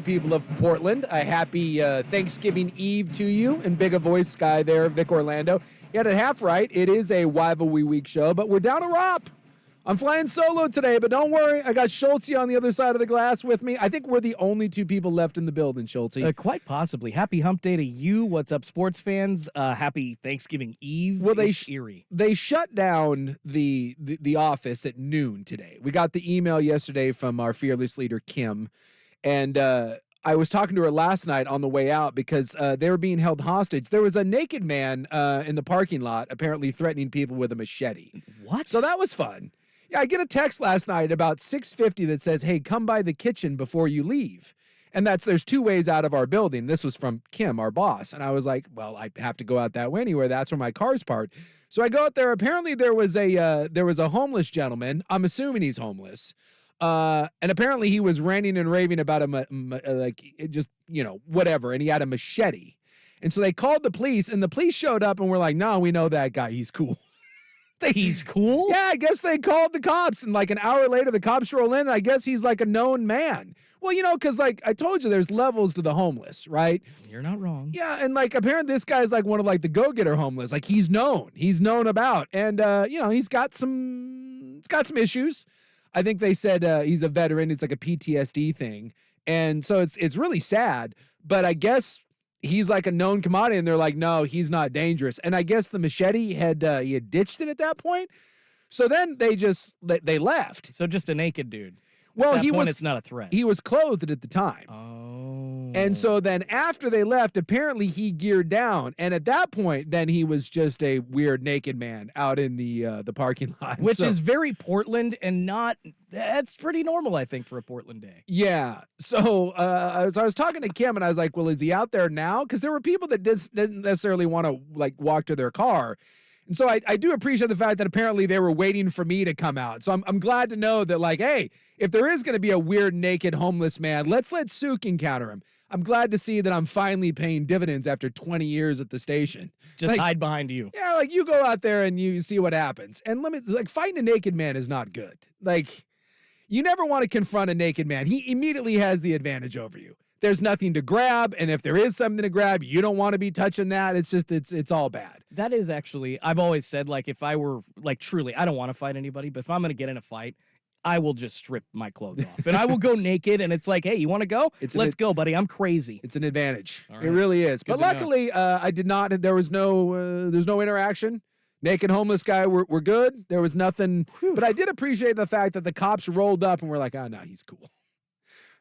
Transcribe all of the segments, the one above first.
People of Portland, a happy Thanksgiving Eve to you. And big a voice guy there, Vic Orlando. You had it half right. It is a Rivalry Week show, but we're down a Rob. I'm flying solo today, but don't worry. I got Schultze on the other side of the glass with me. I think we're the only two people left in the building, Schultze. Quite possibly. Happy hump day to you. What's up, sports fans? Happy Thanksgiving Eve. Well, eerie. They shut down the office at noon today. We got the email yesterday from our fearless leader, Kim. And I was talking to her last night on the way out because they were being held hostage. There was a naked man in the parking lot apparently threatening people with a machete. What? So that was fun. Yeah, I get a text last night about 6:50 that says, hey, come by the kitchen before you leave. And there's two ways out of our building. This was from Kim, our boss. And I was like, well, I have to go out that way anyway. That's where my car's parked. So I go out there. Apparently there was a homeless gentleman. I'm assuming he's homeless. And apparently he was ranting and raving about whatever. And he had a machete. And so they called the police, and the police showed up and were like, no, we know that guy. He's cool. He's cool? Yeah, I guess they called the cops. And like an hour later, the cops roll in. And I guess he's like a known man. Well, because like I told you, there's levels to the homeless, right? You're not wrong. Yeah. And like apparently this guy's like one of like the go-getter homeless. Like he's known about. And, he's got some issues. I think they said he's a veteran. It's like a PTSD thing. And so it's really sad. But I guess he's like a known commodity, and they're like, no, he's not dangerous. And I guess the machete he had ditched it at that point. So then they left. So just a naked dude. Well, at that point, it's not a threat. He was clothed at the time. Oh. And so then after they left, apparently he geared down. And at that point, then he was just a weird naked man out in the parking lot. Which is very Portland and that's pretty normal, I think, for a Portland day. Yeah. So I was talking to Kim, and I was like, well, is he out there now? Because there were people that didn't necessarily want to like walk to their car. And so I do appreciate the fact that apparently they were waiting for me to come out. So I'm glad to know that, like, hey, if there is going to be a weird, naked, homeless man, let's let Sook encounter him. I'm glad to see that I'm finally paying dividends after 20 years at the station. Just hide behind you. Yeah, like you go out there and you see what happens. And fighting a naked man is not good. Like, you never want to confront a naked man. He immediately has the advantage over you. There's nothing to grab, and if there is something to grab, you don't want to be touching that. It's just, it's all bad. That is actually, I've always said, like, if I were, like, truly, I don't want to fight anybody, but if I'm going to get in a fight, I will just strip my clothes off. And I will go naked, and it's like, hey, you want to go? Let's go, buddy. I'm crazy. It's an advantage. Right. It really is. Good but luckily, I did not, there's no interaction. Naked homeless guy, we're good. There was nothing. Whew. But I did appreciate the fact that the cops rolled up and were like, oh, no, he's cool.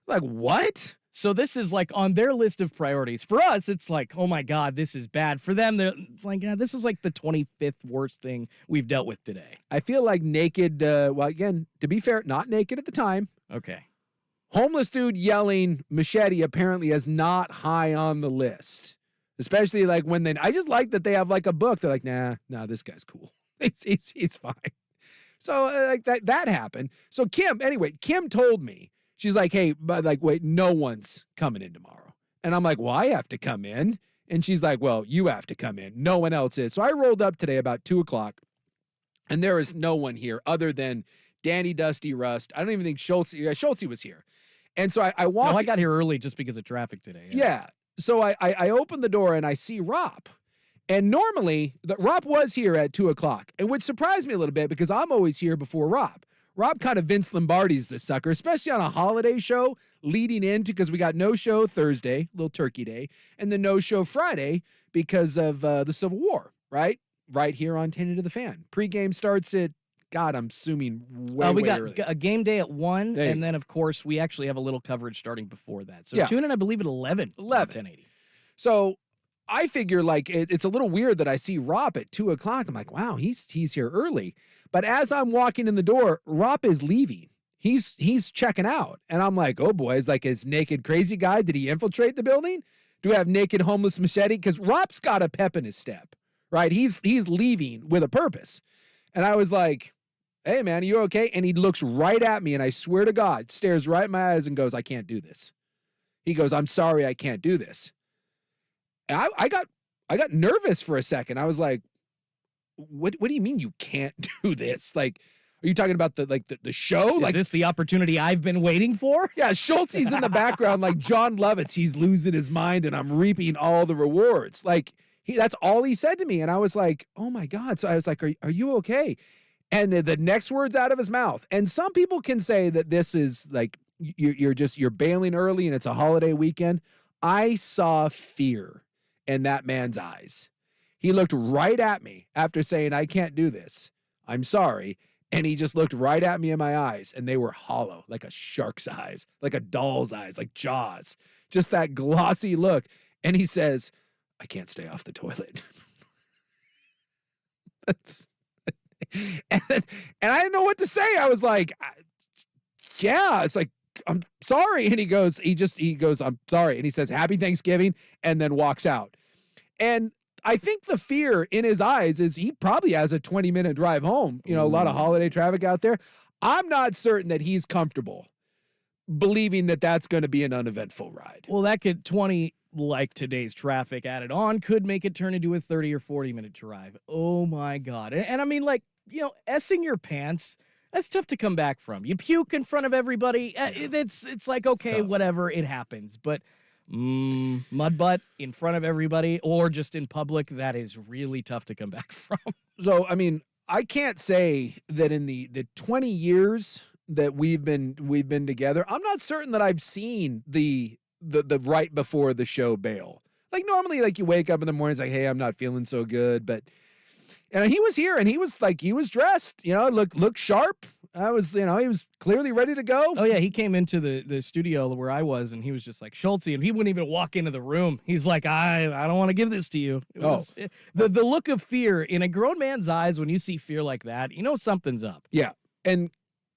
Like, what? So this is like on their list of priorities. For us, it's like, oh my God, this is bad. For them, they're like, yeah, this is like the 25th worst thing we've dealt with today. I feel like naked, well, again, to be fair, not naked at the time. Okay. Homeless dude yelling machete apparently is not high on the list. Especially like when I just like that they have like a book. They're like, nah, this guy's cool. He's fine. So like that happened. So Kim told me, she's like, hey, but like, wait, no one's coming in tomorrow. And I'm like, well, I have to come in. And she's like, well, you have to come in. No one else is. So I rolled up today about 2:00, and there is no one here other than Danny, Dusty, Rust. I don't even think Schultze was here. And so I walked. No, I got here early just because of traffic today. Yeah. So I opened the door and I see Rob. And normally, Rob was here at 2:00, and which surprised me a little bit because I'm always here before Rob. Rob kind of Vince Lombardi's this sucker, especially on a holiday show leading into, because we got no show Thursday, little turkey day, and then no show Friday because of the Civil War, right? Right here on 10 to the Fan. Pre-game starts at, God, I'm assuming way early. A game day at 1, Hey. and then, of course, we actually have a little coverage starting before that. So Yeah. tune in, I believe, at 11. 1080. So I figure like it's a little weird that I see Rob at 2:00. I'm like, wow, he's here early. But as I'm walking in the door, Rob is leaving. He's checking out. And I'm like, oh boy, is like his naked crazy guy. Did he infiltrate the building? Do we have naked homeless machete? Because Rob's got a pep in his step, right? He's leaving with a purpose. And I was like, hey man, are you okay? And he looks right at me, and I swear to God, stares right in my eyes and goes, I can't do this. He goes, I'm sorry, I can't do this. And I got nervous for a second. I was like, what do you mean you can't do this? Like, Are you talking about the show? Is this the opportunity I've been waiting for? Yeah, Schulte's in the background like John Lovitz. He's losing his mind, and I'm reaping all the rewards. Like that's all he said to me, and I was like, oh my God. So I was like, are you okay? And the next words out of his mouth. And some people can say that this is like you're bailing early and it's a holiday weekend. I saw fear in that man's eyes. He looked right at me after saying, I can't do this. I'm sorry. And he just looked right at me in my eyes, and they were hollow, like a shark's eyes, like a doll's eyes, like Jaws, just that glossy look. And he says, I can't stay off the toilet. and I didn't know what to say. I was like, yeah, it's like, I'm sorry. And he goes, I'm sorry. And he says, Happy Thanksgiving, and then walks out. And I think the fear in his eyes is he probably has a 20-minute drive home. A lot of holiday traffic out there. I'm not certain that he's comfortable believing that that's going to be an uneventful ride. Well, that could 20, like today's traffic added on, could make it turn into a 30 or 40-minute drive. Oh my God. And I mean, like, essing your pants, that's tough to come back from. You puke in front of everybody. It's like, okay, whatever, it happens. But mud butt in front of everybody or just in public, that is really tough to come back from. So, I mean, I can't say that in the 20 years that we've been together, I'm not certain that I've seen the right before the show bail. Like normally, like you wake up in the morning, it's like, hey, I'm not feeling so good. And he was here and he was dressed, looked sharp. He was clearly ready to go. Oh yeah, he came into the studio where I was, and he was just like Schultze, and he wouldn't even walk into the room. He's like, I don't want to give this to you. The look of fear in a grown man's eyes when you see fear like that, something's up. Yeah, and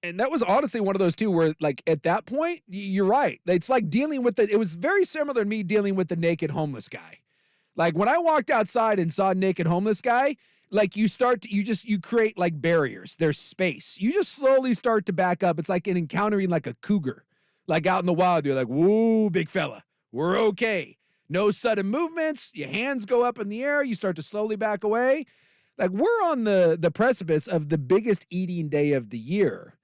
that was honestly one of those two where, like, at that point, you're right. It's like dealing with it was very similar to me dealing with the naked homeless guy. Like when I walked outside and saw a naked homeless guy. Like you create like barriers. There's space. You just slowly start to back up. It's like encountering like a cougar, like out in the wild. You're like, whoa, big fella, we're okay. No sudden movements. Your hands go up in the air. You start to slowly back away. Like we're on the precipice of the biggest eating day of the year.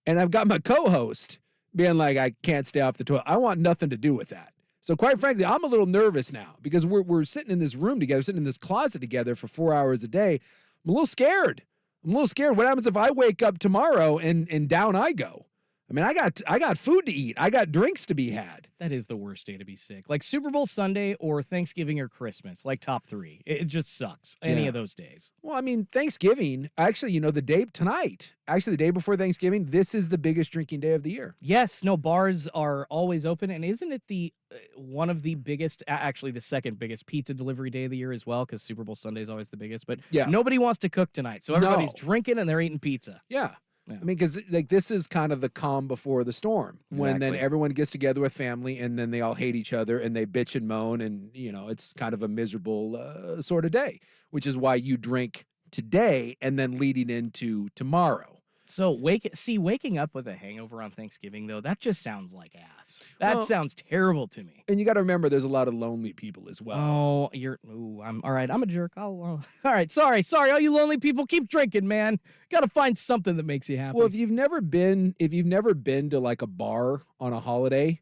And I've got my co-host being like, I can't stay off the toilet. I want nothing to do with that. So quite frankly, I'm a little nervous now because we're sitting in this room together, sitting in this closet together for 4 hours a day. I'm a little scared. What happens if I wake up tomorrow and down I go? I mean, I got food to eat. I got drinks to be had. That is the worst day to be sick. Like Super Bowl Sunday or Thanksgiving or Christmas, like top three. It just sucks. Any of those days. Well, I mean, Thanksgiving, actually, the day before Thanksgiving, this is the biggest drinking day of the year. Yes. No, bars are always open. And isn't it the one of the biggest, actually the second biggest pizza delivery day of the year as well? Because Super Bowl Sunday is always the biggest. But nobody wants to cook tonight. So everybody's drinking and they're eating pizza. Yeah. I mean, because like this is kind of the calm before the storm when then everyone gets together with family and then they all hate each other and they bitch and moan and, it's kind of a miserable sort of day, which is why you drink today and then leading into tomorrow. So waking up with a hangover on Thanksgiving, though, that just sounds like ass. That sounds terrible to me. And you got to remember, there's a lot of lonely people as well. I'm all right. I'm a jerk. All right. Sorry. All you lonely people, keep drinking, man. Got to find something that makes you happy. Well, if you've never been to like a bar on a holiday,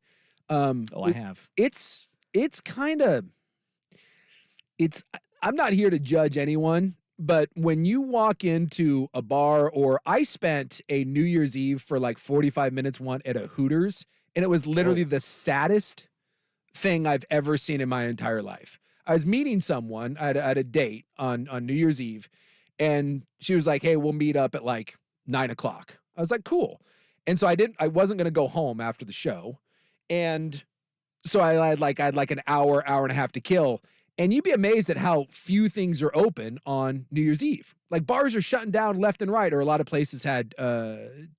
I have. It's kind of, I'm not here to judge anyone. But when you walk into a bar, or I spent a New Year's Eve for like 45 minutes at a Hooters, and it was literally the saddest thing I've ever seen in my entire life. I was meeting someone at a date on New Year's Eve, and she was like, hey, we'll meet up at like 9:00. I was like, cool. And so I wasn't going to go home after the show. And so I had like an hour and a half to kill. And you'd be amazed at how few things are open on New Year's Eve. Like bars are shutting down left and right, or a lot of places had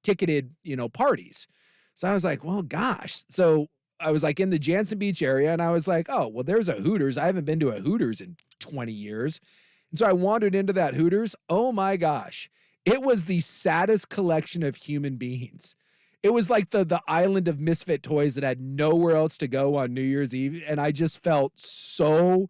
ticketed, parties. So I was like, well, gosh. So I was like in the Jansen Beach area, and I was like, oh, well, there's a Hooters. I haven't been to a Hooters in 20 years. And so I wandered into that Hooters. Oh my gosh. It was the saddest collection of human beings. It was like the island of misfit toys that had nowhere else to go on New Year's Eve. And I just felt so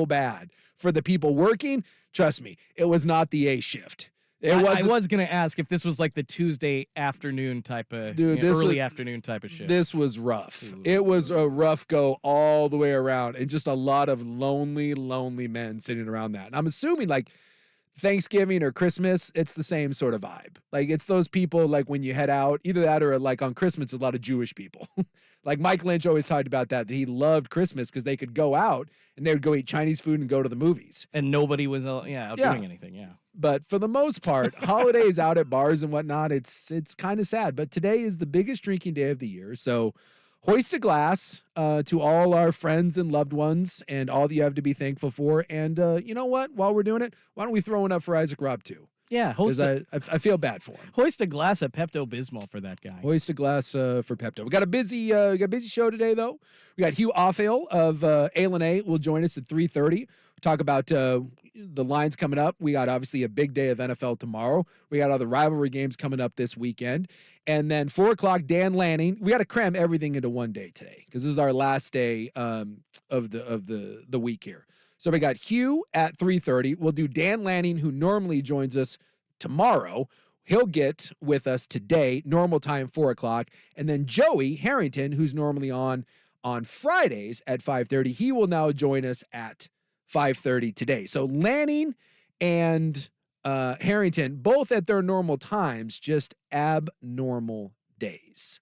bad for the people working. Trust me, it was not the A shift. It I wasn't, was gonna ask if this was like the Tuesday afternoon type of, dude. This was early afternoon type of shift. this was rough. It was a rough go all the way around, and just a lot of lonely, lonely men sitting around that. And I'm assuming like Thanksgiving or Christmas, it's the same sort of vibe. Like it's those people like when you head out, either that or like on Christmas, a lot of Jewish people. Like Mike Lynch always talked about that he loved Christmas because they could go out and they would go eat Chinese food and go to the movies. And nobody was out Yeah. doing anything. Yeah. But for the most part, holidays out at bars and whatnot, it's kind of sad. But today is the biggest drinking day of the year. So hoist a glass to all our friends and loved ones and all that you have to be thankful for. And you know what? While we're doing it, why don't we throw one up for Isaac Robb too? Yeah. Because I feel bad for him. Hoist a glass of Pepto-Bismol for that guy. Hoist a glass for Pepto. We got a busy show today though. We got Hugh Offale of A will join us at 3:30. Talk about the lines coming up. We got obviously a big day of NFL tomorrow. We got all the rivalry games coming up this weekend. And then 4 o'clock, Dan Lanning. We got to cram everything into one day today because this is our last day of the week here. So we got Hugh at 3:30. We'll do Dan Lanning, who normally joins us tomorrow. He'll get with us today, normal time, 4 o'clock. And then Joey Harrington, who's normally on Fridays at 5:30, he will now join us at 5:30 today. So Lanning and Harrington, both at their normal times, just abnormal days.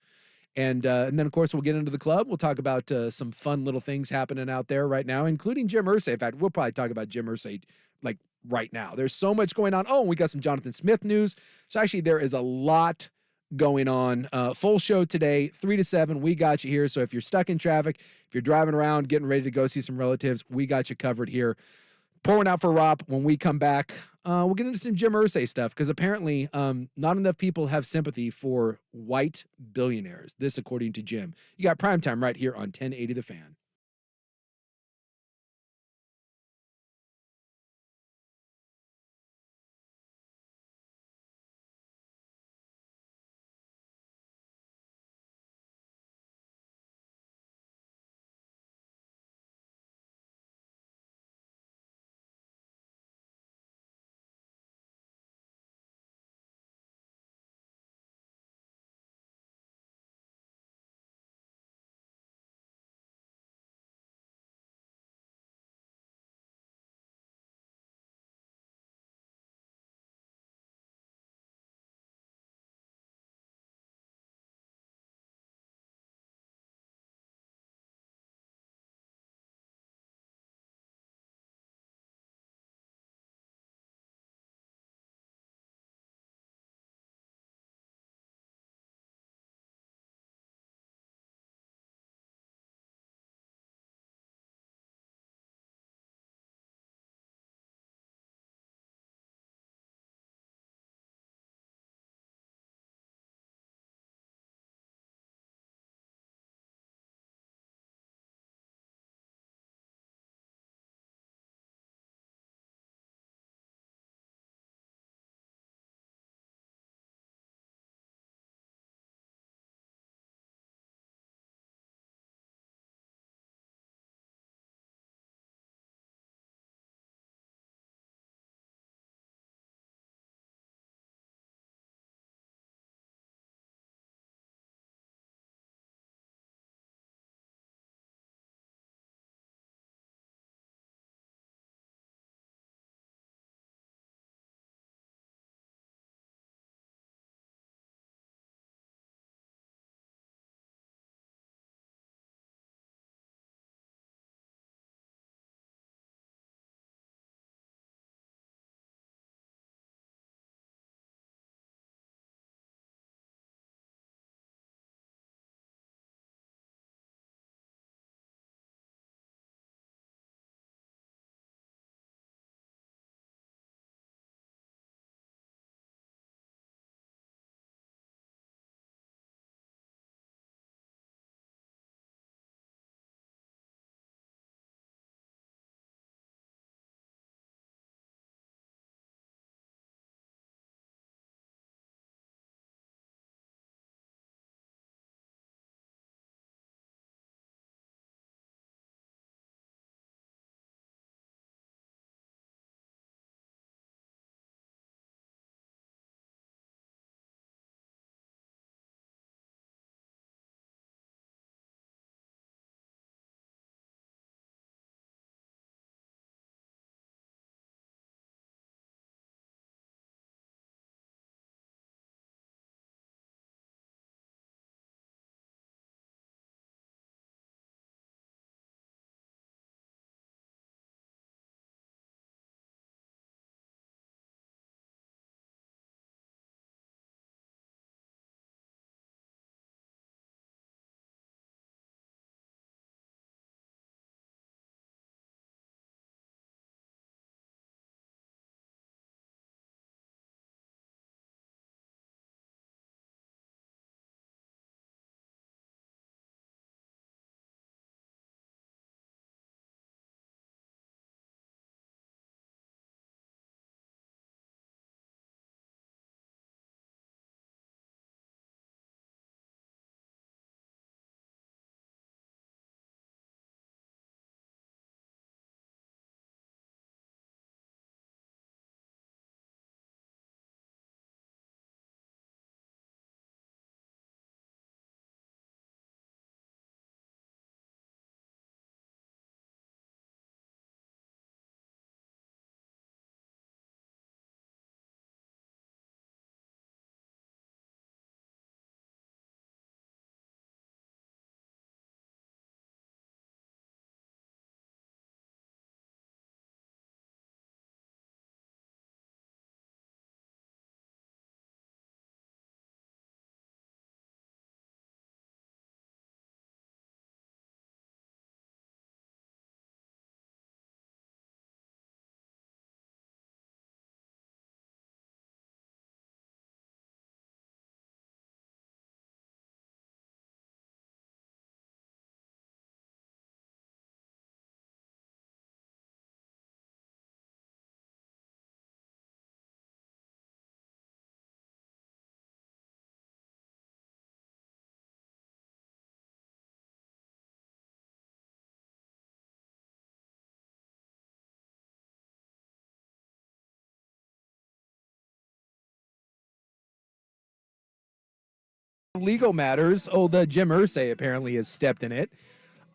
And then, of course, we'll get into the club. We'll talk about some fun little things happening out there right now, including Jim Irsay. In fact, we'll probably talk about Jim Irsay like right now. There's so much going on. Oh, and we got some Jonathan Smith news. So actually, there is a lot going on. Full show today, 3 to 7. We got you here. So if you're stuck in traffic, if you're driving around, getting ready to go see some relatives, we got you covered here. Pouring out for Rob. When we come back, we'll get into some Jim Irsay stuff because apparently not enough people have sympathy for white billionaires. This, according to Jim. You got Primetime right here on 1080 The Fan. Legal matters. Old Jim Irsay apparently has stepped in it.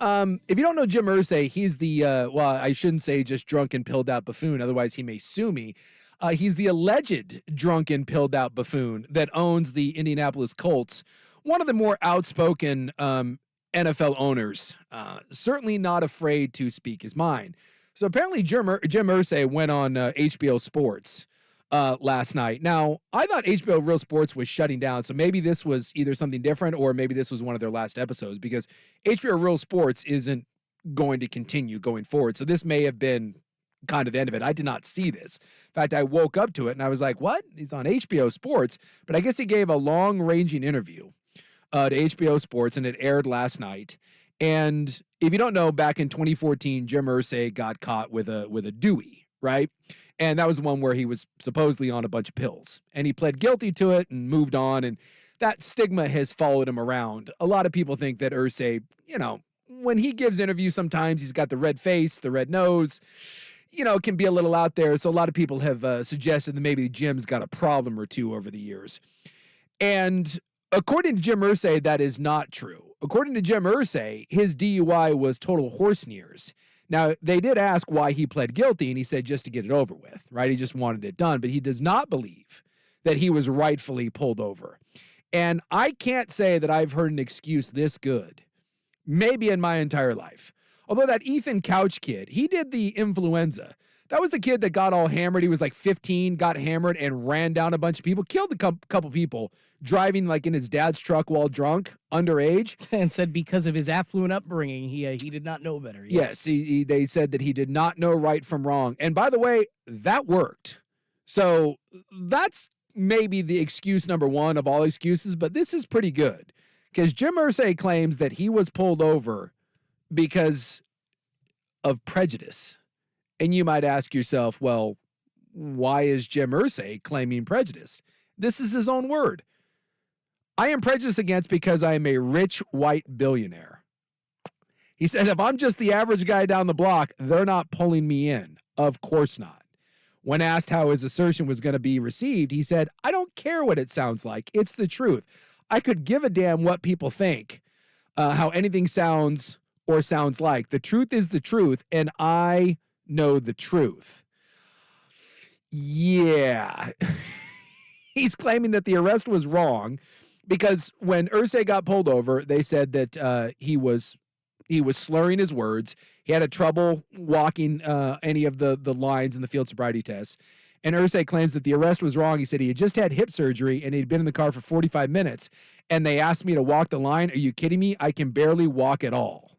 If you don't know Jim Irsay, he's the, well, I shouldn't say just drunken, pilled out buffoon, otherwise he may sue me. He's the alleged drunken, pilled out buffoon that owns the Indianapolis Colts, one of the more outspoken NFL owners, certainly not afraid to speak his mind. So apparently Jim Irsay went on HBO Sports last night. Now, I thought HBO Real Sports was shutting down, so maybe this was either something different or maybe this was one of their last episodes, because HBO Real Sports isn't going to continue going forward. So this may have been kind of the end of it. I did not see this. In fact, I woke up to it and I was like, what? He's on HBO Sports. But I guess he gave a long-ranging interview to HBO Sports, and it aired last night. And if you don't know, back in 2014, Jim Irsay got caught with a Dewey, right? And that was the one where he was supposedly on a bunch of pills. And he pled guilty to it and moved on. And that stigma has followed him around. A lot of people think that Irsay, when he gives interviews, sometimes he's got the red face, the red nose, can be a little out there. So a lot of people have suggested that maybe Jim's got a problem or two over the years. And according to Jim Irsay, that is not true. According to Jim Irsay, his DUI was total horse nears. Now, they did ask why he pled guilty, and he said just to get it over with, right? He just wanted it done, but he does not believe that he was rightfully pulled over. And I can't say that I've heard an excuse this good, maybe in my entire life. Although that Ethan Couch kid, he did the influenza. That was the kid that got all hammered. He was like 15, got hammered and ran down a bunch of people, killed a couple people, driving like in his dad's truck while drunk, underage. And said because of his affluent upbringing, he did not know better. Yes, they said that he did not know right from wrong. And by the way, that worked. So that's maybe the excuse number one of all excuses, but this is pretty good. Because Jim Irsay claims that he was pulled over because of prejudice. And you might ask yourself, well, why is Jim Irsay claiming prejudice? This is his own word. I am prejudiced against because I am a rich white billionaire. He said, if I'm just the average guy down the block, they're not pulling me in. Of course not. When asked how his assertion was going to be received, he said, I don't care what it sounds like. It's the truth. I could give a damn what people think, how anything sounds or sounds like. The truth is the truth, and I know the truth. Yeah. He's claiming that the arrest was wrong because when Irsay got pulled over, they said that he was slurring his words. He had trouble walking any of the lines in the field sobriety test. And Irsay claims that the arrest was wrong. He said he had just had hip surgery and he'd been in the car for 45 minutes. And they asked me to walk the line. Are you kidding me? I can barely walk at all.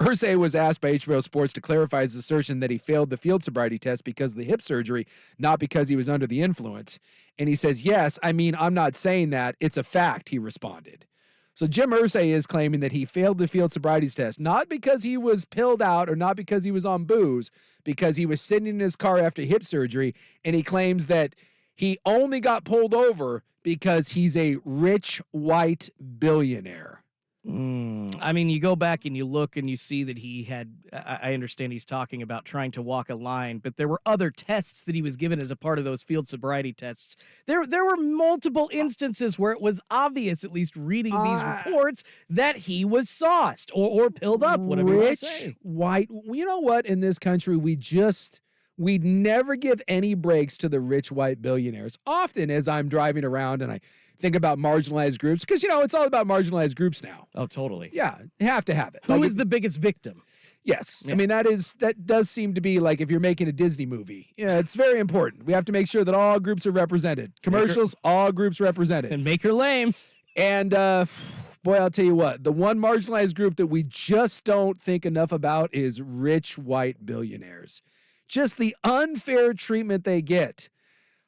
Irsay was asked by HBO Sports to clarify his assertion that he failed the field sobriety test because of the hip surgery, not because he was under the influence. And he says, yes, I mean, I'm not saying that. It's a fact, he responded. So Jim Irsay is claiming that he failed the field sobriety test, not because he was pilled out or not because he was on booze, because he was sitting in his car after hip surgery, and he claims that he only got pulled over because he's a rich white billionaire. I mean, you go back and you look and you see that he had, I understand he's talking about trying to walk a line, but there were other tests that he was given as a part of those field sobriety tests. There were multiple instances where it was obvious, at least reading these reports, that he was sauced or pilled up, whatever you want to say. Rich, white, you know what? In this country, we never give any breaks to the rich white billionaires. Often as I'm driving around and I think about marginalized groups, because, it's all about marginalized groups now. Oh, totally. Yeah, you have to have it. Who is the biggest victim? Yes. Yeah. I mean, that does seem to be like if you're making a Disney movie. Yeah, it's very important. We have to make sure that all groups are represented. Commercials, all groups represented. And make her lame. And, boy, I'll tell you what, the one marginalized group that we just don't think enough about is rich white billionaires. Just the unfair treatment they get.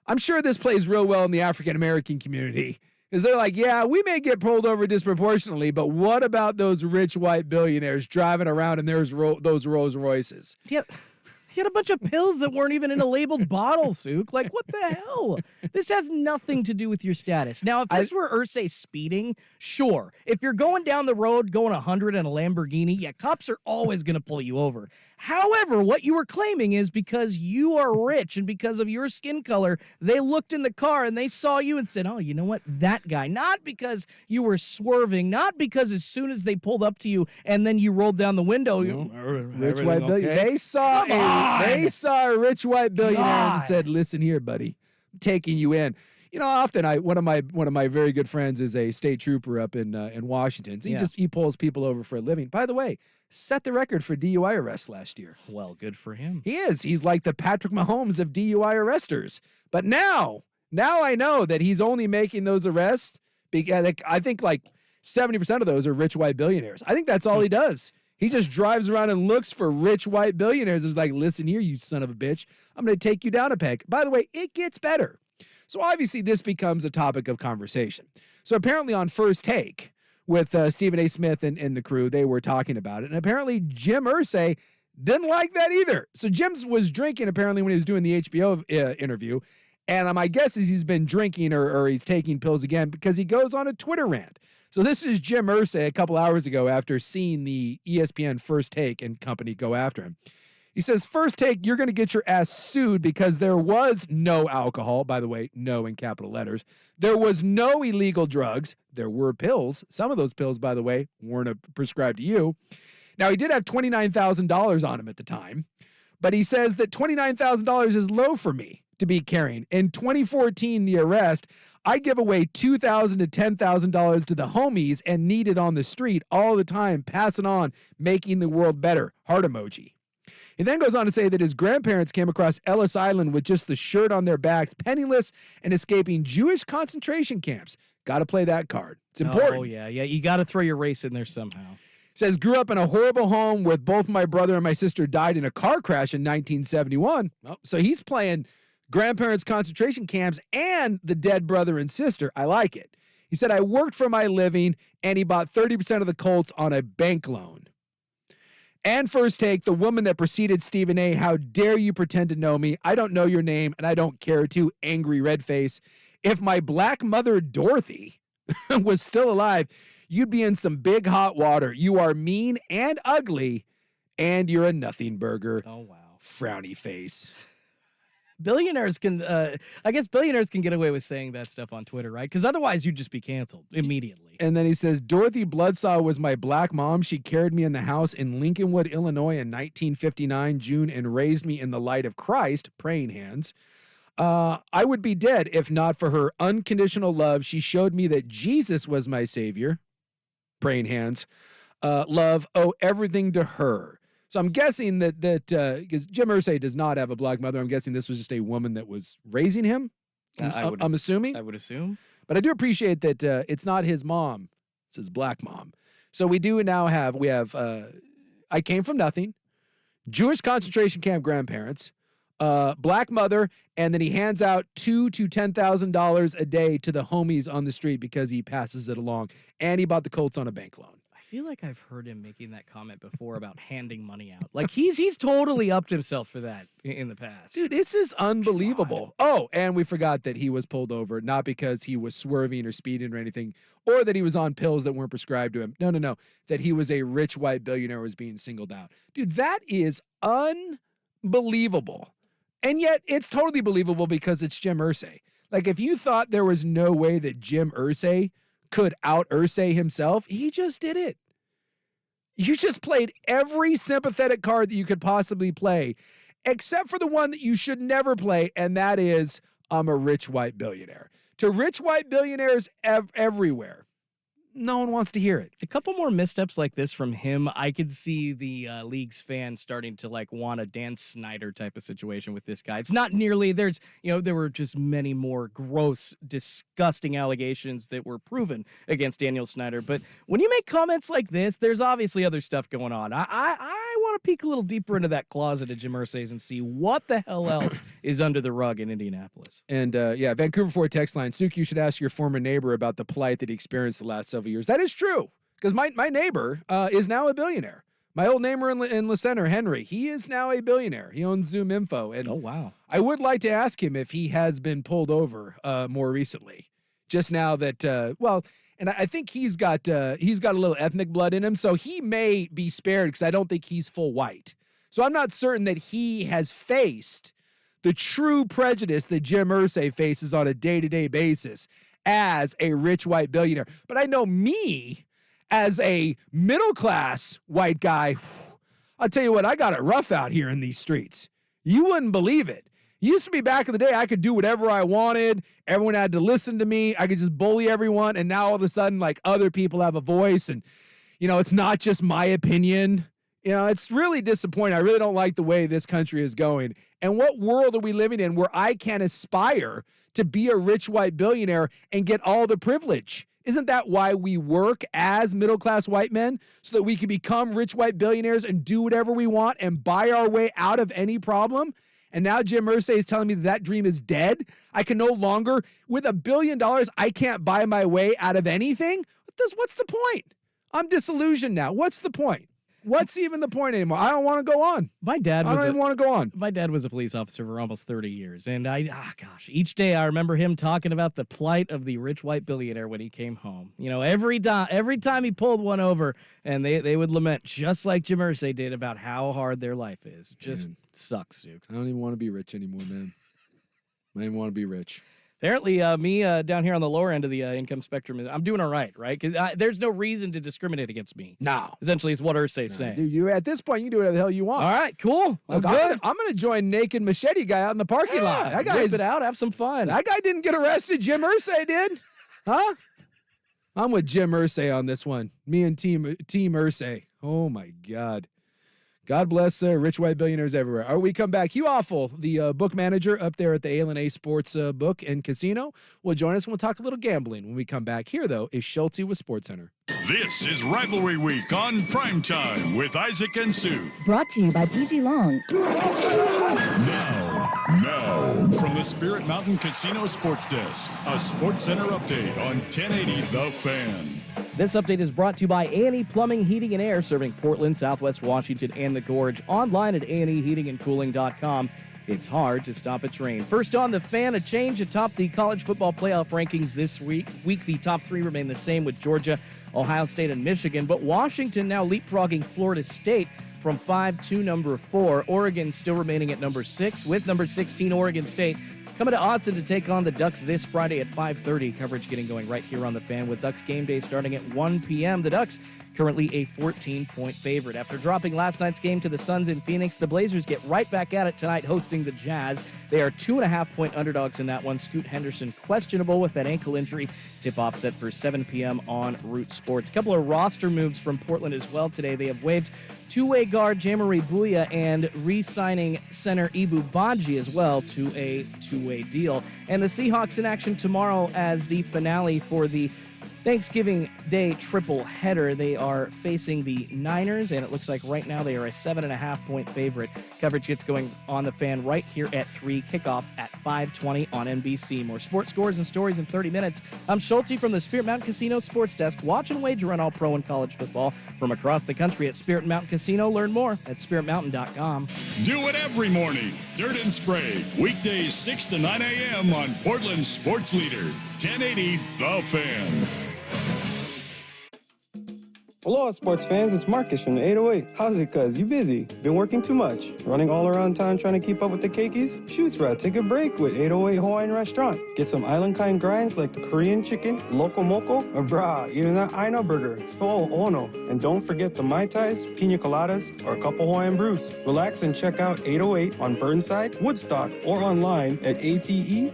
I'm sure this plays real well in the African-American community, because they're like, yeah, we may get pulled over disproportionately, but what about those rich white billionaires driving around in those Rolls Royces? Yep. He had a bunch of pills that weren't even in a labeled bottle, Sook. Like, what the hell? This has nothing to do with your status. Now, if this were Irsay speeding, sure. If you're going down the road, going 100 in a Lamborghini, yeah, cops are always going to pull you over. However, what you were claiming is because you are rich and because of your skin color, they looked in the car and they saw you and said, oh, you know what? That guy. Not because you were swerving, not because as soon as they pulled up to you and then you rolled down the window, rich white billionaire. They saw a rich white billionaire and said, "Listen here, buddy, I'm taking you in." You know, often one of my very good friends is a state trooper up in Washington. So he pulls people over for a living. By the way, set the record for DUI arrests last year. Well, good for him. He is. He's like the Patrick Mahomes of DUI arresters. But now I know that he's only making those arrests because I think like 70% of those are rich white billionaires. I think that's all he does. He just drives around and looks for rich white billionaires. It's like, listen here, you son of a bitch. I'm going to take you down a peg. By the way, it gets better. So obviously this becomes a topic of conversation. So apparently on First Take with Stephen A. Smith and the crew, they were talking about it. And apparently Jim Irsay didn't like that either. So Jim was drinking apparently when he was doing the HBO interview. And my guess is he's been drinking or he's taking pills again because he goes on a Twitter rant. So this is Jim Irsay a couple hours ago after seeing the ESPN First Take and company go after him. He says, First Take, you're going to get your ass sued because there was no alcohol. By the way, no in capital letters. There was no illegal drugs. There were pills. Some of those pills, by the way, weren't prescribed to you. Now, he did have $29,000 on him at the time, but he says that $29,000 is low for me to be carrying. In 2014, the arrest, I give away $2,000 to $10,000 to the homies and need it on the street all the time, passing on, making the world better. Heart emoji. He then goes on to say that his grandparents came across Ellis Island with just the shirt on their backs, penniless and escaping Jewish concentration camps. Got to play that card. It's important. Oh, yeah. You got to throw your race in there somehow. Says, grew up in a horrible home with both my brother and my sister died in a car crash in 1971. Oh, so he's playing grandparents' concentration camps and the dead brother and sister. I like it. He said, I worked for my living, and he bought 30% of the Colts on a bank loan. And First Take, the woman that preceded Stephen A., how dare you pretend to know me? I don't know your name, and I don't care to, angry red face. If my black mother, Dorothy, was still alive, you'd be in some big hot water. You are mean and ugly, and you're a nothing burger. Oh, wow. Frowny face. Billionaires can, I guess billionaires can get away with saying that stuff on Twitter, right? Because otherwise you'd just be canceled immediately. And then he says, Dorothy Bloodsaw was my black mom. She carried me in the house in Lincolnwood, Illinois in 1959, June, and raised me in the light of Christ, praying hands. I would be dead if not for her unconditional love. She showed me that Jesus was my savior, praying hands. Love, owe everything to her. So I'm guessing that because Jim Irsay does not have a black mother, I'm guessing this was just a woman that was raising him. I'm assuming. I would assume. But I do appreciate that it's not his mom. It's his black mom. So we have I came from nothing, Jewish concentration camp grandparents, black mother, and then he hands out $2,000 to $10,000 a day to the homies on the street because he passes it along. And he bought the Colts on a bank loan. I feel like I've heard him making that comment before about handing money out. Like he's totally upped himself for that in the past. Dude, this is unbelievable. God. Oh, and we forgot that he was pulled over, not because he was swerving or speeding or anything, or that he was on pills that weren't prescribed to him. No. That he was a rich white billionaire was being singled out. Dude, that is unbelievable. And yet it's totally believable because it's Jim Irsay. Like if you thought there was no way that Jim Irsay could out Irsay himself, he just did it. You just played every sympathetic card that you could possibly play, except for the one that you should never play, and that is, I'm a rich white billionaire. To rich white billionaires everywhere, no one wants to hear it. A couple more missteps like this from him, I could see the league's fans starting to like want a Dan Snyder type of situation with this guy. It's not nearly, there were just many more gross, disgusting allegations that were proven against Daniel Snyder. But when you make comments like this, there's obviously other stuff going on. I want to peek a little deeper into that closet of Jim Irsay's and see what the hell else is under the rug in Indianapolis. And Vancouver Ford text line, Suk, you should ask your former neighbor about the plight that he experienced the last several years. That is true, because my neighbor is now a billionaire. My old neighbor in La Center, Henry, he is now a billionaire. He owns Zoom Info. And Oh, wow. I would like to ask him if he has been pulled over more recently. Just now that, and I think he's got a little ethnic blood in him, so he may be spared because I don't think he's full white. So I'm not certain that he has faced the true prejudice that Jim Irsay faces on a day-to-day basis as a rich white billionaire. But I know me, as a middle-class white guy, I'll tell you what, I got it rough out here in these streets. You wouldn't believe it. Used to be back in the day, I could do whatever I wanted. Everyone had to listen to me. I could just bully everyone. And now all of a sudden, like, other people have a voice. And, it's not just my opinion. It's really disappointing. I really don't like the way this country is going. And what world are we living in where I can aspire to be a rich white billionaire and get all the privilege? Isn't that why we work as middle-class white men? So that we can become rich white billionaires and do whatever we want and buy our way out of any problem? And now Jim Irsay is telling me that dream is dead. I can no longer, with $1 billion, I can't buy my way out of anything? What's the point? I'm disillusioned now. What's the point? What's even the point anymore? I don't want to go on. My dad was I don't even want to go on. My dad was a police officer for almost 30 years. And each day I remember him talking about the plight of the rich white billionaire when he came home. Every time he pulled one over, and they would lament, just like Jim Irsay did, about how hard their life is. It just sucks, dude. I don't even want to be rich anymore, man. I don't even want to be rich. Apparently, me down here on the lower end of the income spectrum, I'm doing all right? Because there's no reason to discriminate against me. No. Essentially, is what Irsay's saying. Dude, you at this point, you can do whatever the hell you want. All right, cool. Look, I'm going to join Naked Machete guy out in the parking lot. That Rip it out, have some fun. That guy didn't get arrested. Jim Irsay did. Huh? I'm with Jim Irsay on this one. Me and Team Irsay. Oh, my God. God bless rich white billionaires everywhere. All right, we come back. Hugh Awful, the book manager up there at the A&A Sports Book and Casino, will join us and we'll talk a little gambling when we come back. Here, though, is Schulte with SportsCenter. This is Rivalry Week on Primetime with Isaac and Sue. Brought to you by PG Long. Now, from the Spirit Mountain Casino Sports Desk, a SportsCenter update on 1080 The Fan. This update is brought to you by A&E Plumbing, Heating, and Air, serving Portland, Southwest Washington, and the Gorge. Online at aneheatingandcooling.com. It's hard to stop a train. First on The Fan, a change atop the college football playoff rankings this week. The top three remain the same with Georgia, Ohio State, and Michigan, but Washington now leapfrogging Florida State from 5 to number 4. Oregon still remaining at number 6, with number 16 Oregon State coming to Autzen to take on the Ducks this Friday at 5:30. Coverage getting going right here on The Fan with Ducks game day starting at 1 p.m. The Ducks currently a 14-point favorite. After dropping last night's game to the Suns in Phoenix, the Blazers get right back at it tonight hosting the Jazz. They are 2.5-point underdogs in that one. Scoot Henderson questionable with that ankle injury. Tip-off set for 7 p.m. on Root Sports. A couple of roster moves from Portland as well today. They have waived two-way guard Jamari Bouya and re-signing center Ibu Baji as well to a two-way deal. And the Seahawks in action tomorrow as the finale for the Thanksgiving Day triple header. They are facing the Niners, and it looks like right now they are a 7.5-point favorite. Coverage gets going on The Fan right here at 3, kickoff at 5:20 on NBC. More sports scores and stories in 30 minutes. I'm Schulte from the Spirit Mountain Casino Sports Desk. Watch and wager on all pro and college football from across the country at Spirit Mountain Casino. Learn more at spiritmountain.com. Do it every morning. Dirt and Spray. Weekdays 6 to 9 a.m. on Portland's sports leader, 1080 The Fan. Aloha, sports fans. It's Marcus from the 808. How's it, cuz? You busy? Been working too much? Running all around town trying to keep up with the keikis? Shoots, bro. Take a break with 808 Hawaiian Restaurant. Get some island-kind grinds like the Korean chicken, loco moco, or brah, even that Aina burger, soul ono. And don't forget the Mai Tais, pina coladas, or a couple Hawaiian brews. Relax and check out 808 on Burnside, Woodstock, or online at ate-oh-ate.com.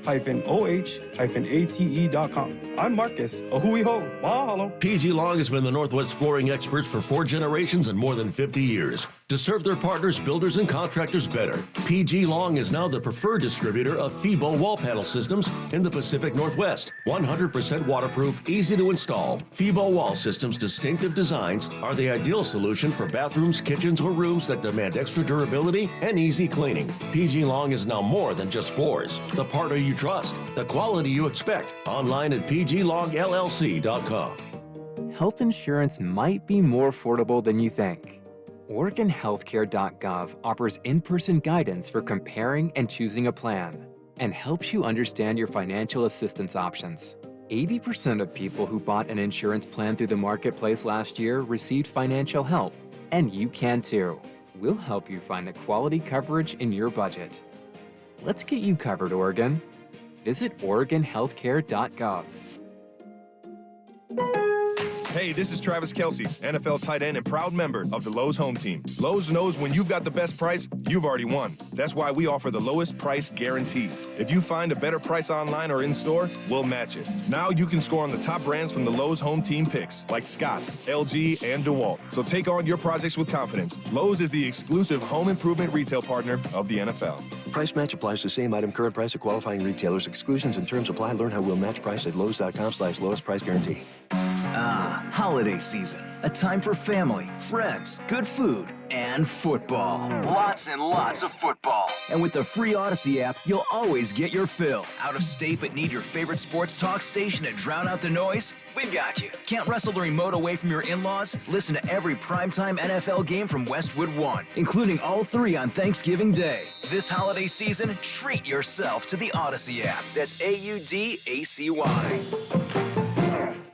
I'm Marcus. A hui ho. Mahalo. PG Long has been the Northwest flooring experts for 4 generations and more than 50 years. To serve their partners, builders, and contractors better, PG Long is now the preferred distributor of FIBO wall panel systems in the Pacific Northwest. 100% waterproof, easy to install. FIBO wall systems' distinctive designs are the ideal solution for bathrooms, kitchens, or rooms that demand extra durability and easy cleaning. PG Long is now more than just floors. The partner you trust, the quality you expect. Online at pglongllc.com. Health insurance might be more affordable than you think. OregonHealthcare.gov offers in-person guidance for comparing and choosing a plan and helps you understand your financial assistance options. 80% of people who bought an insurance plan through the marketplace last year received financial help, and you can too. We'll help you find the quality coverage in your budget. Let's get you covered, Oregon. Visit OregonHealthcare.gov. Hey, this is Travis Kelce, NFL tight end and proud member of the Lowe's home team. Lowe's knows when you've got the best price, you've already won. That's why we offer the lowest price guarantee. If you find a better price online or in-store, we'll match it. Now you can score on the top brands from the Lowe's home team picks, like Scotts, LG, and DeWalt. So take on your projects with confidence. Lowe's is the exclusive home improvement retail partner of the NFL. Price match applies to same item, current price of qualifying retailers. Exclusions and terms apply. Learn how we'll match price at Lowes.com/lowest price guarantee. Holiday season. A time for family, friends, good food, and football. Lots and lots of football. And with the free Odyssey app, you'll always get your fill. Out of state but need your favorite sports talk station to drown out the noise? We've got you. Can't wrestle the remote away from your in-laws? Listen to every primetime NFL game from Westwood One, including all 3 on Thanksgiving Day. This holiday season, treat yourself to the Odyssey app. That's AUDACY.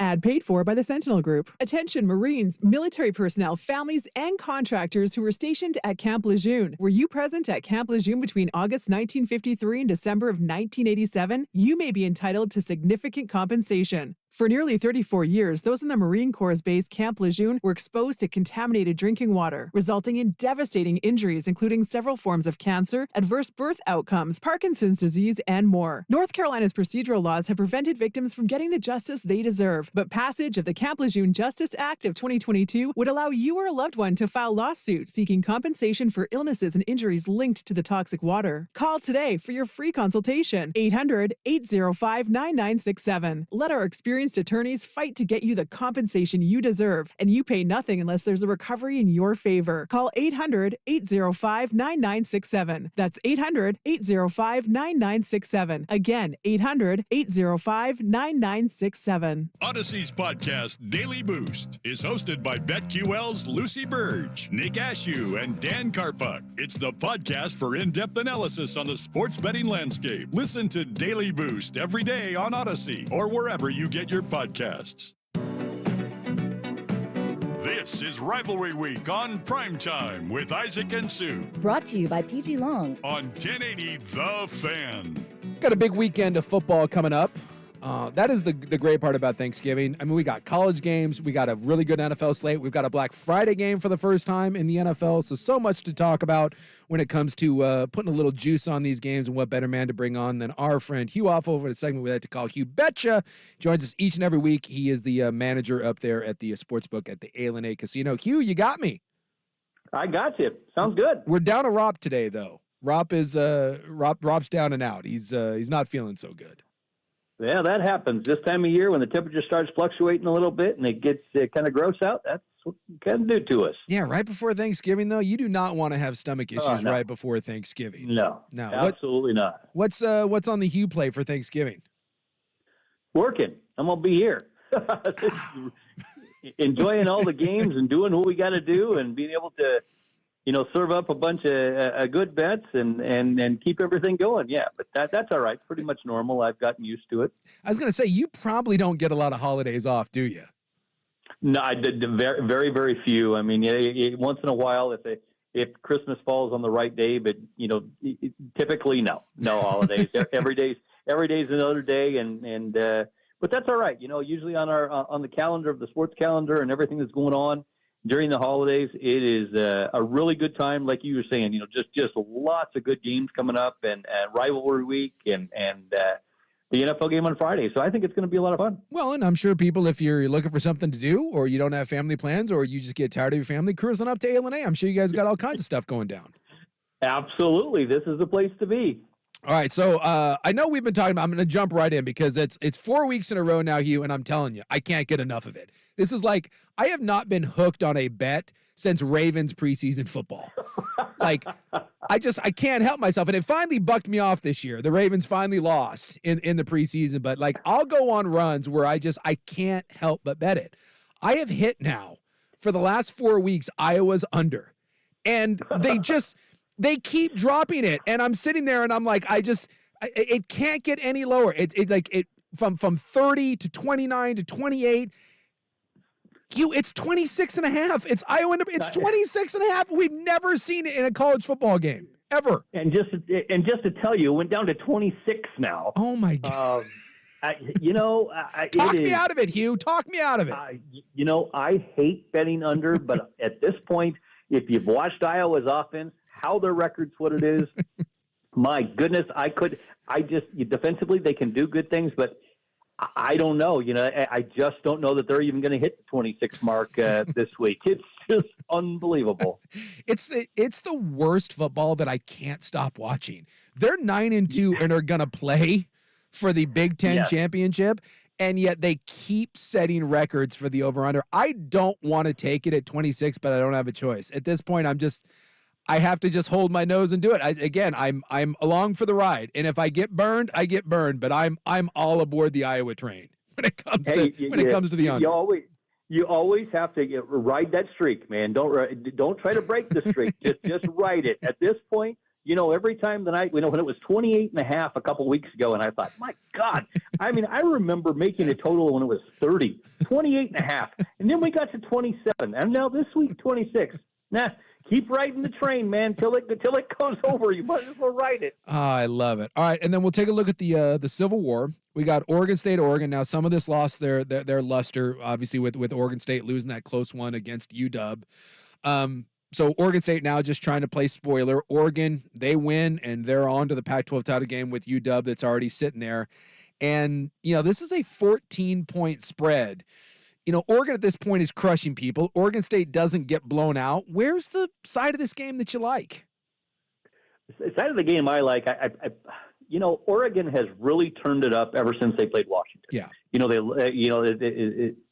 Ad paid for by the Sentinel Group. Attention Marines, military personnel, families, and contractors who were stationed at Camp Lejeune. Were you present at Camp Lejeune between August 1953 and December of 1987? You may be entitled to significant compensation. For nearly 34 years, those in the Marine Corps' base Camp Lejeune were exposed to contaminated drinking water, resulting in devastating injuries, including several forms of cancer, adverse birth outcomes, Parkinson's disease, and more. North Carolina's procedural laws have prevented victims from getting the justice they deserve, but passage of the Camp Lejeune Justice Act of 2022 would allow you or a loved one to file lawsuit seeking compensation for illnesses and injuries linked to the toxic water. Call today for your free consultation. 800-805-9967. Let our experienced attorneys fight to get you the compensation you deserve, and you pay nothing unless there's a recovery in your favor. Call 800-805-9967. That's 800-805-9967. Again, 800-805-9967. Odyssey's podcast, Daily Boost, is hosted by BetQL's Lucy Burge, Nick Ashew, and Dan Karpuk. It's the podcast for in-depth analysis on the sports betting landscape. Listen to Daily Boost every day on Odyssey or wherever you get your podcasts. This is Rivalry Week on Primetime with Isaac and Sue. Brought to you by PG Long. On 1080 The Fan. Got a big weekend of football coming up. That is the great part about Thanksgiving. I mean, we got college games. We got a really good NFL slate. We've got a Black Friday game for the first time in the NFL. So much to talk about when it comes to putting a little juice on these games, and what better man to bring on than our friend Hugh Offel for a segment we like to call Hugh Betcha. Joins us each and every week. He is the manager up there at the sportsbook at the A&A Casino. Hugh, you got me. I got you. Sounds good. We're down to Rob today, though. Rob's down and out. He's not feeling so good. Yeah, that happens this time of year when the temperature starts fluctuating a little bit and it gets kind of gross out. That's what it can do to us. Yeah, right before Thanksgiving, though, you do not want to have stomach issues right before Thanksgiving. No, absolutely not. What's on the Hugh plate for Thanksgiving? Working. I'm going to be here. Enjoying all the games and doing what we got to do and being able to, serve up a bunch of good bets and keep everything going. Yeah, but that's all right. Pretty much normal. I've gotten used to it. I was going to say, you probably don't get a lot of holidays off, do you? No, I did very, very, very few. I mean, once in a while, if Christmas falls on the right day, but typically no holidays. Every day's another day, but that's all right. Usually on the calendar of the sports calendar and everything that's going on during the holidays, it is a really good time, like you were saying. Just lots of good games coming up, and rivalry week, and the NFL game on Friday. So I think it's going to be a lot of fun. Well, and I'm sure people, if you're looking for something to do, or you don't have family plans, or you just get tired of your family, cruising up to A&A, I'm sure you guys got all kinds of stuff going down. Absolutely, this is the place to be. All right, so I know we've been talking about. I'm going to jump right in because it's 4 weeks in a row now, Hugh, and I'm telling you, I can't get enough of it. This is like, I have not been hooked on a bet since Ravens preseason football. Like, I can't help myself. And it finally bucked me off this year. The Ravens finally lost in the preseason, but like, I'll go on runs where I can't help but bet it. I have hit now for the last 4 weeks, Iowa's under. And they keep dropping it. And I'm sitting there and I'm like, it can't get any lower. It from 30 to 29 to 28. It's 26 and a half. It's Iowa. It's 26 and a half. We've never seen it in a college football game ever. And just to tell you, it went down to 26 now. Oh my God. Talk me out of it, Hugh. Talk me out of it. I hate betting under, but at this point, if you've watched Iowa's offense, how their record's what it is, my goodness, defensively they can do good things, but I don't know. I just don't know that they're even going to hit the 26 mark this week. It's just unbelievable. It's the worst football that I can't stop watching. They're 9-2 and are going to play for the Big Ten championship, and yet they keep setting records for the over-under. I don't want to take it at 26, but I don't have a choice. At this point, I have to just hold my nose and do it. I'm along for the ride, and if I get burned, I get burned. But I'm all aboard the Iowa train when it comes to the under. You always have to ride that streak, man. Don't try to break the streak. just ride it. At this point, every time the night, when it was 28.5 a couple weeks ago, and I thought, my God, I remember making a total when it was 30, 28.5, and then we got to 27, and now this week 26. Nah. Keep riding the train, man, till it goes over. You might as well ride it. Oh, I love it. All right, and then we'll take a look at the Civil War. We got Oregon State, Oregon. Now, some of this lost their luster, obviously, with Oregon State losing that close one against UW. So Oregon State now just trying to play spoiler. Oregon, they win, and they're on to the Pac-12 title game with UW that's already sitting there. And, this is a 14-point spread. Oregon at this point is crushing people. Oregon State doesn't get blown out. Where's the side of this game that you like? The side of the game I like, Oregon has really turned it up ever since they played Washington. Yeah.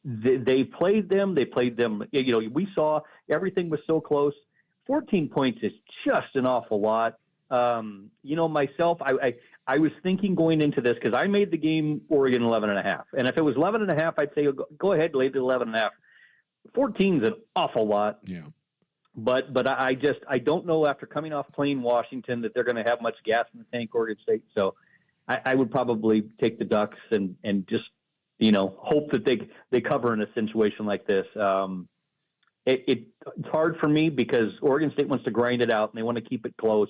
They played them. We saw everything was so close. 14 points is just an awful lot. Myself, I was thinking going into this because I made the game Oregon 11.5. And if it was 11.5, I'd say go ahead, lay the 11.5. 14 is an awful lot. Yeah. But I don't know after coming off playing Washington that they're going to have much gas in the tank, Oregon State. So I would probably take the Ducks and just, hope that they cover in a situation like this. It's hard for me because Oregon State wants to grind it out and they want to keep it close.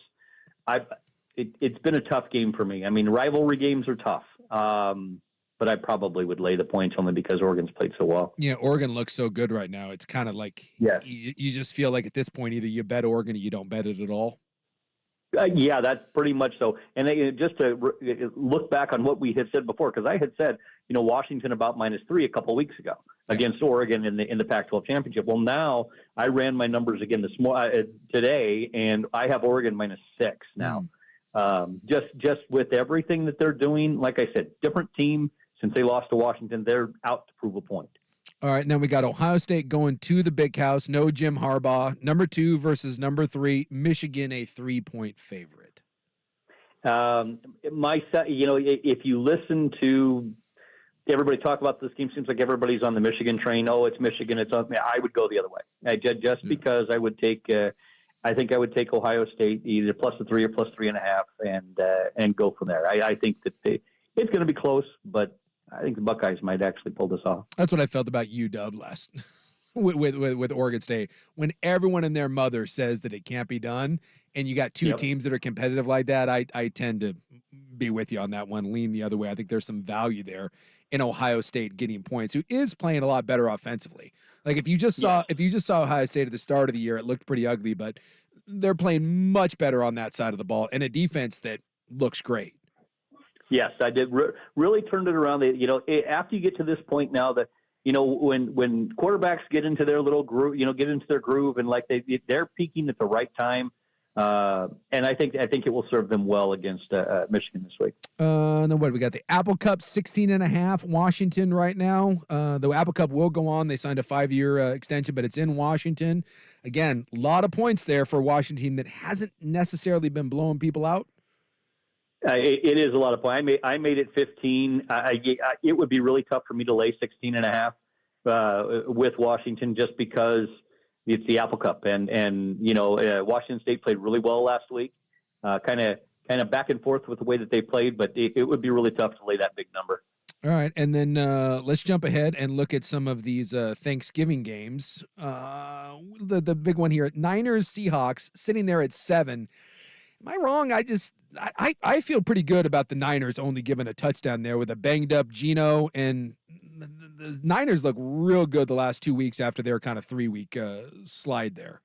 It's been a tough game for me. Rivalry games are tough, but I probably would lay the points only because Oregon's played so well. Yeah, Oregon looks so good right now. It's kind of like you just feel like at this point either you bet Oregon or you don't bet it at all. Yeah, that's pretty much so. And just to look back on what we had said before, because I had said, Washington about -3 a couple weeks ago against Oregon in the Pac-12 championship. Well, now I ran my numbers again today, and I have Oregon -6 now. Just with everything that they're doing, like I said, different team since they lost to Washington, they're out to prove a point. All right, now we got Ohio State going to the Big House. No Jim Harbaugh. Number 2 versus number 3. Michigan, a 3-point favorite. If you listen to everybody talk about this game, seems like everybody's on the Michigan train. Oh, it's Michigan. It's on. I would go the other way. Because I would take. I think I would take Ohio State either +3 or +3.5, and go from there. I think that it's going to be close, but I think the Buckeyes might actually pull this off. That's what I felt about UW last with Oregon State. When everyone and their mother says that it can't be done, and you got two teams that are competitive like that, I tend to be with you on that one, lean the other way. I think there's some value there in Ohio State getting points, who is playing a lot better offensively. Like if you just saw Ohio State at the start of the year, it looked pretty ugly, but they're playing much better on that side of the ball and a defense that looks great. Yes, I did really turned it around. After you get to this point now that, when quarterbacks get into their little groove, get into their groove and like they're peaking at the right time. And I think it will serve them well against Michigan this week. Then what we got? The Apple Cup 16.5 Washington right now. The Apple Cup will go on. They signed a 5-year extension, but it's in Washington. Again, a lot of points there for a Washington team that hasn't necessarily been blowing people out. It is a lot of points. I made it 15. It would be really tough for me to lay 16.5 with Washington just because it's the Apple Cup, and Washington State played really well last week. Kind of back and forth with the way that they played, but it would be really tough to lay that big number. All right, and then let's jump ahead and look at some of these Thanksgiving games. The big one here, Niners Seahawks, sitting there at 7. Am I wrong? I feel pretty good about the Niners only giving a touchdown there with a banged up Geno, and the Niners look real good the last 2 weeks after their kind of 3-week slide there.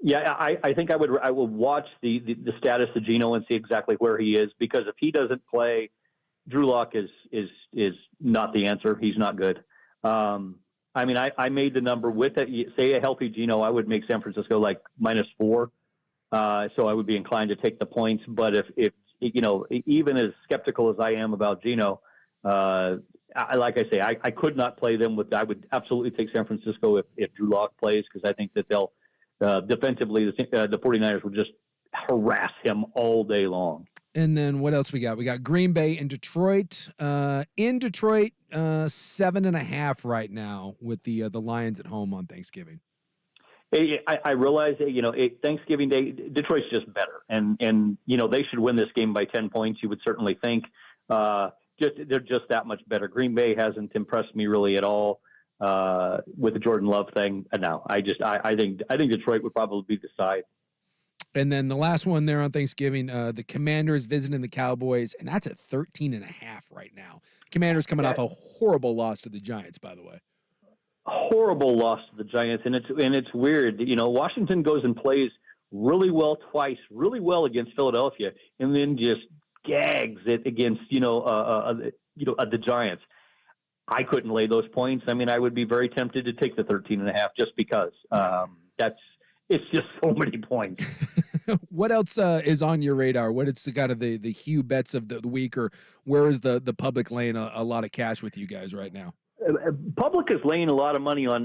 Yeah, I think I will watch the status of Geno and see exactly where he is, because if he doesn't play, Drew Lock is not the answer. He's not good. I made the number with it. Say a healthy Geno, I would make San Francisco like -4. So I would be inclined to take the points. But if even as skeptical as I am about Geno, I could not play them with. I would absolutely take San Francisco if Drew Lock plays, because I think that they'll defensively the 49ers will just harass him all day long. And then what else we got? We got Green Bay and Detroit. In Detroit, 7.5 right now with the Lions at home on Thanksgiving. I realize that, Thanksgiving Day, Detroit's just better, and they should win this game by 10 points. You would certainly think. They're just that much better. Green Bay hasn't impressed me really at all with the Jordan Love thing. No, I think Detroit would probably be the side. And then the last one there on Thanksgiving, the Commanders visiting the Cowboys, and that's at 13.5 right now. Commanders coming off a horrible loss to the Giants, by the way. Horrible loss to the Giants, and it's weird. Washington goes and plays really well twice, really well against Philadelphia, and then just gags it against the Giants. I couldn't lay those points. I would be very tempted to take the 13.5 just because it's just so many points. What else is on your radar? What is kind of the Hugh bets of the week, or where is the public laying a lot of cash with you guys right now? Public is laying a lot of money on.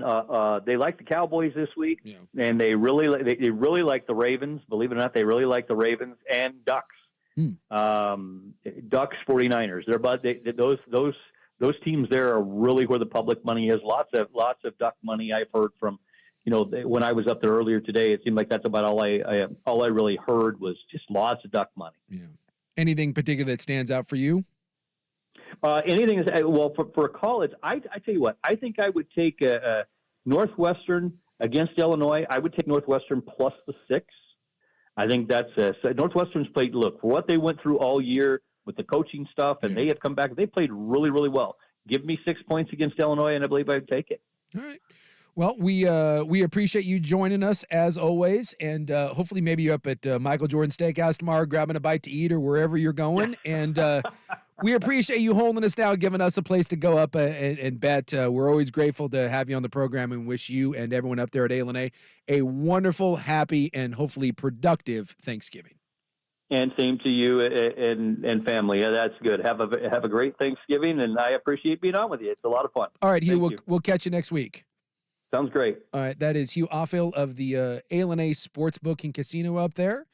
They like the Cowboys this week, and they really like the Ravens. Believe it or not, they really like the Ravens and Ducks. Ducks 49ers. Those teams there are really where the public money is. Lots of Duck money I've heard from. When I was up there earlier today, it seemed like that's about all I really heard was just lots of Duck money. Yeah. Anything particular that stands out for you? Anything is for college. I tell you what, I think I would take Northwestern against Illinois. I would take Northwestern plus the 6. I think that's Northwestern's played. Look, for what they went through all year with the coaching stuff, and they have come back. They played really, really well. Give me 6 points against Illinois, and I believe I would take it. All right. Well, we appreciate you joining us as always, and hopefully maybe you're up at Michael Jordan Steakhouse tomorrow, grabbing a bite to eat or wherever you're going. And we appreciate you holding us down, giving us a place to go up and bet. We're always grateful to have you on the program, and wish you and everyone up there at A&A a wonderful, happy, and hopefully productive Thanksgiving. And same to you and family. Yeah, that's good. Have a great Thanksgiving, and I appreciate being on with you. It's a lot of fun. All right, Hugh, we'll catch you next week. Sounds great. All right, that is Hugh Offill of the A&A Sportsbook and Casino up there.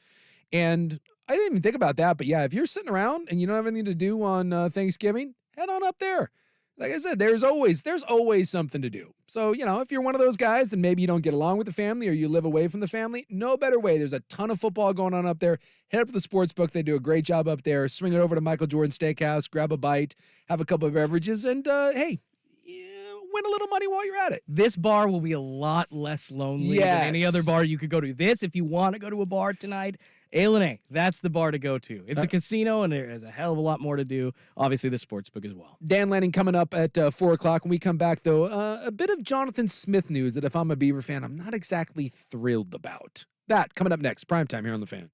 And I didn't even think about that, but yeah, if you're sitting around and you don't have anything to do on Thanksgiving, head on up there. Like I said, there's always something to do. So, if you're one of those guys and maybe you don't get along with the family or you live away from the family, no better way. There's a ton of football going on up there. Head up to the Sportsbook. They do a great job up there. Swing it over to Michael Jordan Steakhouse, grab a bite, have a couple of beverages, and hey, win a little money while you're at it. This bar will be a lot less lonely than any other bar you could go to. If you want to go to a bar tonight, A&A, that's the bar to go to. It's a casino, and there's a hell of a lot more to do. Obviously, the sportsbook as well. Dan Lanning coming up at 4 o'clock. When we come back, though, a bit of Jonathan Smith news that if I'm a Beaver fan, I'm not exactly thrilled about. That coming up next. Primetime here on The Fan.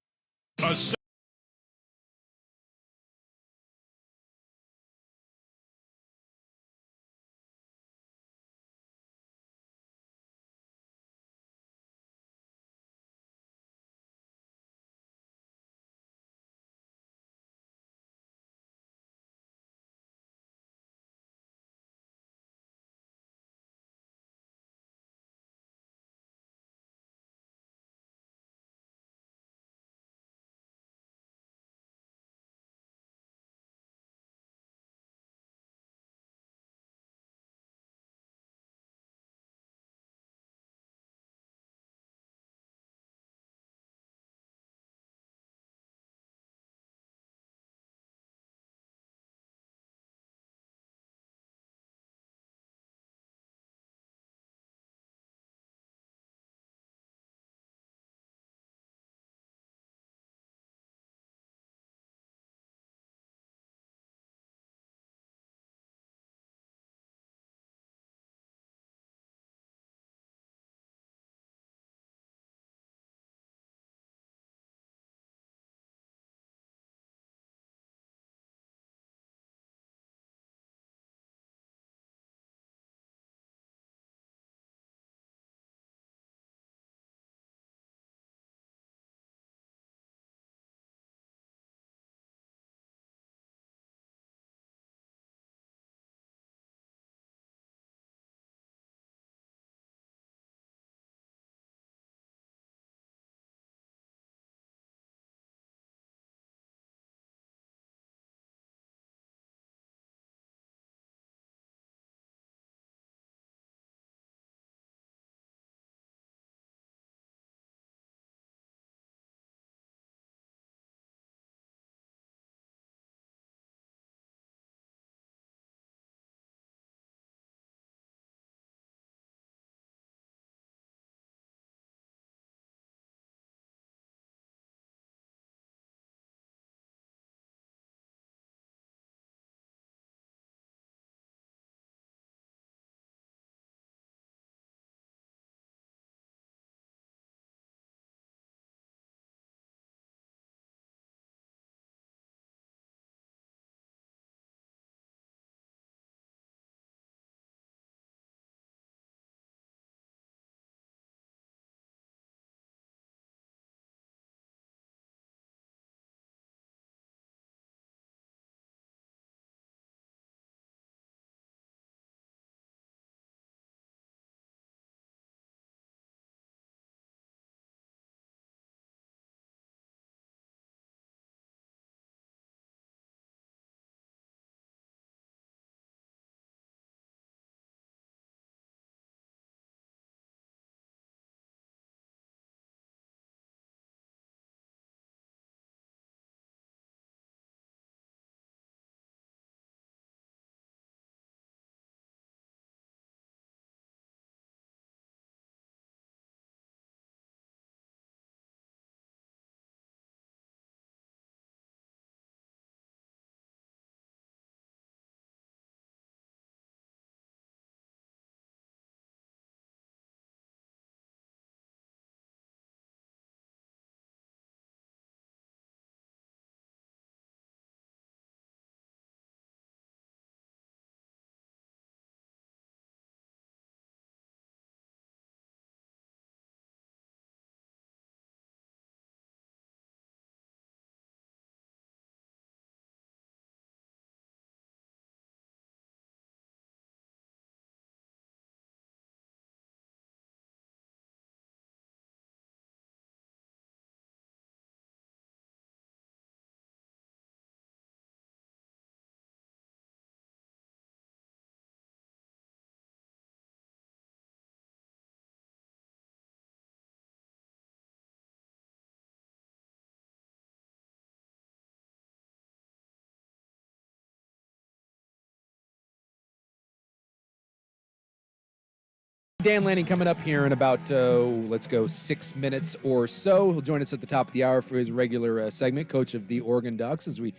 Dan Lanning coming up here in about, let's go 6 minutes or so. He'll join us at the top of the hour for his regular segment, coach of the Oregon Ducks, as we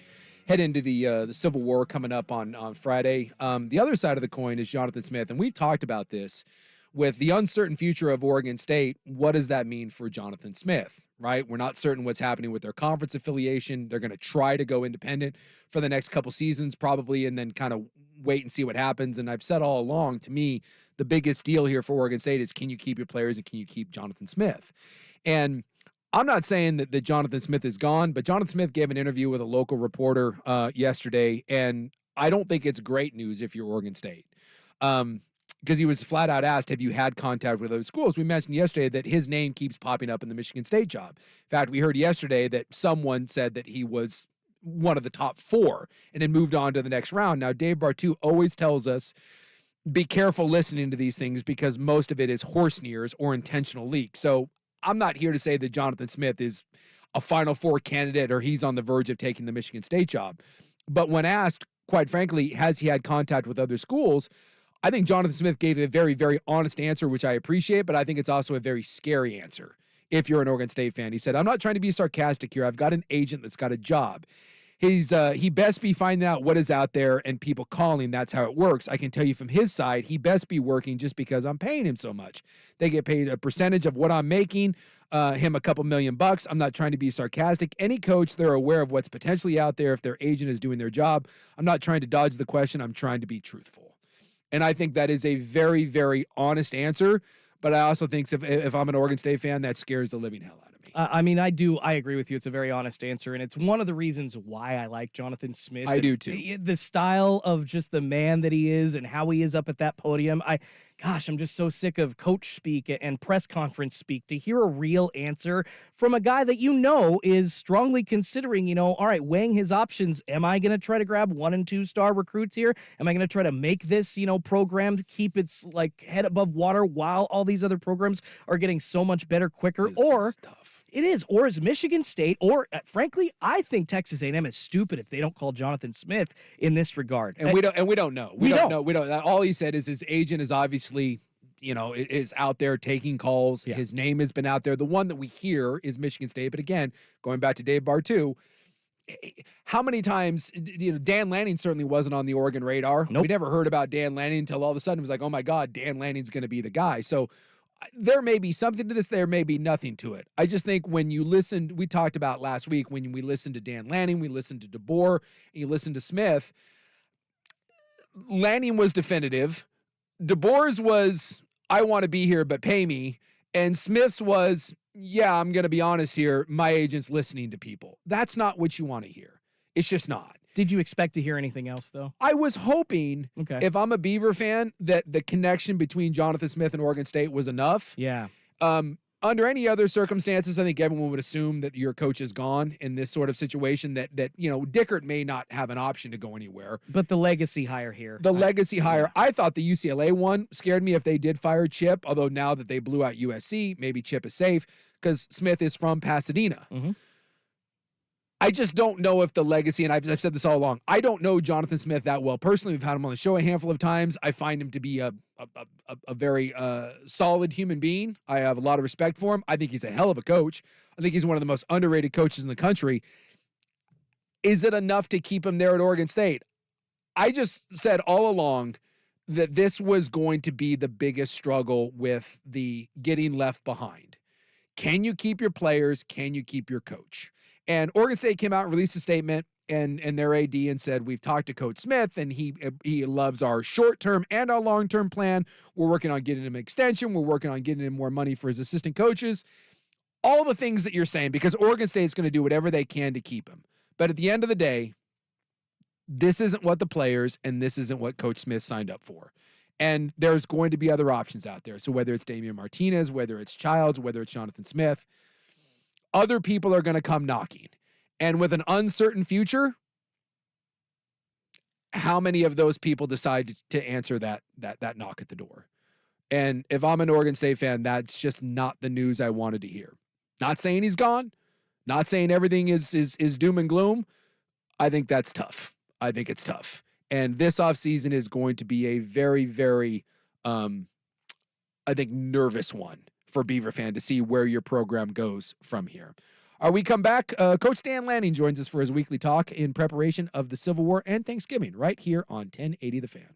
head into the Civil War coming up on Friday. The other side of the coin is Jonathan Smith, and we've talked about this with the uncertain future of Oregon State. What does that mean for Jonathan Smith, right? We're not certain what's happening with their conference affiliation. They're going to try to go independent for the next couple seasons probably, and then kind of wait and see what happens. And I've said all along, to me, the biggest deal here for Oregon State is, can you keep your players and can you keep Jonathan Smith? And I'm not saying that Jonathan Smith is gone, but Jonathan Smith gave an interview with a local reporter yesterday, and I don't think it's great news if you're Oregon State. Because he was flat out asked, have you had contact with other schools? We mentioned yesterday that his name keeps popping up in the Michigan State job. In fact, we heard yesterday that someone said that he was one of the top 4 and then moved on to the next round. Now, Dave Bartu always tells us, be careful listening to these things because most of it is horse nears or intentional leak. So I'm not here to say that Jonathan Smith is a Final Four candidate or he's on the verge of taking the Michigan State job. But when asked, quite frankly, has he had contact with other schools, I think Jonathan Smith gave a very, very honest answer, which I appreciate, but I think it's also a very scary answer if you're an Oregon State fan. He said, I'm not trying to be sarcastic here. I've got an agent that's got a job. He best be finding out what is out there and people calling. That's how it works. I can tell you from his side, he best be working just because I'm paying him so much. They get paid a percentage of what I'm making, him a couple $1,000,000. I'm not trying to be sarcastic. Any coach, they're aware of what's potentially out there if their agent is doing their job. I'm not trying to dodge the question. I'm trying to be truthful. And I think that is a very, very honest answer. But I also think if I'm an Oregon State fan, that scares the living hell out of me. I mean, I agree with you. It's a very honest answer, and it's one of the reasons why I like Jonathan Smith. I do too. The style of just the man that he is and how he is up at that podium. I'm just so sick of coach speak and press conference speak. To hear a real answer from a guy that is strongly considering, all right, weighing his options. Am I going to try to grab 1- and 2-star recruits here? Am I going to try to make this, program keep its head above water while all these other programs are getting so much better quicker? It's tough. It is. Or is Michigan State, or frankly, I think Texas A&M is stupid if they don't call Jonathan Smith in this regard. And we don't know. We don't know. We don't. All he said is his agent is obviously, is out there taking calls. Yeah. His name has been out there. The one that we hear is Michigan State. But again, going back to Dave Bartu, how many times, Dan Lanning certainly wasn't on the Oregon radar. Nope. We never heard about Dan Lanning until all of a sudden it was like, oh my God, Dan Lanning's going to be the guy. So there may be something to this. There may be nothing to it. I just think when you listen, we talked about last week, when we listened to Dan Lanning, we listened to DeBoer, and you listen to Smith, Lanning was definitive. DeBoer's was, I want to be here, but pay me. And Smith's was, yeah, I'm going to be honest here. My agent's listening to people. That's not what you want to hear. It's just not. Did you expect to hear anything else, though? I was hoping, if I'm a Beaver fan, that the connection between Jonathan Smith and Oregon State was enough. Yeah. Under any other circumstances, I think everyone would assume that your coach is gone in this sort of situation, that Dickert may not have an option to go anywhere. But the legacy hire here. Legacy hire. I thought the UCLA one scared me if they did fire Chip, although now that they blew out USC, maybe Chip is safe because Smith is from Pasadena. Mm-hmm. I just don't know if the legacy, and I've said this all along, I don't know Jonathan Smith that well personally. We've had him on the show a handful of times. I find him to be a very solid human being. I have a lot of respect for him. I think he's a hell of a coach. I think he's one of the most underrated coaches in the country. Is it enough to keep him there at Oregon State? I just said all along that this was going to be the biggest struggle with the getting left behind. Can you keep your players? Can you keep your coach? And Oregon State came out and released a statement and their AD and said, we've talked to Coach Smith and he loves our short-term and our long-term plan. We're working on getting him an extension. We're working on getting him more money for his assistant coaches. All the things that you're saying, because Oregon State is going to do whatever they can to keep him. But at the end of the day, this isn't what the players and this isn't what Coach Smith signed up for. And there's going to be other options out there. So whether it's Damian Martinez, whether it's Childs, whether it's Jonathan Smith, other people are going to come knocking. And with an uncertain future, how many of those people decide to answer that knock at the door? And if I'm an Oregon State fan, that's just not the news I wanted to hear. Not saying he's gone, not saying everything is doom and gloom. I think that's tough. I think it's tough. And this offseason is going to be a very, very I think, nervous one for Beaver fan to see where your program goes from here. We come back. Coach Dan Lanning joins us for his weekly talk in preparation of the Civil War and Thanksgiving right here on 1080 The Fan.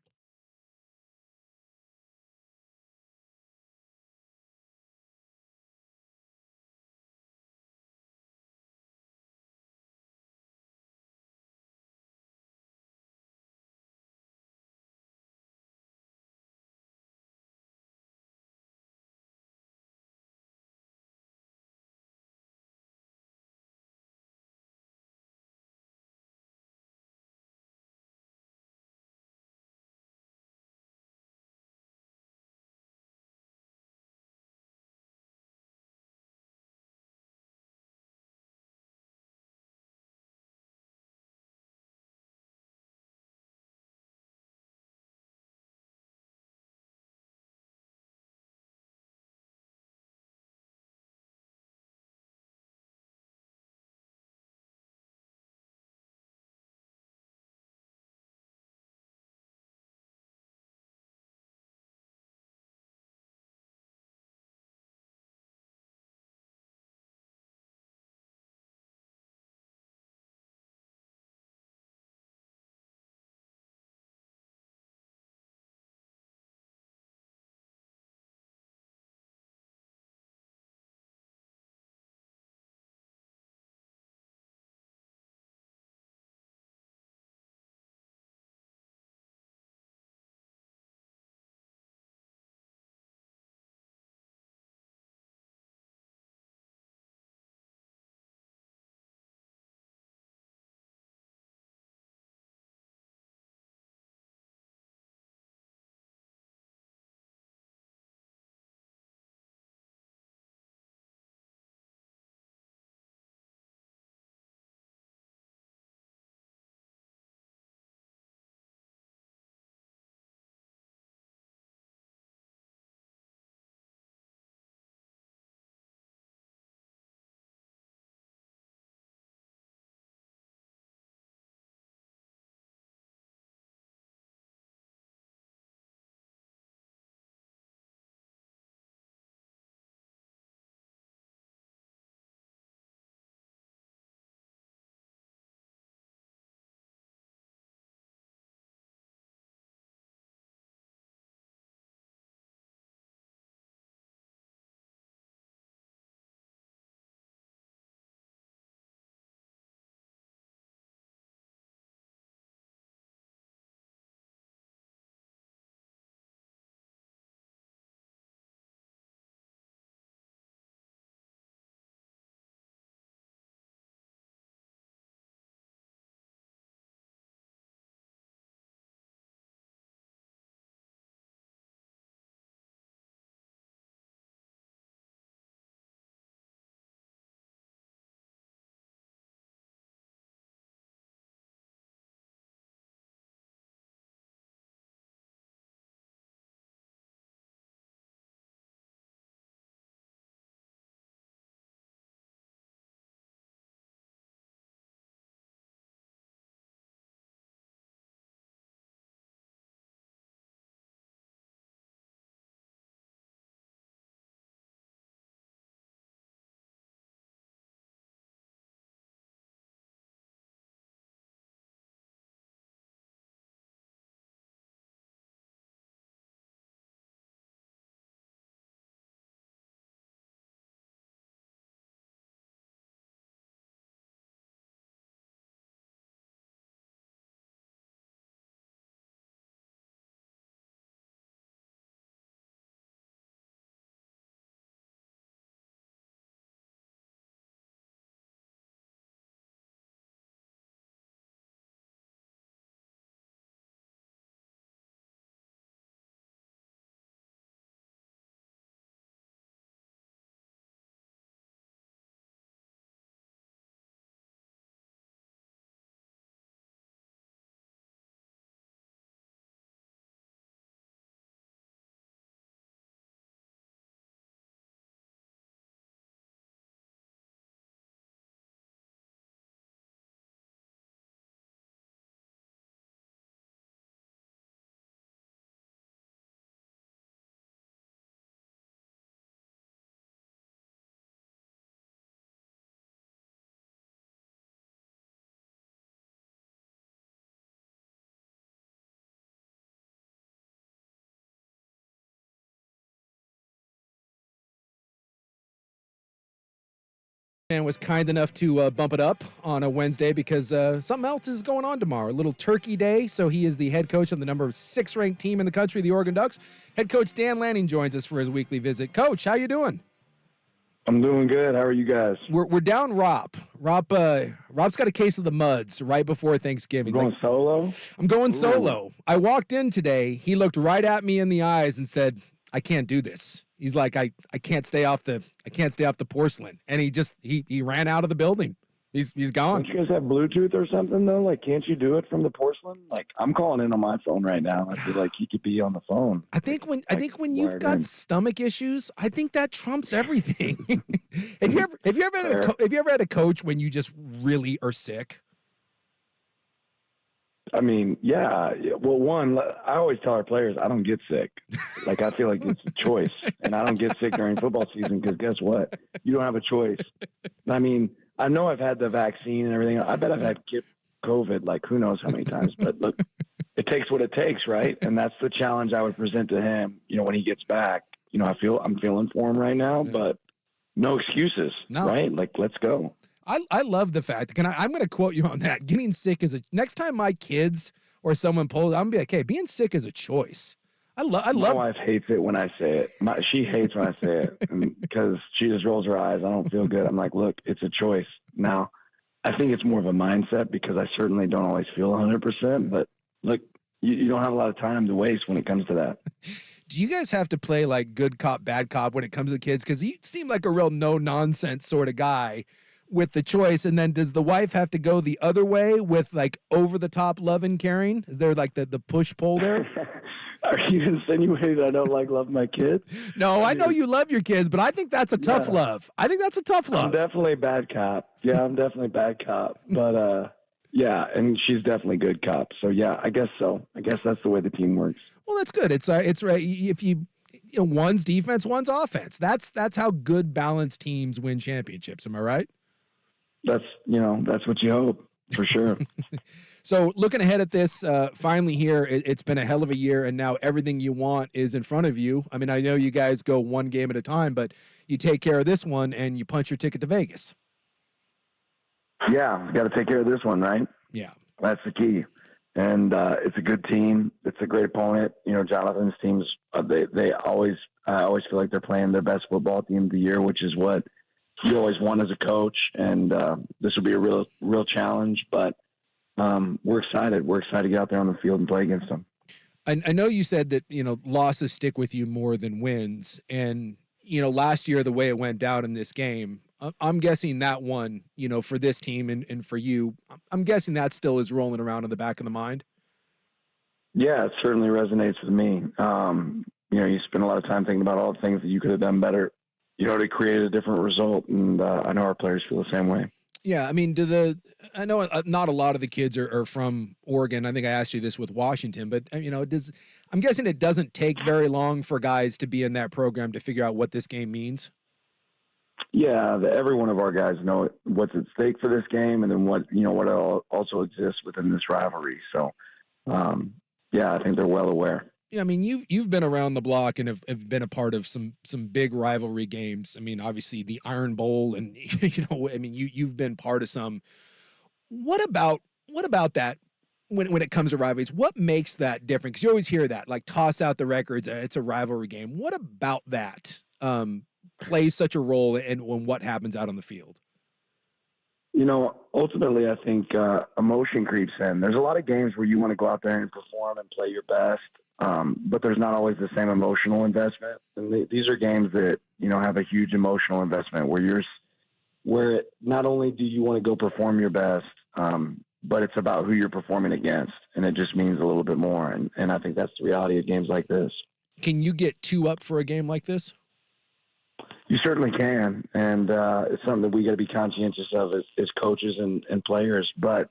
And was kind enough to bump it up on a Wednesday because something else is going on tomorrow. A little turkey day. So he is the head coach of the number 6 ranked team in the country, the Oregon Ducks. Head coach Dan Lanning joins us for his weekly visit. Coach, how you doing? I'm doing good. How are you guys? We're down Rob's got a case of the muds right before Thanksgiving. Going solo? I'm going solo. I walked in today. He looked right at me in the eyes and said, I can't do this. He's like, I can't stay off the porcelain. And he ran out of the building. He's gone. Don't you guys have Bluetooth or something though? Like, can't you do it from the porcelain? Like, I'm calling in on my phone right now. I feel like he could be on the phone. I think when you've got stomach issues, I think that trumps everything. Have you ever had a coach when you just really are sick? I mean, yeah. Well, one, I always tell our players I don't get sick. Like, I feel like it's a choice, and I don't get sick during football season because guess what? You don't have a choice. I mean, I know I've had the vaccine and everything. I bet I've had COVID, like who knows how many times. But look, it takes what it takes, right? And that's the challenge I would present to him. When he gets back, I'm feeling for him right now, but no excuses, right? Like, let's go. I love the fact. I'm going to quote you on that. Getting sick is next time my kids or someone pulls, I'm going to be like, hey, being sick is a choice. I love. My wife hates it when I say it. She hates when I say it because she just rolls her eyes. I don't feel good. I'm like, look, it's a choice. Now, I think it's more of a mindset because I certainly don't always feel 100%. But look, you don't have a lot of time to waste when it comes to that. Do you guys have to play like good cop, bad cop when it comes to kids? Because you seem like a real no nonsense sort of guy with the choice. And then does the wife have to go the other way with like over the top love and caring? Is there like the push pull there? Are you insinuating I don't love my kids? No, I know you love your kids, but I think that's a tough love. I think that's a tough love. I'm definitely a bad cop. Yeah, I'm definitely a bad cop. But yeah, and she's definitely good cop. So yeah, I guess so. I guess that's the way the team works. Well, that's good. It's right. If one's defense, one's offense. That's how good balanced teams win championships. Am I right? That's what you hope for sure. So looking ahead at this, finally here, it's been a hell of a year, and now everything you want is in front of you. I mean, I know you guys go one game at a time, but you take care of this one, and you punch your ticket to Vegas. Yeah, got to take care of this one, right? Yeah. That's the key. And it's a good team. It's a great opponent. Jonathan's teams, I always feel like they're playing their best football team of the year, which is what you always want as a coach. And this will be a real challenge, but we're excited. We're excited to get out there on the field and play against them. I know you said that, losses stick with you more than wins. And, last year, the way it went down in this game, I'm guessing that one, for this team and for you, I'm guessing that still is rolling around in the back of the mind. Yeah, it certainly resonates with me. You spend a lot of time thinking about all the things that you could have done better, to create a different result. And I know our players feel the same way. Yeah, I mean, I know not a lot of the kids are from Oregon. I think I asked you this with Washington, but I'm guessing it doesn't take very long for guys to be in that program to figure out what this game means. Yeah, every one of our guys know what's at stake for this game, and then what also exists within this rivalry. So, yeah, I think they're well aware. Yeah, I mean, you've been around the block and have been a part of some big rivalry games. I mean, obviously the Iron Bowl, and you've been part of some. What about that when it comes to rivalries? What makes that different? Because you always hear that, like, toss out the records, it's a rivalry game. What about that plays such a role in what happens out on the field? Ultimately, I think emotion creeps in. There's a lot of games where you want to go out there and perform and play your best. But there's not always the same emotional investment. And these are games that, have a huge emotional investment where not only do you want to go perform your best, but it's about who you're performing against. And it just means a little bit more. And I think that's the reality of games like this. Can you get 2 up for a game like this? You certainly can. And it's something that we got to be conscientious of as coaches and players. But,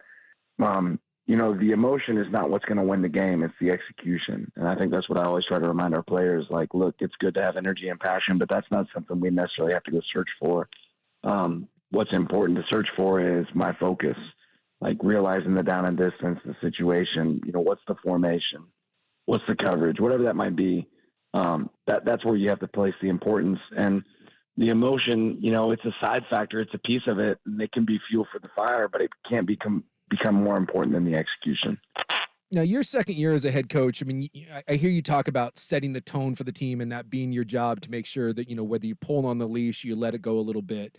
the emotion is not what's going to win the game. It's the execution. And I think that's what I always try to remind our players. Like, look, it's good to have energy and passion, but that's not something we necessarily have to go search for. What's important to search for is my focus, like realizing the down and distance, the situation, what's the formation, what's the coverage, whatever that might be. That's where you have to place the importance. And the emotion, it's a side factor. It's a piece of it, and it can be fuel for the fire, but it can't become more important than the execution. Now, your second year as a head coach, I mean, I hear you talk about setting the tone for the team and that being your job to make sure that, whether you pull on the leash, you let it go a little bit.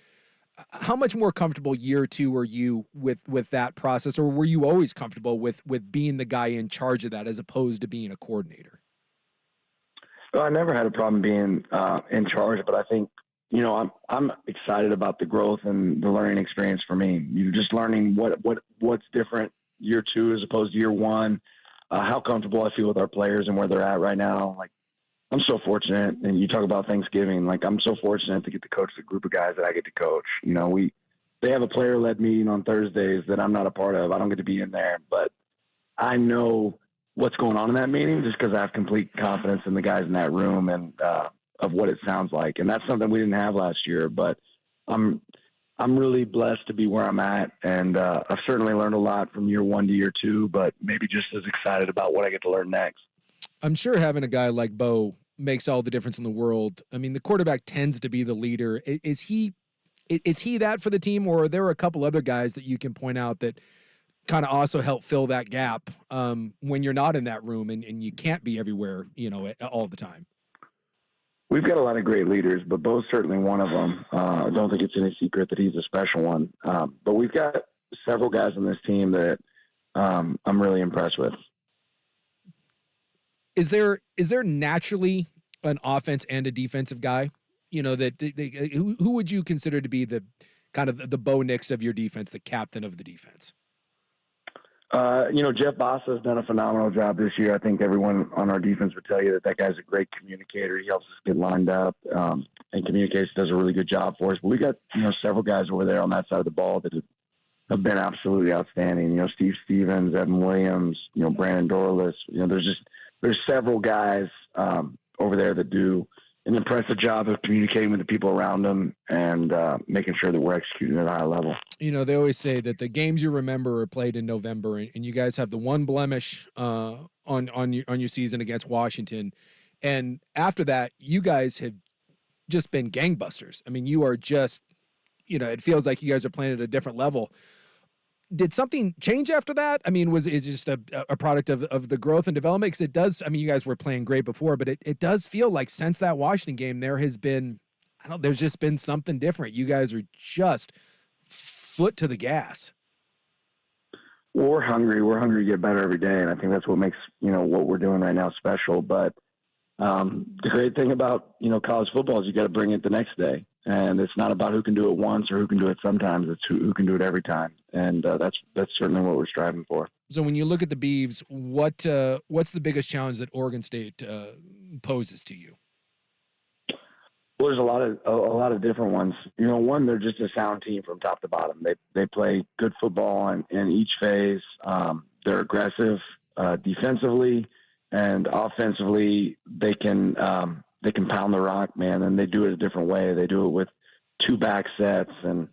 How much more comfortable year two were you with that process, or were you always comfortable with being the guy in charge of that as opposed to being a coordinator? Well, I never had a problem being in charge, but I think, I'm excited about the growth and the learning experience for me. You're just learning what's different year two as opposed to year one, how comfortable I feel with our players and where they're at right now. Like, I'm so fortunate, and you talk about Thanksgiving, like I'm so fortunate to get to coach the group of guys that I get to coach. They have a player-led meeting on Thursdays that I'm not a part of. I don't get to be in there, but I know what's going on in that meeting just because I have complete confidence in the guys in that room and of what it sounds like. And that's something we didn't have last year, but I'm really blessed to be where I'm at, and I've certainly learned a lot from year one to year two, but maybe just as excited about what I get to learn next. I'm sure having a guy like Bo makes all the difference in the world. I mean, the quarterback tends to be the leader. Is he that for the team, or are there a couple other guys that you can point out that kind of also help fill that gap when you're not in that room and you can't be everywhere, all the time? We've got a lot of great leaders, but Bo's certainly one of them. I don't think it's any secret that he's a special one. But we've got several guys on this team that I'm really impressed with. Is there naturally an offense and a defensive guy? Who would you consider to be the kind of the Bo Nix of your defense, the captain of the defense? Jeff Bossa has done a phenomenal job this year. I think everyone on our defense would tell you that guy's a great communicator. He helps us get lined up and communicates, does a really good job for us. But we got, several guys over there on that side of the ball that have been absolutely outstanding. Steve Stevens, Evan Williams, Brandon Dorless. There's several guys over there that do an impressive job of communicating with the people around them and making sure that we're executing at a high level. They always say that the games you remember are played in November, and you guys have the one blemish on your season against Washington. And after that, you guys have just been gangbusters. I mean, you are just, it feels like you guys are playing at a different level. Did something change after that? I mean, is it just a product of the growth and development? Because it does, I mean, you guys were playing great before, but it does feel like since that Washington game, there's just been something different. You guys are just foot to the gas. Well, we're hungry. We're hungry to get better every day. And I think that's what makes, what we're doing right now special. But the great thing about, college football is you got to bring it the next day. And it's not about who can do it once or who can do it sometimes. It's who can do it every time. And that's certainly what we're striving for. So when you look at the Beavs, what's the biggest challenge that Oregon State poses to you? Well, there's a lot of different ones. One, they're just a sound team from top to bottom. They play good football in each phase. They're aggressive defensively, and offensively they can pound the rock, man, and they do it a different way. They do it with two back sets and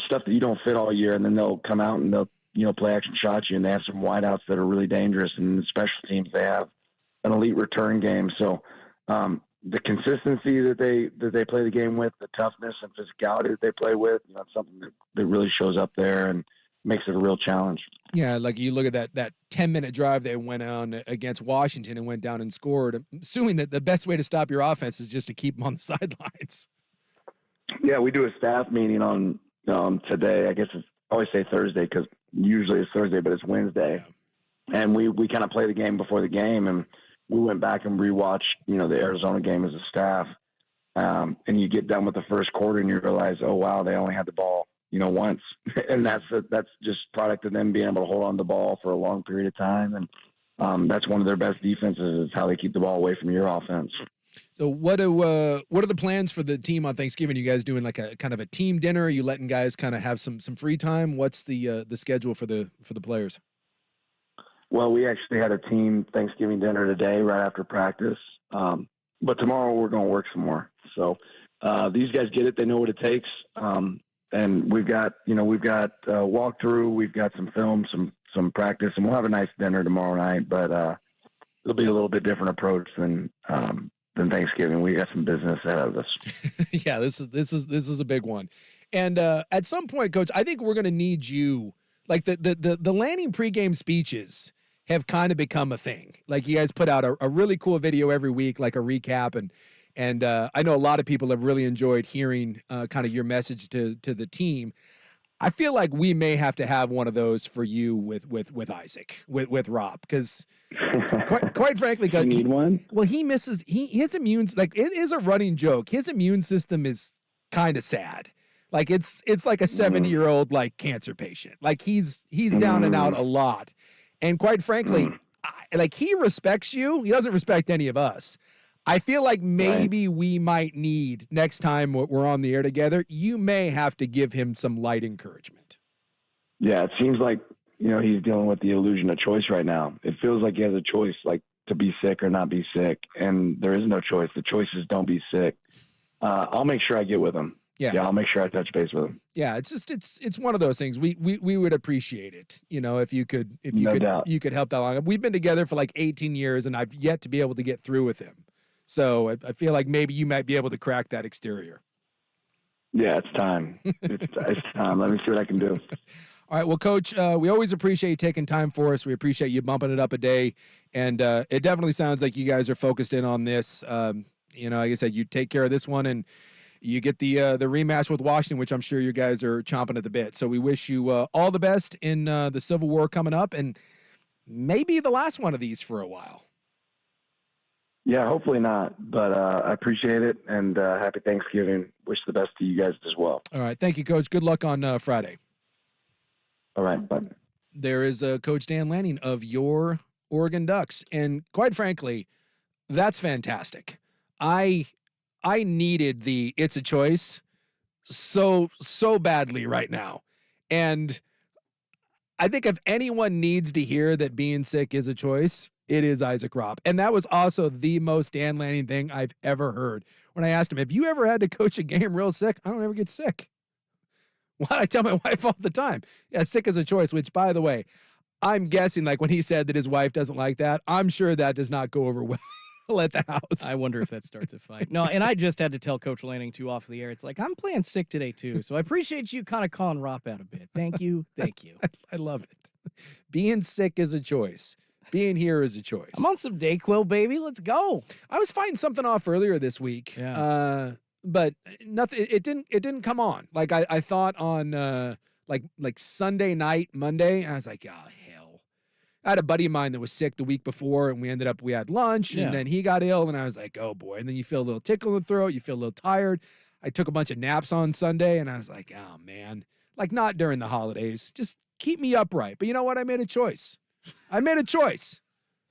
stuff that you don't fit all year, and then they'll come out and they'll play action shots you, and they have some wideouts that are really dangerous. And in the special teams, they have an elite return game. So the consistency that they play the game with, the toughness and physicality that they play with, it's something that really shows up there and makes it a real challenge. Yeah, like you look at that 10-minute drive they went on against Washington and went down and scored. I'm assuming that the best way to stop your offense is just to keep them on the sidelines. Yeah, we do a staff meeting on today. I guess I always say Thursday because usually it's Thursday, but it's Wednesday. Yeah. And we kind of play the game before the game, and we went back and rewatched, the Arizona game as a staff. And you get done with the first quarter and you realize, oh, wow, they only had the ball, once. And that's just product of them being able to hold on to the ball for a long period of time. And that's one of their best defenses is how they keep the ball away from your offense. So what are the plans for the team on Thanksgiving? You guys doing like a kind of a team dinner? Are you letting guys kind of have some free time? What's the schedule for the players? Well, we actually had a team Thanksgiving dinner today right after practice. But tomorrow we're going to work some more. So these guys get it. They know what it takes. And we've got walkthrough. We've got some film, some practice, and we'll have a nice dinner tomorrow night. But it'll be a little bit different approach than than Thanksgiving. We got some business ahead of us. Yeah, this is a big one. And at some point, Coach, I think we're going to need you. Like the Lanning pregame speeches have kind of become a thing. Like you guys put out a really cool video every week, like a recap, and I know a lot of people have really enjoyed hearing kind of your message to the team. I feel like we may have to have one of those for you with Isaac, with Rob, because quite frankly, you need one. Well, his immune, like it is a running joke. His immune system is kind of sad. Like it's like a 70-year-old like cancer patient. Like he's down and out a lot. And quite frankly, like he respects you. He doesn't respect any of us. I feel like maybe we might need next time we're on the air together, you may have to give him some light encouragement. Yeah, it seems like, he's dealing with the illusion of choice right now. It feels like he has a choice, like to be sick or not be sick. And there is no choice. The choice is don't be sick. I'll make sure I get with him. Yeah, I'll make sure I touch base with him. Yeah, it's just it's one of those things. We would appreciate it, if you could doubt. you could help that along. We've been together for like 18 years, and I've yet to be able to get through with him. So I feel like maybe you might be able to crack that exterior. Yeah, it's time. It's time. Let me see what I can do. All right. Well, Coach, we always appreciate you taking time for us. We appreciate you bumping it up a day. And it definitely sounds like you guys are focused in on this. Like I said, you take care of this one and you get the rematch with Washington, which I'm sure you guys are chomping at the bit. So we wish you all the best in the Civil War coming up and maybe the last one of these for a while. Yeah, hopefully not, but I appreciate it, and happy Thanksgiving. Wish the best to you guys as well. All right. Thank you, Coach. Good luck on Friday. All right, bye. There is Coach Dan Lanning of your Oregon Ducks, and quite frankly, that's fantastic. I needed the it's a choice so badly right now, and I think if anyone needs to hear that being sick is a choice, it is Isaac Robb. And that was also the most Dan Lanning thing I've ever heard. When I asked him, have you ever had to coach a game real sick? I don't ever get sick. Why I tell my wife all the time? Yeah, sick is a choice, which, by the way, I'm guessing like when he said that his wife doesn't like that, I'm sure that does not go over well at the house. I wonder if that starts a fight. No, and I just had to tell Coach Lanning too off the air. It's like, I'm playing sick today too. So I appreciate you kind of calling Rob out a bit. Thank you. Thank you. I love it. Being sick is a choice. Being here is a choice. I'm on some Dayquil, baby. Let's go. I was fighting something off earlier this week. Yeah. But nothing. It didn't come on. Like I thought on like Sunday night, Monday. I was like, oh hell. I had a buddy of mine that was sick the week before, and we had lunch, and then he got ill, and I was like, oh boy. And then you feel a little tickle in the throat. You feel a little tired. I took a bunch of naps on Sunday, and I was like, oh man. Like not during the holidays. Just keep me upright. But you know what? I made a choice. I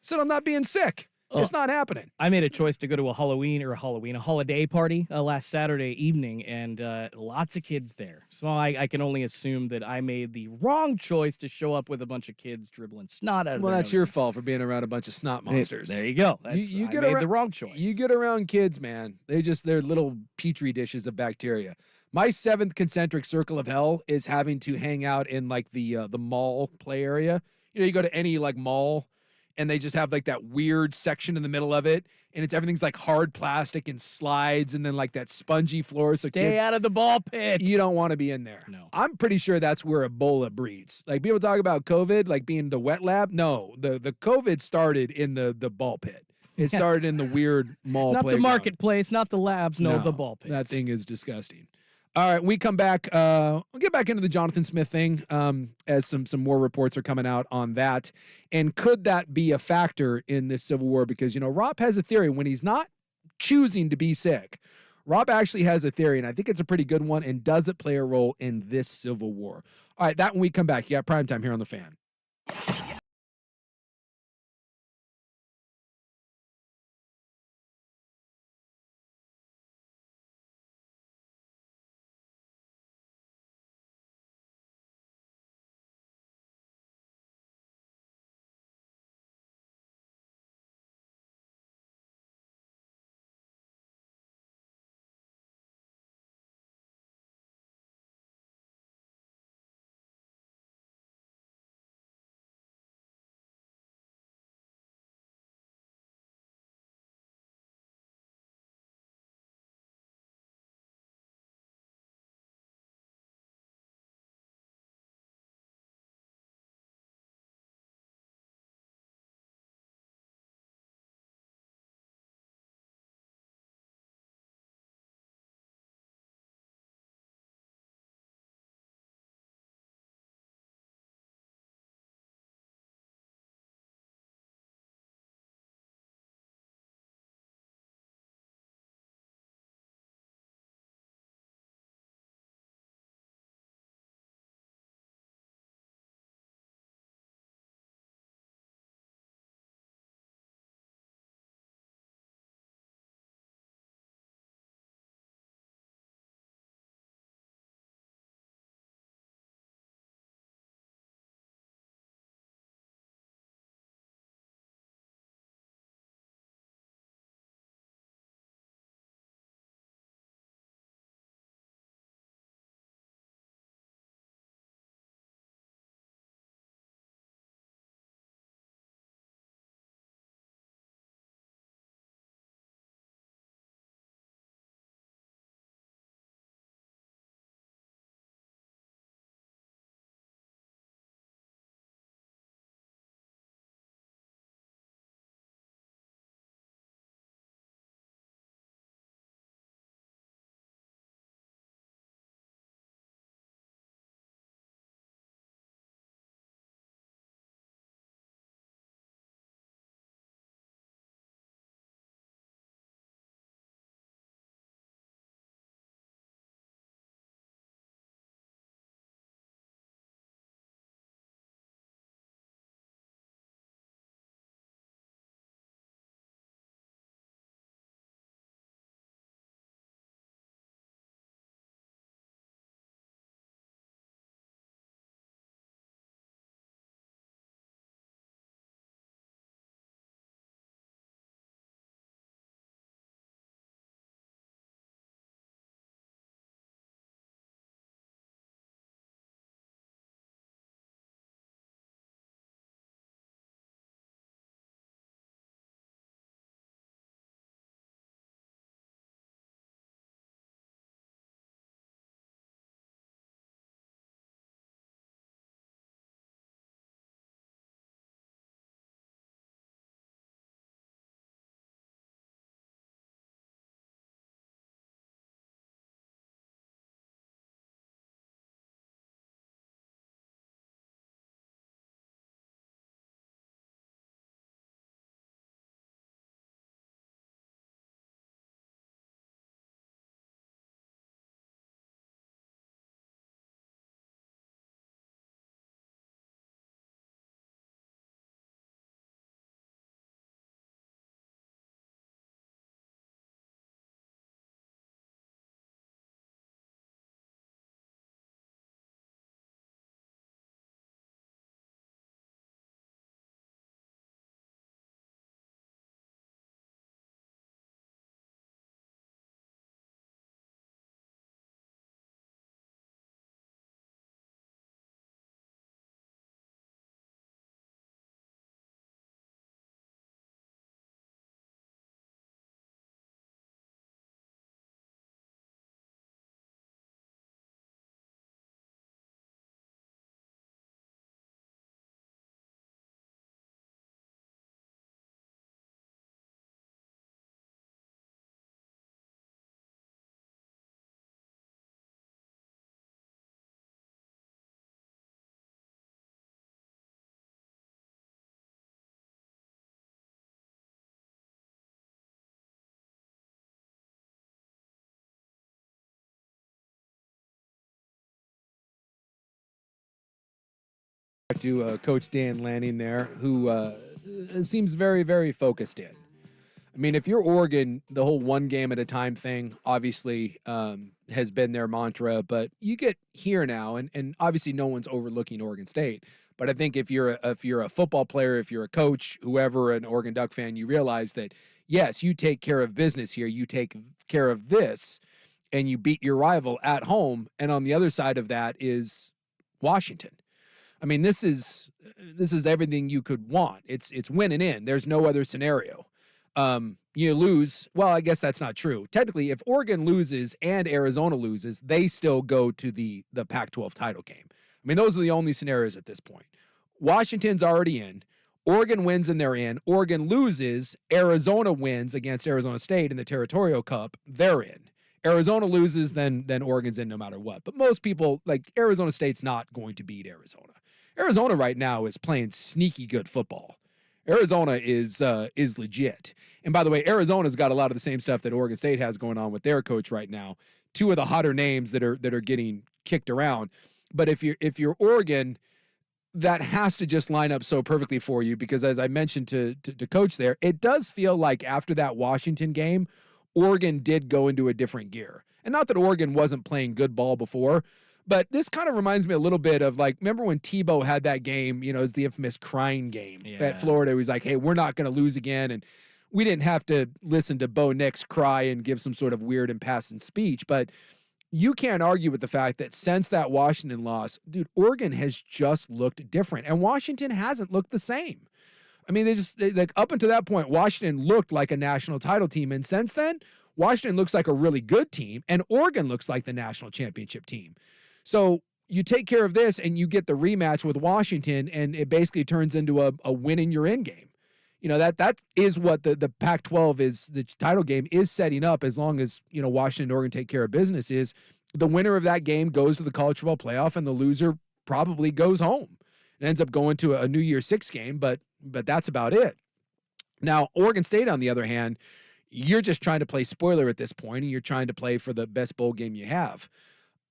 said I'm not being sick. It's not happening. I made a choice to go to a holiday party last Saturday evening, and lots of kids there. So I can only assume that I made the wrong choice to show up with a bunch of kids dribbling snot out of Well, their that's your noses. fault for being around a bunch of snot monsters. There you go. I made the wrong choice. You get around kids, man. They're little petri dishes of bacteria. My 7th concentric circle of hell is having to hang out in like the mall play area. You go to any like mall and they just have like that weird section in the middle of it, and everything's like hard plastic and slides, and then like that spongy floor. So Stay out of the ball pit. You don't want to be in there. No. I'm pretty sure that's where Ebola breeds. Like people talk about COVID, like being the wet lab. No, the COVID started in the ball pit. It started in the weird mall Not playground. the marketplace, not the labs, no, the ball pits. That thing is disgusting. All right, we come back. We'll get back into the Jonathan Smith thing as some more reports are coming out on that. And could that be a factor in this Civil War? Because, Rob has a theory when he's not choosing to be sick. Rob actually has a theory, and I think it's a pretty good one. And does it play a role in this Civil War? All right, that when we come back. You got Primetime here on The Fan. To Coach Dan Lanning there, who seems very, very focused in. I mean, if you're Oregon, the whole one game at a time thing obviously has been their mantra, but you get here now, and obviously no one's overlooking Oregon State. But I think if you're a football player, if you're a coach, whoever, an Oregon Duck fan, you realize that, yes, you take care of business here. You take care of this, and you beat your rival at home. And on the other side of that is Washington. I mean, this is everything you could want. It's winning in. There's no other scenario. You lose. Well, I guess that's not true. Technically, if Oregon loses and Arizona loses, they still go to the Pac-12 title game. I mean, those are the only scenarios at this point. Washington's already in. Oregon wins and they're in. Oregon loses. Arizona wins against Arizona State in the Territorial Cup. They're in. Arizona loses, then Oregon's in no matter what. But most people, like, Arizona State's not going to beat Arizona. Arizona right now is playing sneaky good football. Arizona is legit. And by the way, Arizona's got a lot of the same stuff that Oregon State has going on with their coach right now. Two of the hotter names that are getting kicked around. But if you're Oregon, that has to just line up so perfectly for you, because as I mentioned to Coach there, it does feel like after that Washington game, Oregon did go into a different gear. And not that Oregon wasn't playing good ball before, but this kind of reminds me a little bit of, like, remember when Tebow had that game, it was the infamous crying game at Florida. He was like, hey, we're not going to lose again. And we didn't have to listen to Bo Nix cry and give some sort of weird impassioned speech. But you can't argue with the fact that since that Washington loss, dude, Oregon has just looked different. And Washington hasn't looked the same. I mean, like up until that point, Washington looked like a national title team. And since then, Washington looks like a really good team. And Oregon looks like the national championship team. So you take care of this and you get the rematch with Washington, and it basically turns into a win in your end game. That is what the Pac-12 is, the title game is setting up, as long as, Washington and Oregon take care of business, is the winner of that game goes to the college football playoff and the loser probably goes home. It ends up going to a New Year's Six game, but that's about it. Now, Oregon State, on the other hand, you're just trying to play spoiler at this point, and you're trying to play for the best bowl game you have,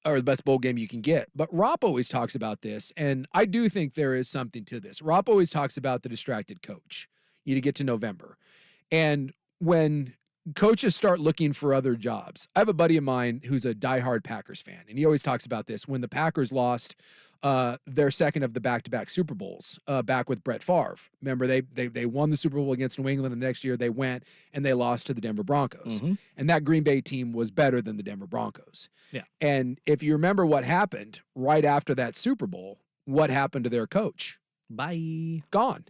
or the best bowl game you can get. But Ropp always talks about this, and I do think there is something to this. Ropp always talks about the distracted coach. You need to get to November. And when coaches start looking for other jobs, I have a buddy of mine who's a diehard Packers fan, and he always talks about this. When the Packers lost their second of the back-to-back Super Bowls back with Brett Favre. Remember, they won the Super Bowl against New England, and the next year they went and they lost to the Denver Broncos. Mm-hmm. And that Green Bay team was better than the Denver Broncos. Yeah. And if you remember what happened right after that Super Bowl, what happened to their coach? Bye. Gone.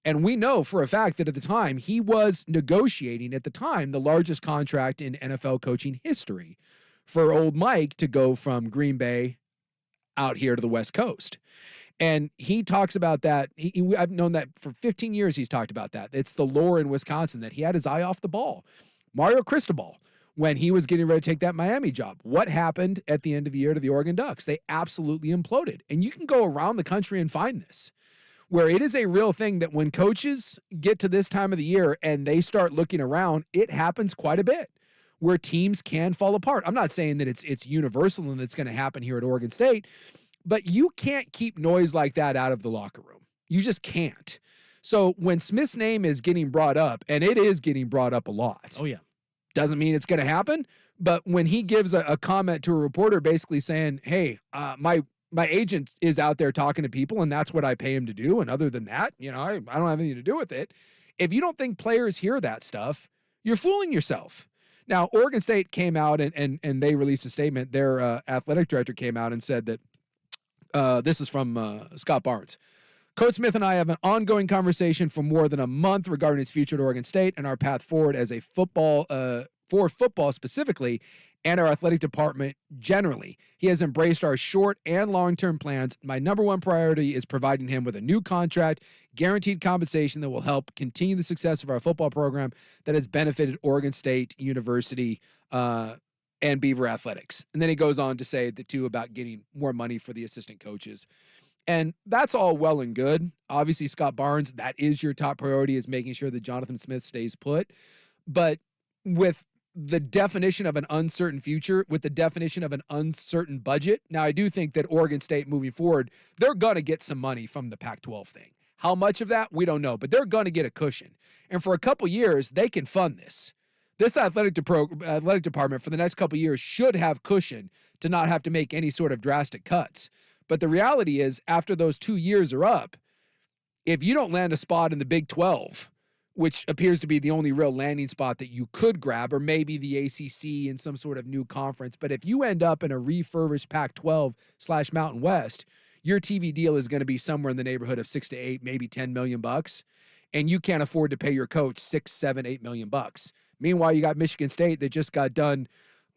And we know for a fact that at the time, he was negotiating, at the time, the largest contract in NFL coaching history for old Mike to go from Green Bay out here to the West Coast. And he talks about that. I've known that for 15 years. He's talked about that. It's the lore in Wisconsin that he had his eye off the ball. Mario Cristobal, when he was getting ready to take that Miami job, what happened at the end of the year to the Oregon Ducks? They absolutely imploded. And you can go around the country and find this, where it is a real thing that when coaches get to this time of the year and they start looking around, it happens quite a bit, where teams can fall apart. I'm not saying that it's universal and it's going to happen here at Oregon State, but you can't keep noise like that out of the locker room. You just can't. So when Smith's name is getting brought up, and it is getting brought up a lot. Oh, yeah. Doesn't mean it's going to happen, but when he gives a comment to a reporter basically saying, hey, my agent is out there talking to people, and that's what I pay him to do, and other than that, I don't have anything to do with it. If you don't think players hear that stuff, you're fooling yourself. Now, Oregon State came out and they released a statement. Their athletic director came out and said that, this is from Scott Barnes. Coach Smith and I have an ongoing conversation for more than a month regarding his future at Oregon State and our path forward as a football, for football specifically, and our athletic department generally. He has embraced our short and long-term plans. My number one priority is providing him with a new contract, guaranteed compensation that will help continue the success of our football program that has benefited Oregon State University and Beaver Athletics. And then he goes on to say the two about getting more money for the assistant coaches. And that's all well and good. Obviously, Scott Barnes, that is your top priority, is making sure that Jonathan Smith stays put. But with the definition of an uncertain future with the definition of an uncertain budget. Now, I do think that Oregon State moving forward, they're going to get some money from the Pac-12 thing. How much of that, we don't know, but they're going to get a cushion. And for a couple years, they can fund this. This athletic department for the next couple years should have cushion to not have to make any sort of drastic cuts. But the reality is, after those 2 years are up, if you don't land a spot in the Big 12, which appears to be the only real landing spot that you could grab, or maybe the ACC in some sort of new conference. But if you end up in a refurbished Pac-12/Mountain West, your TV deal is going to be somewhere in the neighborhood of 6 to 8, maybe 10 million bucks. And you can't afford to pay your coach 6, 7, 8 million bucks. Meanwhile, you got Michigan State that just got done.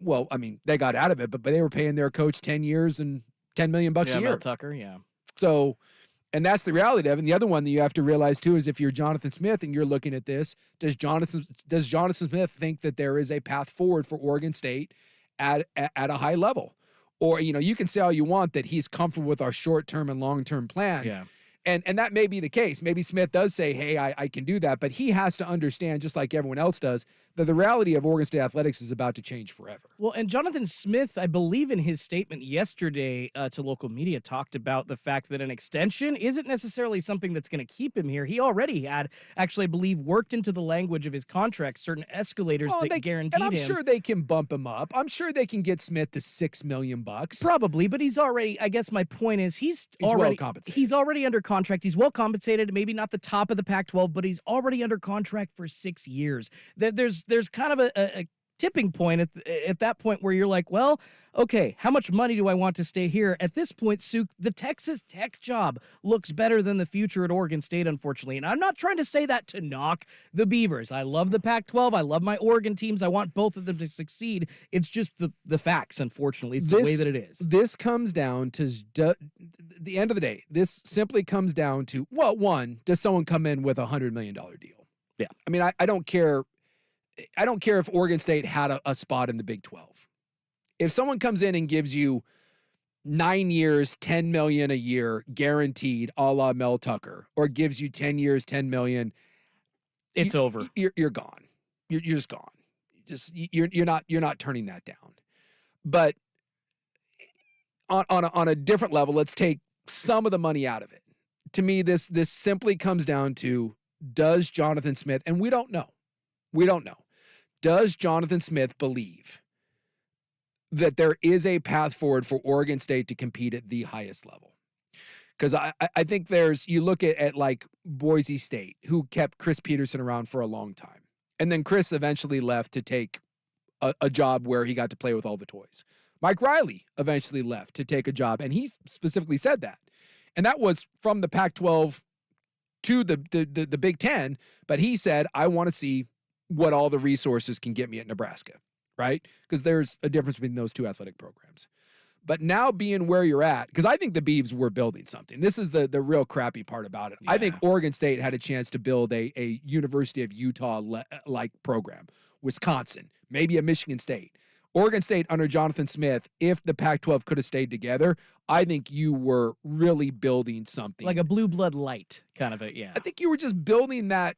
Well, I mean, they got out of it, but they were paying their coach 10 years and 10 million bucks a year. Mel Tucker, yeah. So, and that's the reality of it. And the other one that you have to realize too is if you're Jonathan Smith and you're looking at this, does Jonathan Smith think that there is a path forward for Oregon State at a high level? Or, you can say all you want that he's comfortable with our short-term and long-term plan. Yeah. And that may be the case. Maybe Smith does say, hey, I can do that. But he has to understand, just like everyone else does, that the reality of Oregon State athletics is about to change forever. Well, and Jonathan Smith, I believe in his statement yesterday to local media, talked about the fact that an extension isn't necessarily something that's going to keep him here. He already had, actually, I believe, worked into the language of his contract certain escalators that guaranteed him. And I'm sure they can bump him up. I'm sure they can get Smith to $6 million bucks. Probably, but he's already, I guess my point is, he's already well compensated. He's already under contract. He's well compensated, maybe not the top of the Pac-12, but he's already under contract for 6 years. There's kind of a tipping point at that point where you're like, well, okay, how much money do I want to stay here? At this point, Suk, the Texas Tech job looks better than the future at Oregon State, unfortunately. And I'm not trying to say that to knock the Beavers. I love the Pac-12. I love my Oregon teams. I want both of them to succeed. It's just the facts, unfortunately. It's the way that it is. This comes down to the end of the day. This simply comes down to, well, one, does someone come in with a $100 million deal? Yeah. I mean, I don't care. I don't care if Oregon State had a spot in the Big 12. If someone comes in and gives you 9 years, $10 million a year guaranteed, a la Mel Tucker, or gives you 10 years, $10 million, it's over. You're gone. You're just gone. You're not turning that down. But on a different level, let's take some of the money out of it. To me, this simply comes down to, does Jonathan Smith, and we don't know. Does Jonathan Smith believe that there is a path forward for Oregon State to compete at the highest level? Because I think you look at like Boise State, who kept Chris Peterson around for a long time. And then Chris eventually left to take a job where he got to play with all the toys. Mike Riley eventually left to take a job, and he specifically said that. And that was from the Pac-12 to the Big Ten, but he said, I want to see what all the resources can get me at Nebraska, right? Because there's a difference between those two athletic programs. But now being where you're at, because I think the Beavs were building something. This is the real crappy part about it. Yeah. I think Oregon State had a chance to build a University of Utah-like program. Wisconsin, maybe a Michigan State. Oregon State under Jonathan Smith, if the Pac-12 could have stayed together, I think you were really building something. Like a blue blood light kind of a, yeah. I think you were just building that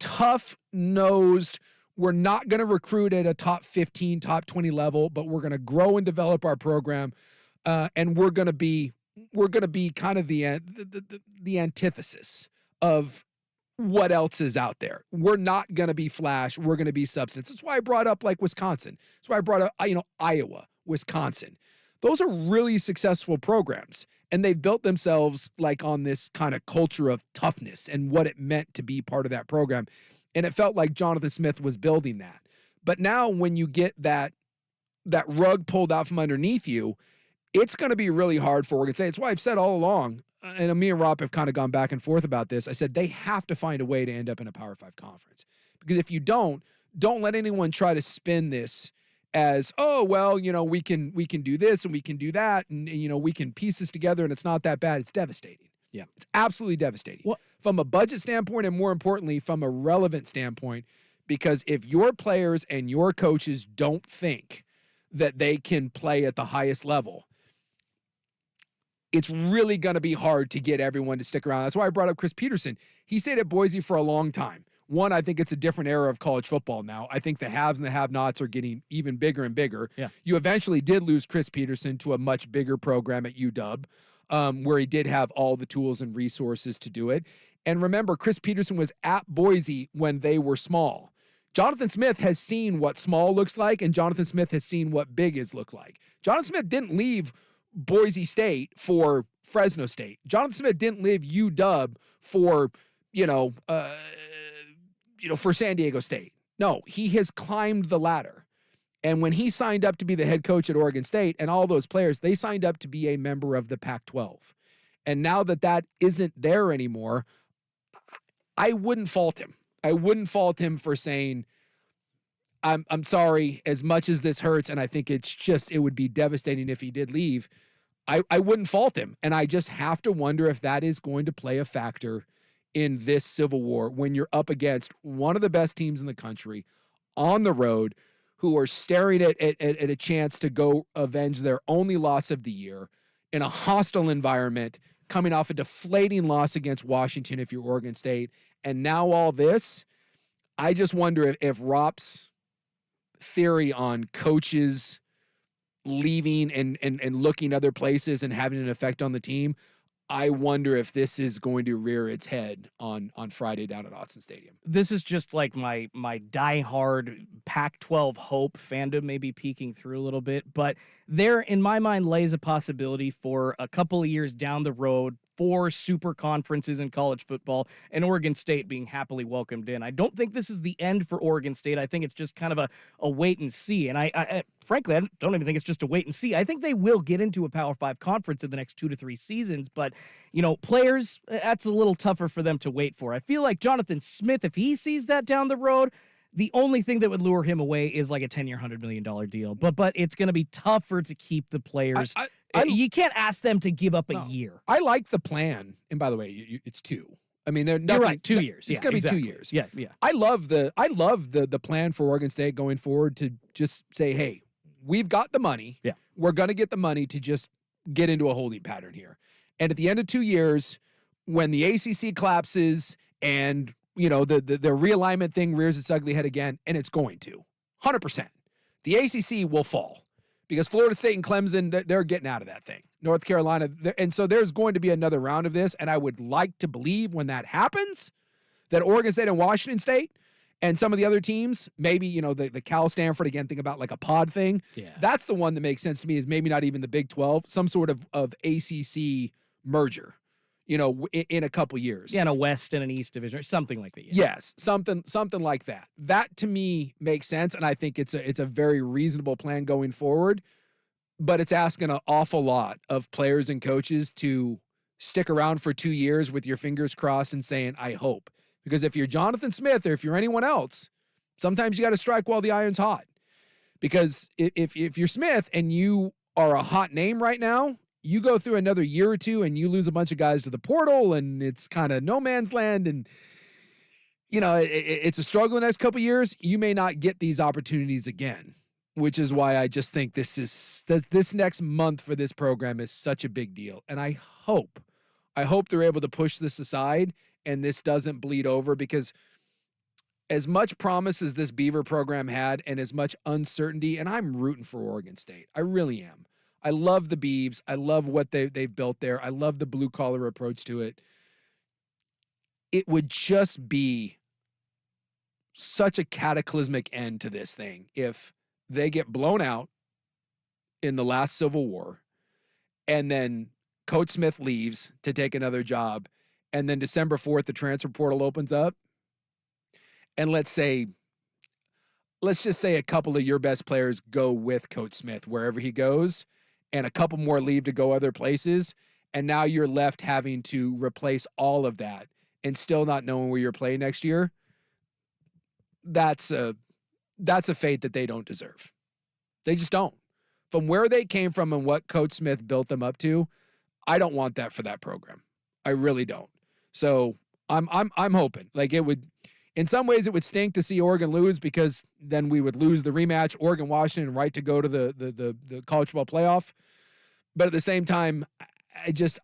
tough-nosed, we're not going to recruit at a top 15, top 20 level, but we're going to grow and develop our program, and we're going to be kind of the antithesis of what else is out there. We're not going to be flash. We're going to be substance. That's why I brought up like Wisconsin. That's why I brought up Iowa, Wisconsin. Those are really successful programs. And they've built themselves like on this kind of culture of toughness and what it meant to be part of that program. And it felt like Jonathan Smith was building that. But now when you get that rug pulled out from underneath you, it's going to be really hard for Oregon State. It's why I've said all along, and me and Rob have kind of gone back and forth about this. I said they have to find a way to end up in a Power 5 conference. Because if you don't let anyone try to spin this as, oh, well, we can do this and we can do that and we can piece this together and it's not that bad. It's devastating. Yeah. It's absolutely devastating. From a budget standpoint and more importantly, from a relevant standpoint, because if your players and your coaches don't think that they can play at the highest level, it's really going to be hard to get everyone to stick around. That's why I brought up Chris Peterson. He stayed at Boise for a long time. One, I think it's a different era of college football now. I think the haves and the have-nots are getting even bigger and bigger. Yeah. You eventually did lose Chris Peterson to a much bigger program at UW, where he did have all the tools and resources to do it. And remember, Chris Peterson was at Boise when they were small. Jonathan Smith has seen what small looks like, and Jonathan Smith has seen what big is look like. Jonathan Smith didn't leave Boise State for Fresno State. Jonathan Smith didn't leave UW for, for San Diego State. No, he has climbed the ladder. And when he signed up to be the head coach at Oregon State, and all those players, they signed up to be a member of the Pac-12. And now that isn't there anymore, I wouldn't fault him. I wouldn't fault him for saying, I'm sorry, as much as this hurts, and I think it would be devastating if he did leave, I wouldn't fault him. And I just have to wonder if that is going to play a factor in this Civil War when you're up against one of the best teams in the country on the road who are staring at a chance to go avenge their only loss of the year in a hostile environment, coming off a deflating loss against Washington if you're Oregon State. And now all this, I just wonder if Rop's theory on coaches leaving and looking other places and having an effect on the team, I wonder if this is going to rear its head on Friday down at Autzen Stadium. This is just like my diehard Pac-12 hope fandom maybe peeking through a little bit, but there, in my mind, lays a possibility for a couple of years down the road, 4 super conferences in college football, and Oregon State being happily welcomed in. I don't think this is the end for Oregon State. I think it's just kind of a wait and see. And I frankly, I don't even think it's just a wait and see. I think they will get into a Power 5 conference in the next 2 to 3 seasons, but, players, that's a little tougher for them to wait for. I feel like Jonathan Smith, if he sees that down the road, the only thing that would lure him away is like a 10-year, $100 million deal. But it's going to be tougher to keep the players. You can't ask them to give up a year. I like the plan. And by the way, it's 2. I mean, they're You're right, 2 years. It's going to be 2 years. Yeah. I love the plan for Oregon State going forward to just say, hey, we've got the money. Yeah. We're going to get the money to just get into a holding pattern here. And at the end of 2 years, when the ACC collapses and the realignment thing rears its ugly head again, and it's going to, 100%. The ACC will fall because Florida State and Clemson, they're getting out of that thing. North Carolina, and so there's going to be another round of this, and I would like to believe when that happens that Oregon State and Washington State and some of the other teams, maybe, the Cal Stanford, again, think about like a pod thing. Yeah. That's the one that makes sense to me is maybe not even the Big 12, some sort of ACC merger. In a couple years. Yeah, in a West and an East division or something like that. Yeah. Yes, something like that. That to me makes sense, and I think it's a very reasonable plan going forward. But it's asking an awful lot of players and coaches to stick around for 2 years with your fingers crossed and saying, I hope. Because if you're Jonathan Smith or if you're anyone else, sometimes you got to strike while the iron's hot. Because if you're Smith and you are a hot name right now, you go through another year or two and you lose a bunch of guys to the portal and it's kind of no man's land and, it's a struggle the next couple of years. You may not get these opportunities again, which is why I just think this next month for this program is such a big deal. And I hope they're able to push this aside and this doesn't bleed over because as much promise as this Beaver program had and as much uncertainty, and I'm rooting for Oregon State. I really am. I love the Beavs. I love what they've built there. I love the blue-collar approach to it. It would just be such a cataclysmic end to this thing if they get blown out in the last Civil War and then Coach Smith leaves to take another job and then December 4th, the transfer portal opens up and let's just say a couple of your best players go with Coach Smith wherever he goes and a couple more leave to go other places, and now you're left having to replace all of that and still not knowing where you're playing next year. That's a fate that they don't deserve. They just don't. From where they came from and what Coach Smith built them up to, I don't want that for that program. I really don't. So I'm hoping like it would. In some ways, it would stink to see Oregon lose because then we would lose the rematch, Oregon-Washington, right to go to the college football playoff. But at the same time,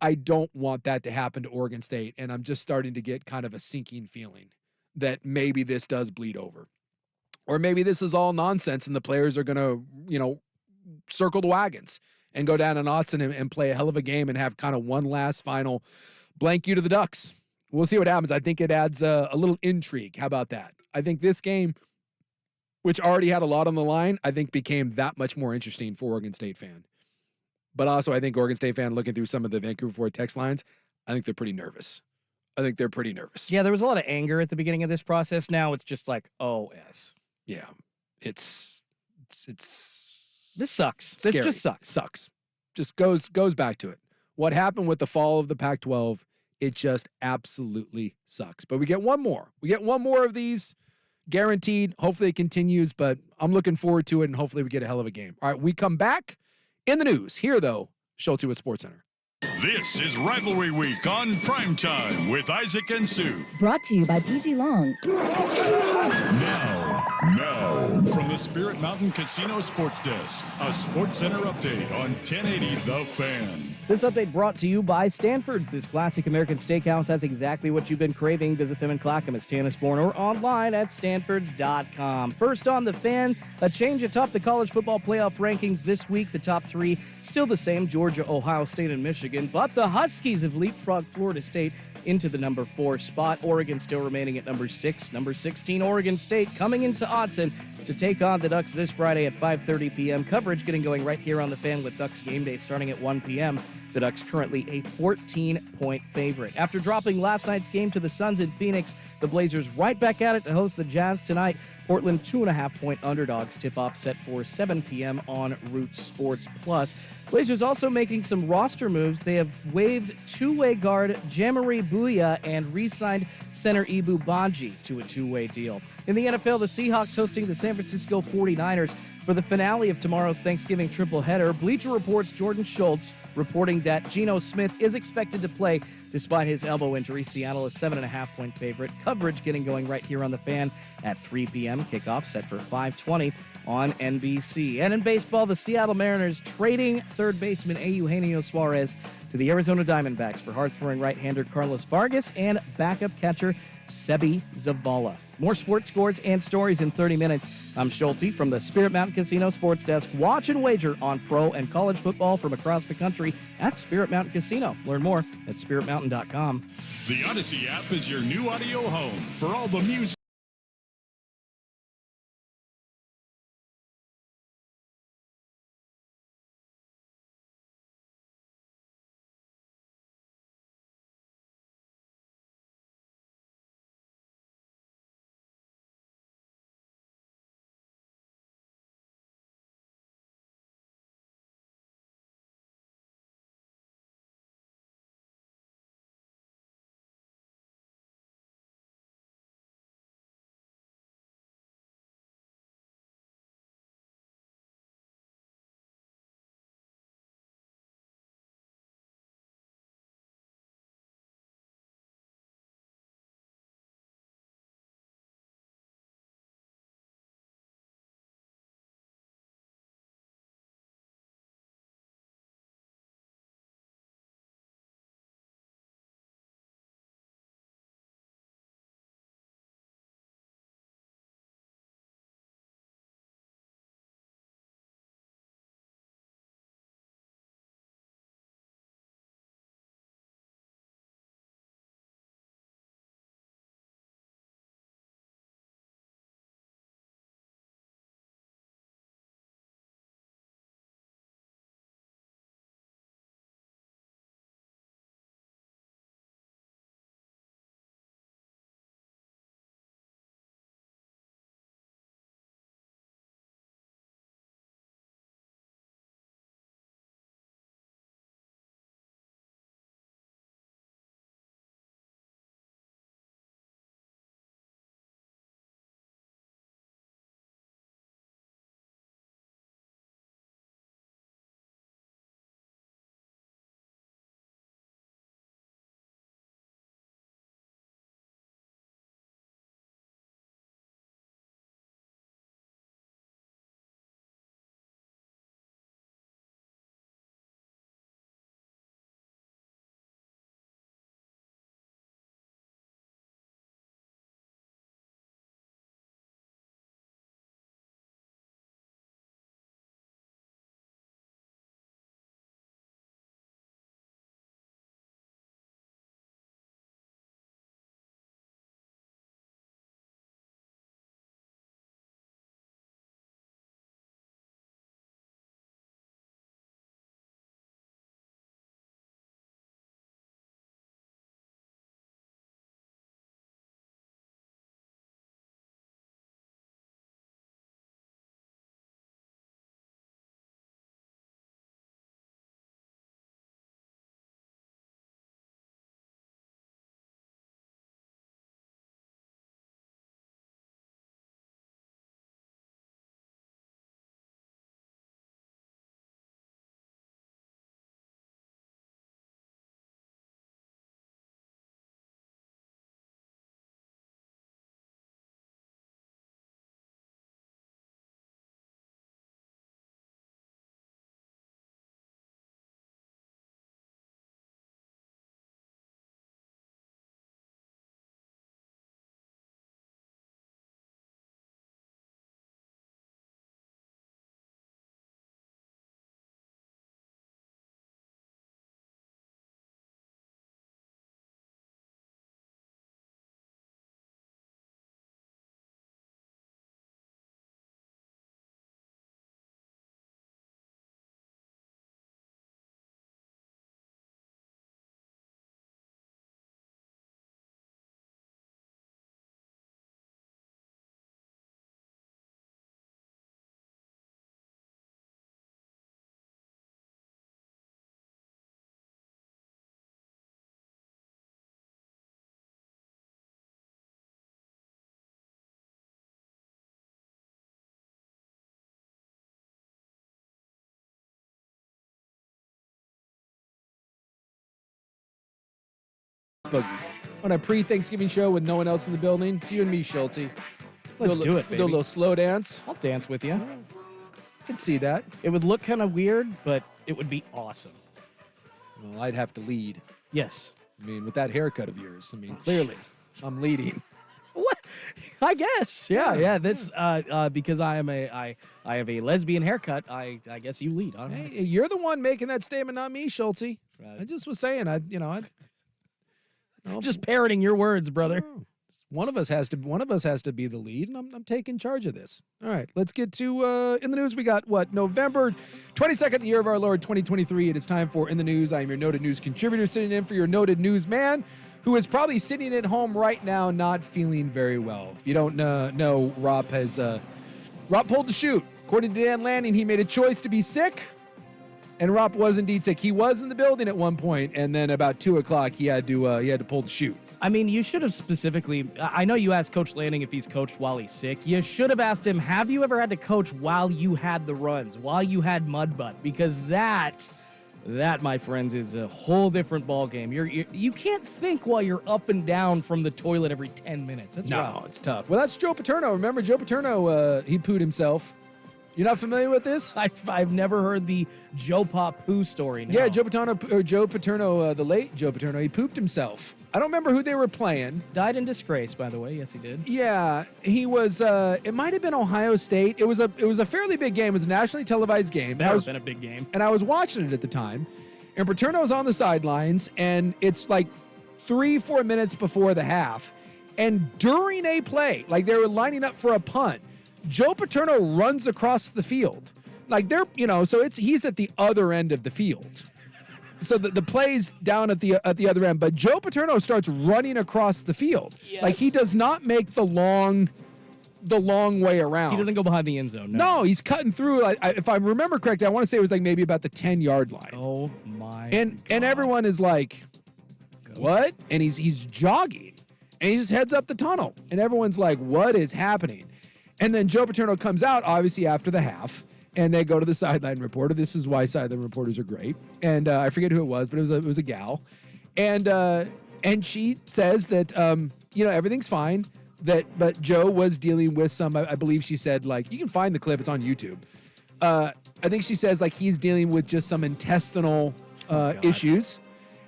I don't want that to happen to Oregon State, and I'm just starting to get kind of a sinking feeling that maybe this does bleed over. Or maybe this is all nonsense and the players are going to, circle the wagons and go down to Autzen and play a hell of a game and have kind of one last final blank you to the Ducks. We'll see what happens. I think it adds a little intrigue. How about that? I think this game, which already had a lot on the line, I think became that much more interesting for Oregon State fan. But also, I think Oregon State fan looking through some of the Vancouver Ford text lines, I think they're pretty nervous. Yeah, there was a lot of anger at the beginning of this process. Now it's just like, OS. Yeah, it's This sucks. scary. This just sucks. Sucks. Just goes back to it. What happened with the fall of the Pac-12? It just absolutely sucks. But we get one more. We get one more of these, guaranteed. Hopefully it continues. But I'm looking forward to it, and hopefully we get a hell of a game. All right, we come back in the news. Here though, Schulte with SportsCenter. This is Rivalry Week on Primetime with Isaac and Sue. Brought to you by PG Long. Now, from the Spirit Mountain Casino Sports Desk, a SportsCenter update on 1080 The Fan. This update brought to you by Stanford's. This classic American steakhouse has exactly what you've been craving. Visit them in Clackamas, Tanasbourne, or online at stanfords.com. First on The Fan, a change atop the college football playoff rankings this week. The top three still the same, Georgia, Ohio State, and Michigan. But the Huskies have leapfrogged Florida State into the number 4 spot. Oregon still remaining at number 6. Number 16, Oregon State, coming into Autzen to take on the Ducks this Friday at 5:30 p.m. Coverage getting going right here on The Fan with Ducks Game Day starting at 1 p.m. The Ducks currently a 14-point favorite. After dropping last night's game to the Suns in Phoenix, the Blazers right back at it to host the Jazz tonight. Portland 2.5-point underdogs. Tip-off set for 7 p.m. on Root Sports Plus. Blazers also making some roster moves. They have waived two-way guard Jamari Bouya and re-signed center Ibu Banji to a two-way deal. In the NFL, the Seahawks hosting the San Francisco 49ers for the finale of tomorrow's Thanksgiving triple header. Bleacher Report's Jordan Schultz reporting that Geno Smith is expected to play despite his elbow injury. Seattle is 7.5-point favorite. Coverage getting going right here on The Fan at 3 p.m. Kickoff set for 5:20 on NBC. And in baseball, the Seattle Mariners trading third baseman Eugenio Suarez to the Arizona Diamondbacks for hard-throwing right-hander Carlos Vargas and backup catcher Sebi Zavala. More sports scores and stories in 30 minutes. I'm Schulte from the Spirit Mountain Casino Sports Desk. Watch and wager on pro and college football from across the country at Spirit Mountain Casino. Learn more at spiritmountain.com. The Odyssey app is your new audio home for all the music. boogie on a pre-Thanksgiving show with no one else in the building. It's you and me, Schulte. Let's do it, Do a baby. little slow dance. I'll dance with you. I can see that. It would look kind of weird, but it would be awesome. Well, I'd have to lead. Yes. I mean, with that haircut of yours, I mean, clearly I'm leading. What? I guess. Yeah. This because I have a lesbian haircut. I guess you lead. I don't know. Hey, you're the one making that statement, not me, Schulte. I just was saying, I'm just parroting your words, brother. One of us has to be the lead, and I'm taking charge of this. All right, let's get to in the news. We got November 22nd, the year of our Lord 2023. It is time for In the News. I am your noted news contributor, sitting in for your noted newsman, who is probably sitting at home right now, not feeling very well. If you don't know, Rob pulled the chute. According to Dan Lanning, he made a choice to be sick. And Rob was indeed sick. He was in the building at one point, and then about 2:00, he had to pull the chute. I mean, you should have specifically. I know you asked Coach Lanning if he's coached while he's sick. You should have asked him, have you ever had to coach while you had the runs, while you had mud butt? Because that, my friends, is a whole different ball game. You can't think while you're up and down from the toilet every 10 minutes. That's rough. It's tough. Well, that's Joe Paterno. Remember Joe Paterno? He pooed himself. You're not familiar with this? I've never heard the Joe Pop poo story. No. Yeah, Joe Paterno, the late Joe Paterno, he pooped himself. I don't remember who they were playing. Died in disgrace, by the way. Yes, he did. Yeah, he was. It might have been Ohio State. It was a fairly big game. It was a nationally televised game. That would have been a big game. And I was watching it at the time. And Paterno's on the sidelines, and it's like 3-4 minutes before the half. And during a play, like they were lining up for a punt, Joe Paterno runs across the field. Like so he's at the other end of the field. So the play's down at the other end, but Joe Paterno starts running across the field. Yes. Like he does not make the long way around. He doesn't go behind the end zone. No, he's cutting through. If I remember correctly, I want to say it was like maybe about the 10-yard line. Oh my! And everyone is like, "What?" And he's jogging, and he just heads up the tunnel, and everyone's like, "What is happening?" And then Joe Paterno comes out, obviously, after the half, and they go to the sideline reporter. This is why sideline reporters are great. And I forget who it was, but it was a gal. And she says that, everything's fine, but Joe was dealing with some, I believe she said, like, you can find the clip, it's on YouTube. I think she says, like, he's dealing with just some intestinal issues.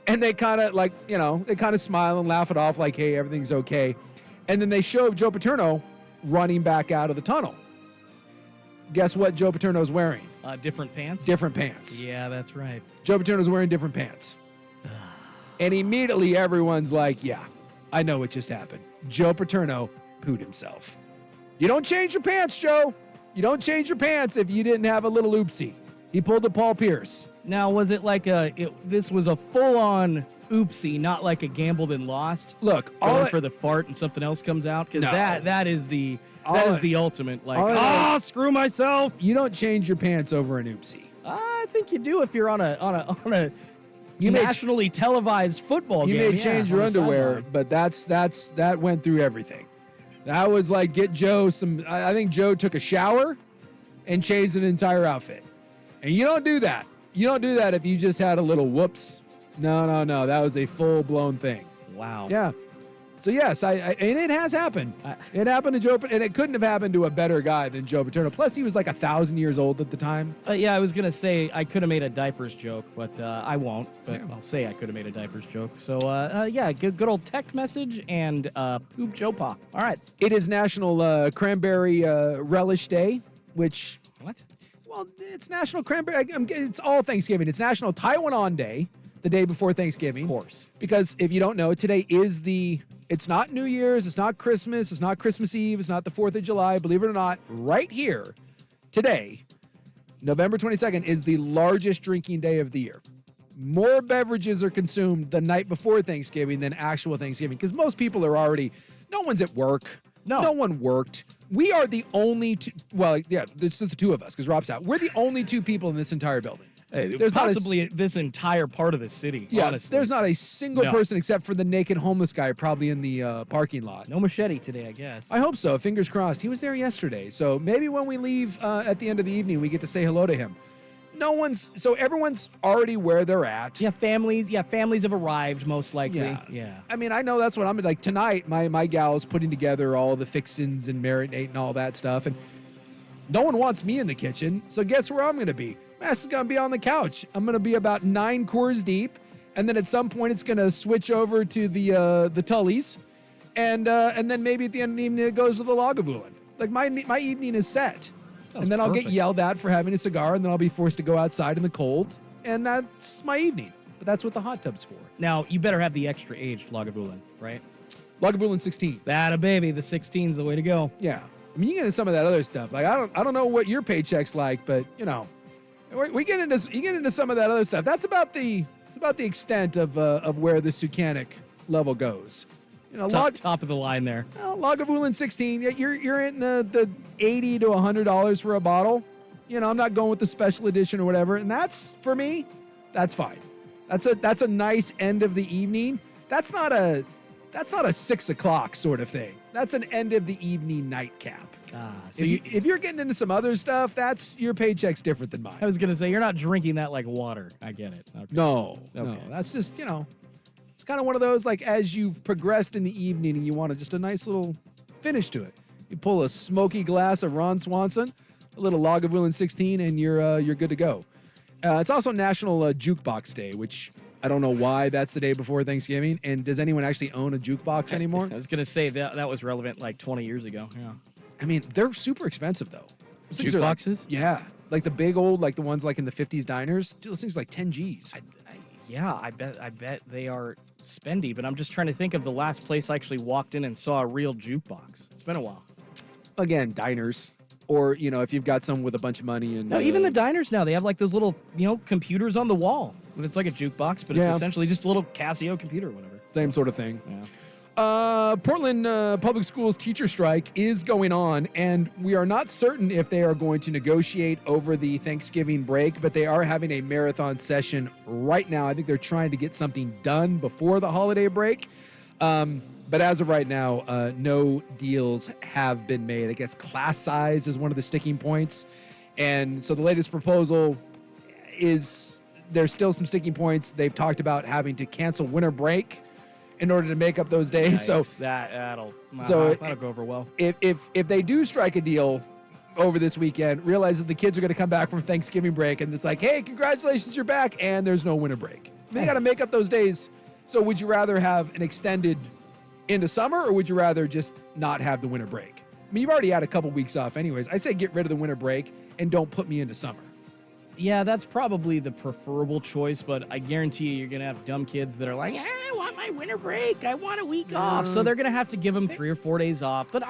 And they kind of smile and laugh it off, like, hey, everything's okay. And then they show Joe Paterno running back out of the tunnel. Guess what Joe Paterno's wearing? Different pants? Different pants. Yeah, that's right. Joe Paterno's wearing different pants. And immediately everyone's like, yeah, I know what just happened. Joe Paterno pooed himself. You don't change your pants, Joe. You don't change your pants if you didn't have a little oopsie. He pulled a Paul Pierce. Now, was it like this was a full-on oopsie, not like a gambled and lost? Look, going for the fart and something else comes out? Because that is the ultimate, like, screw myself. You don't change your pants over an oopsie. I think you do if you're on a nationally televised football game. You may change your underwear, but that went through everything. That was like get Joe some. I think Joe took a shower and changed an entire outfit. And you don't do that. You don't do that if you just had a little whoops. No. That was a full-blown thing. Wow. Yeah. So, yes, and it has happened. It happened to Joe, and it couldn't have happened to a better guy than Joe Paterno. Plus, he was like 1,000 years old at the time. Yeah, I was going to say I could have made a diapers joke, but I won't. But I'll say I could have made a diapers joke. So, good old tech message and poop Joe Pa. All right. It is National Cranberry Relish Day, which... What? Well, it's National Cranberry... It's all Thanksgiving. It's National Taiwan Day, the day before Thanksgiving. Of course. Because if you don't know, today is it's not New Year's, it's not Christmas, it's not Christmas Eve, it's not the 4th of July. Believe it or not, right here, today, November 22nd, is the largest drinking day of the year. More beverages are consumed the night before Thanksgiving than actual Thanksgiving, because most people are already, no one's at work. No one worked. We are the only two, this is the two of us, because Rob's out. We're the only two people in this entire building. There's possibly this entire part of the city, honestly. There's not a single person except for the naked homeless guy probably in the parking lot. No machete today, I guess. I hope so. Fingers crossed. He was there yesterday. So maybe when we leave at the end of the evening, we get to say hello to him. everyone's already where they're at. Yeah, families have arrived most likely. Yeah. I mean, I know that's what I'm like tonight. My gal's putting together all the fixins and marinade and all that stuff, and no one wants me in the kitchen. So guess where I'm going to be? Mass is going to be on the couch. I'm going to be about 9 Coors deep, and then at some point it's going to switch over to the Tullys, and then maybe at the end of the evening it goes to the Lagavulin. Like my evening is set. And then I'll get yelled at for having a cigar, and then I'll be forced to go outside in the cold, and that's my evening. But that's what the hot tub's for. Now, you better have the extra aged Lagavulin, right? Lagavulin 16. That a baby. The 16's the way to go. Yeah. I mean, you get into some of that other stuff. Like I don't know what your paycheck's like, but we get into some of that other stuff. That's about the extent of where the Sucanic level goes. Top of the line there. Lagavulin 16, you're in the $80 to $100 for a bottle. I'm not going with the special edition or whatever, and that's for me. That's fine. That's a nice end of the evening. That's not a 6 o'clock sort of thing. That's an end of the evening nightcap. So if you're getting into some other stuff, that's your paycheck's different than mine. I was gonna say you're not drinking that like water. I get it. Okay. No, that's just it's kind of one of those like as you've progressed in the evening and you want just a nice little finish to it. You pull a smoky glass of Ron Swanson, a little Lagavulin 16, and you're good to go. It's also National Jukebox Day, which I don't know why that's the day before Thanksgiving. And does anyone actually own a jukebox anymore? I was gonna say that was relevant like 20 years ago. Yeah. I mean, they're super expensive though. Jukeboxes? Yeah, like the big old, like the ones like in the 50s diners. Dude, those things are like 10 G's. I bet they are spendy, but I'm just trying to think of the last place I actually walked in and saw a real jukebox. It's been a while. Again, diners. Or, if you've got someone with a bunch of money. And no, even the diners now, they have like those little, computers on the wall. And it's like a jukebox, but it's essentially just a little Casio computer or whatever. Same sort of thing. Yeah. Portland Public Schools teacher strike is going on, and we are not certain if they are going to negotiate over the Thanksgiving break, but they are having a marathon session right now. I think they're trying to get something done before the holiday break. But as of right now, no deals have been made. I guess class size is one of the sticking points. And so the latest proposal is there's still some sticking points. They've talked about having to cancel winter break in order to make up those days. Nice. So that'll go over well. If they do strike a deal over this weekend, realize that the kids are going to come back from Thanksgiving break, and it's like, hey, congratulations, you're back, and there's no winter break. They got to make up those days. So would you rather have an extended into summer, or would you rather just not have the winter break? I mean, you've already had a couple weeks off anyways. I say get rid of the winter break and don't put me into summer. Yeah, that's probably the preferable choice, but I guarantee you're going to have dumb kids that are like, I want my winter break. I want a week off. So they're going to have to give them 3 or 4 days off. But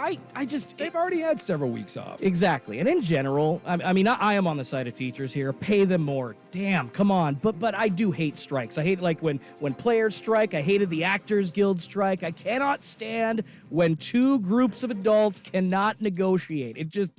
they've already had several weeks off. Exactly. And in general, I mean, I am on the side of teachers here. Pay them more. Damn, come on. But I do hate strikes. I hate like when players strike. I hated the Actors Guild strike. I cannot stand when 2 groups of adults cannot negotiate. It just...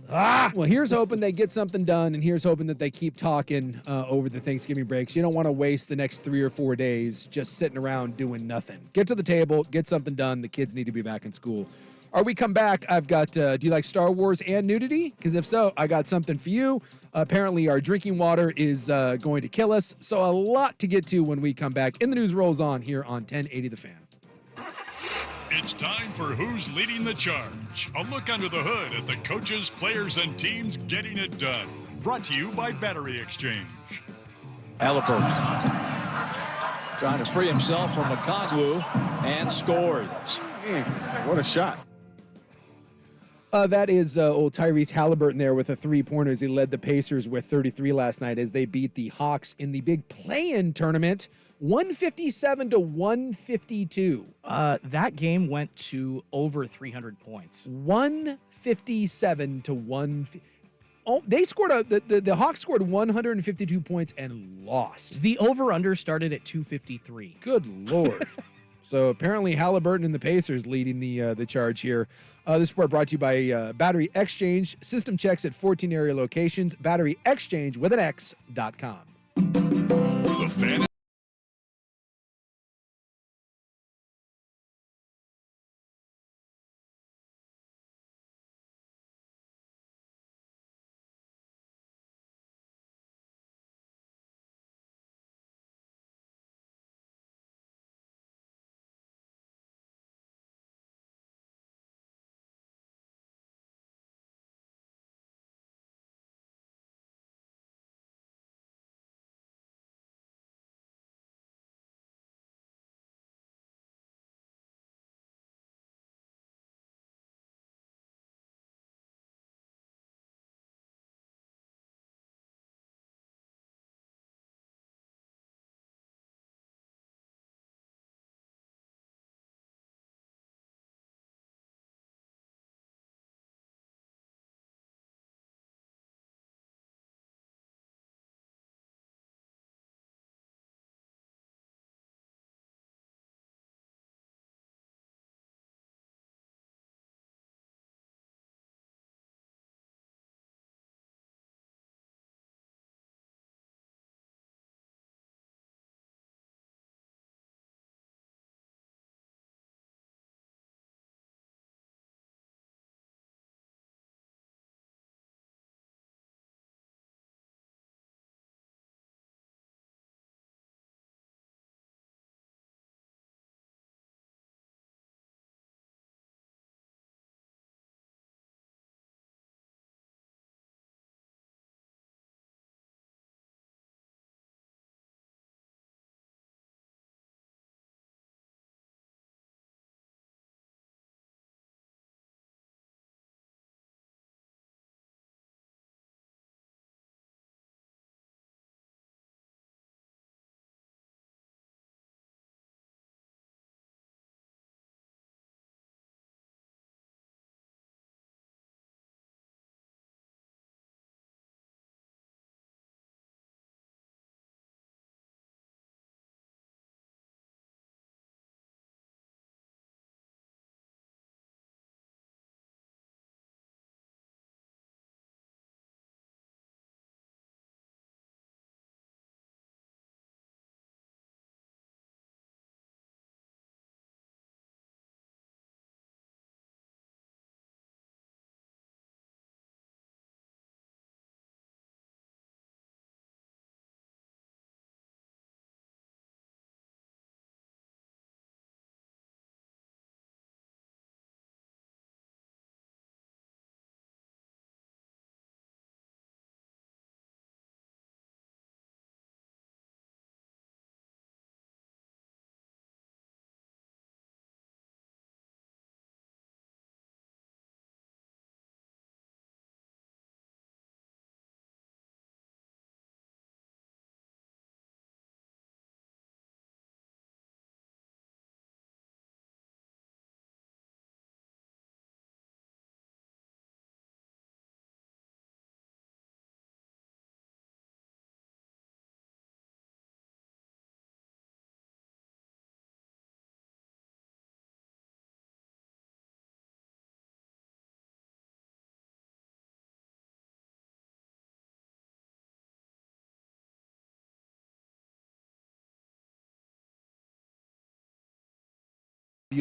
Well, here's hoping they get something done, and here's hoping that they keep talking over the Thanksgiving breaks. You don't want to waste the next 3 or 4 days just sitting around doing nothing. Get to the table, get something done. The kids need to be back in school. Or we come back, I've got, do you like Star Wars and nudity? Because if so, I got something for you. Apparently, our drinking water is going to kill us. So a lot to get to when we come back. In the News rolls on here on 1080 The Fan. It's time for Who's Leading the Charge? A look under the hood at the coaches, players, and teams getting it done. Brought to you by Battery Exchange. Halliburton trying to free himself from Okongwu and scores. What a shot. That is old Tyrese Halliburton there with the 3-pointers. He led the Pacers with 33 last night as they beat the Hawks in the big play-in tournament, 157 to 152. That game went to over 300 points. 157 to 150. Oh, they scored the Hawks scored 152 points and lost. The over-under started at 253. Good Lord. So apparently Halliburton and the Pacers leading the charge here. This report brought to you by Battery Exchange. System checks at 14 area locations. Battery Exchange with an X.com. The Fan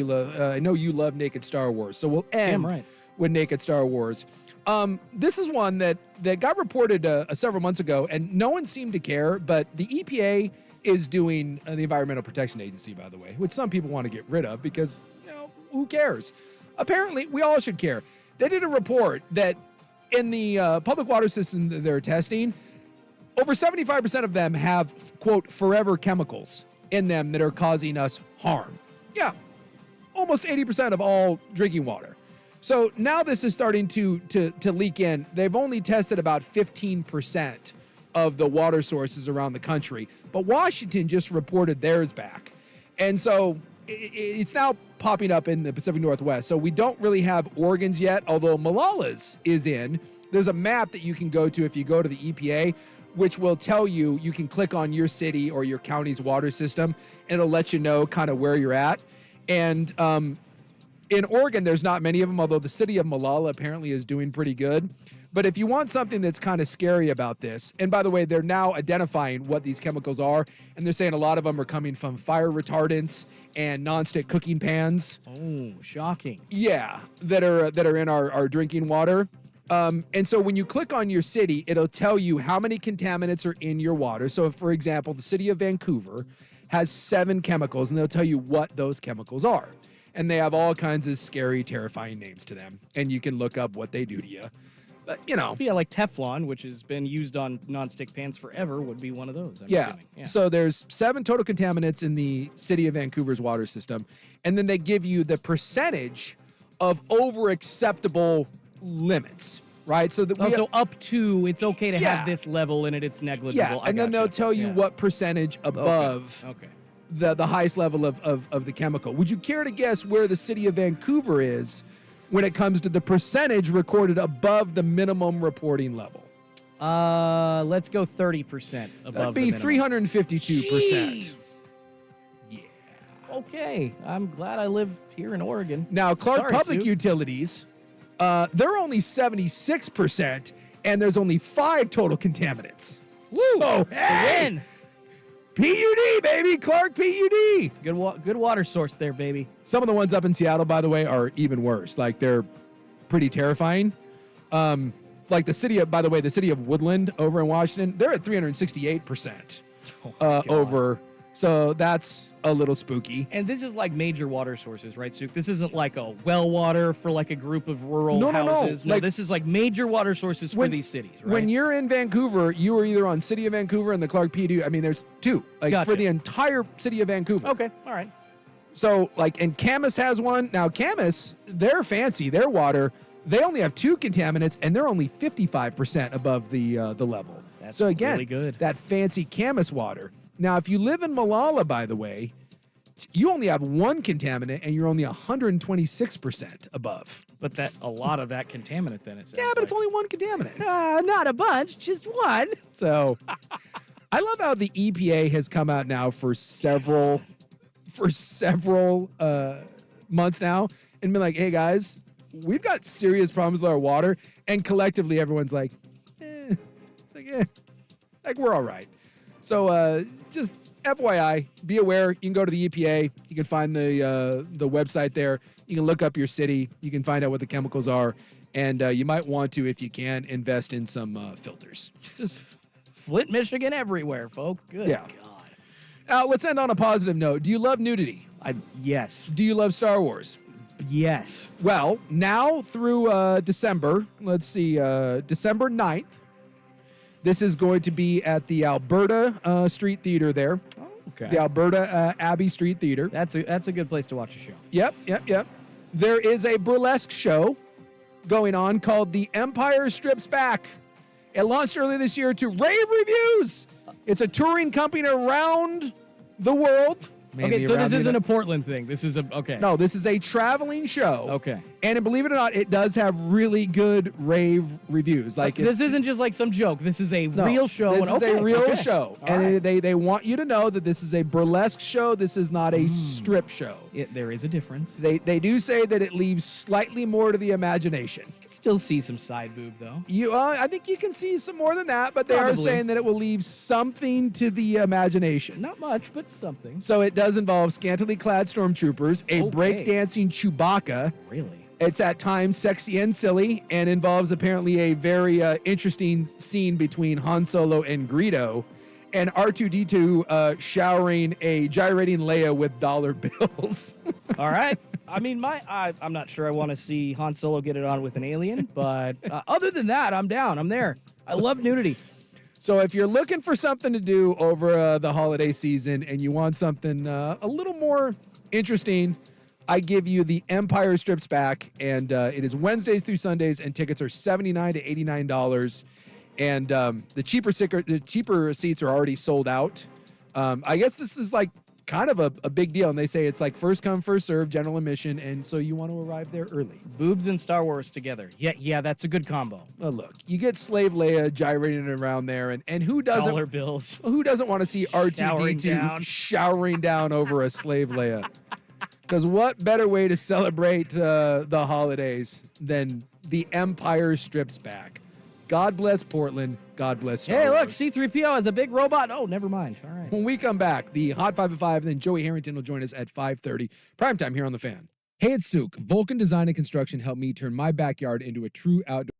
I know you love Naked Star Wars, so we'll end Damn right. with Naked Star Wars. This is one that got reported several months ago, and no one seemed to care, but the EPA is doing, the Environmental Protection Agency, by the way, which some people want to get rid of because, who cares? Apparently, we all should care. They did a report that in the public water system that they're testing, over 75% of them have, quote, forever chemicals in them that are causing us harm. Yeah, almost 80% of all drinking water. So now this is starting to leak in. They've only tested about 15% of the water sources around the country, but Washington just reported theirs back. And so it's now popping up in the Pacific Northwest. So we don't really have Oregon's yet, although Malala's is in. There's a map that you can go to if you go to the EPA, which will tell you, you can click on your city or your county's water system, and it'll let you know kind of where you're at. And in Oregon, there's not many of them, although the city of Malala apparently is doing pretty good. But if you want something that's kind of scary about this, and by the way, they're now identifying what these chemicals are, and they're saying a lot of them are coming from fire retardants and nonstick cooking pans. Oh, shocking. Yeah, that are in our drinking water. And so when you click on your city, it'll tell you how many contaminants are in your water. So if, for example, the city of Vancouver has 7 chemicals, and they'll tell you what those chemicals are. And they have all kinds of scary, terrifying names to them. And you can look up what they do to you. But, Yeah, like Teflon, which has been used on nonstick pans forever, would be one of those, I'm yeah. assuming. Yeah. So there's 7 total contaminants in the city of Vancouver's water system. And then they give you the percentage of over acceptable limits, right? So that so up to, it's okay to have this level in it, it's negligible. Yeah, and then they'll tell you what percentage above the highest level of the chemical. Would you care to guess where the city of Vancouver is when it comes to the percentage recorded above the minimum reporting level? Let's go 30% above. That'd be 352%. Yeah. Okay, I'm glad I live here in Oregon. Now, Clark Sorry, Public Sue. Utilities, they're only 76%, and there's only 5 total contaminants. Woo! So, hey! Win. PUD, baby, Clark PUD. It's a good water source there, baby. Some of the ones up in Seattle, by the way, are even worse. Like, they're pretty terrifying. Like the city of Woodland over in Washington, they're at 368% over. So that's a little spooky. And this is like major water sources, right, Suk? This isn't like a well water for like a group of rural houses. No, this is like major water sources for these cities, right? When you're in Vancouver, you are either on City of Vancouver and the Clark PUD. I mean, there's 2, for the entire city of Vancouver. Okay, all right. So, and Camas has one. Now, Camas, they're fancy. Their water, they only have 2 contaminants, and they're only 55% above the level. That's so again, really good. That fancy Camas water. Now, if you live in Malala, by the way, you only have 1 contaminant, and you're only 126% above. But a lot of that contaminant, then it says. Yeah, but it's only 1 contaminant. Not a bunch, just 1. So, I love how the EPA has come out now for several months now and been like, hey guys, we've got serious problems with our water, and collectively everyone's like, like we're all right. So just FYI, be aware. You can go to the EPA. You can find the website there. You can look up your city. You can find out what the chemicals are, and you might want to, if you can, invest in some filters. Just Flint, Michigan, everywhere, folks. Good God. Now, let's end on a positive note. Do you love nudity? Yes. Do you love Star Wars? Yes. Well, now through December, let's see, December 9th, this is going to be at the Alberta Street Theater there. Oh, okay. The Alberta Abbey Street Theater. That's a good place to watch a show. Yep. There is a burlesque show going on called The Empire Strips Back. It launched earlier this year to rave reviews. It's a touring company around the world. Okay, so this isn't a Portland thing. This is okay. No, this is a traveling show. Okay. And believe it or not, it does have really good rave reviews. Like this isn't just like some joke. This is a real show. This is a real show. All and they want you to know that this is a burlesque show. This is not a strip show. There is a difference. They do say that it leaves slightly more to the imagination. still see some side boob, though. I think you can see some more than that, but they are Probably. saying that it will leave something to the imagination. Not much, but something. So it does involve scantily clad stormtroopers, a breakdancing Chewbacca. Really? It's at times sexy and silly, and involves apparently a very interesting scene between Han Solo and Greedo, and R2-D2 showering a gyrating Leia with dollar bills. All right. I mean, I'm not sure I want to see Han Solo get it on with an alien, but other than that, I'm down. I'm there. I love nudity. So if you're looking for something to do over the holiday season and you want something a little more interesting, I give you the Empire Strips Back, and it is Wednesdays through Sundays, and tickets are $79 to $89. And the cheaper seats are already sold out. I guess this is like kind of a big deal, and they say it's like first come, first serve, general admission, and so you want to arrive there early. Boobs and Star Wars together. Yeah, that's a good combo. Well, look, you get Slave Leia gyrating around there, and who doesn't? Dollar bills. Who doesn't want to see R2-D2 showering down over a Slave Leia? Because what better way to celebrate the holidays than the Empire Strips Back? God bless Portland. God bless Star Hey, look, Wars. C-3PO has a big robot. Oh, never mind. All right. When we come back, the Hot 5 at 5, and then Joey Harrington will join us at 5:30. Primetime here on The Fan. Hey, it's Souk. Vulcan Design and Construction helped me turn my backyard into a true outdoor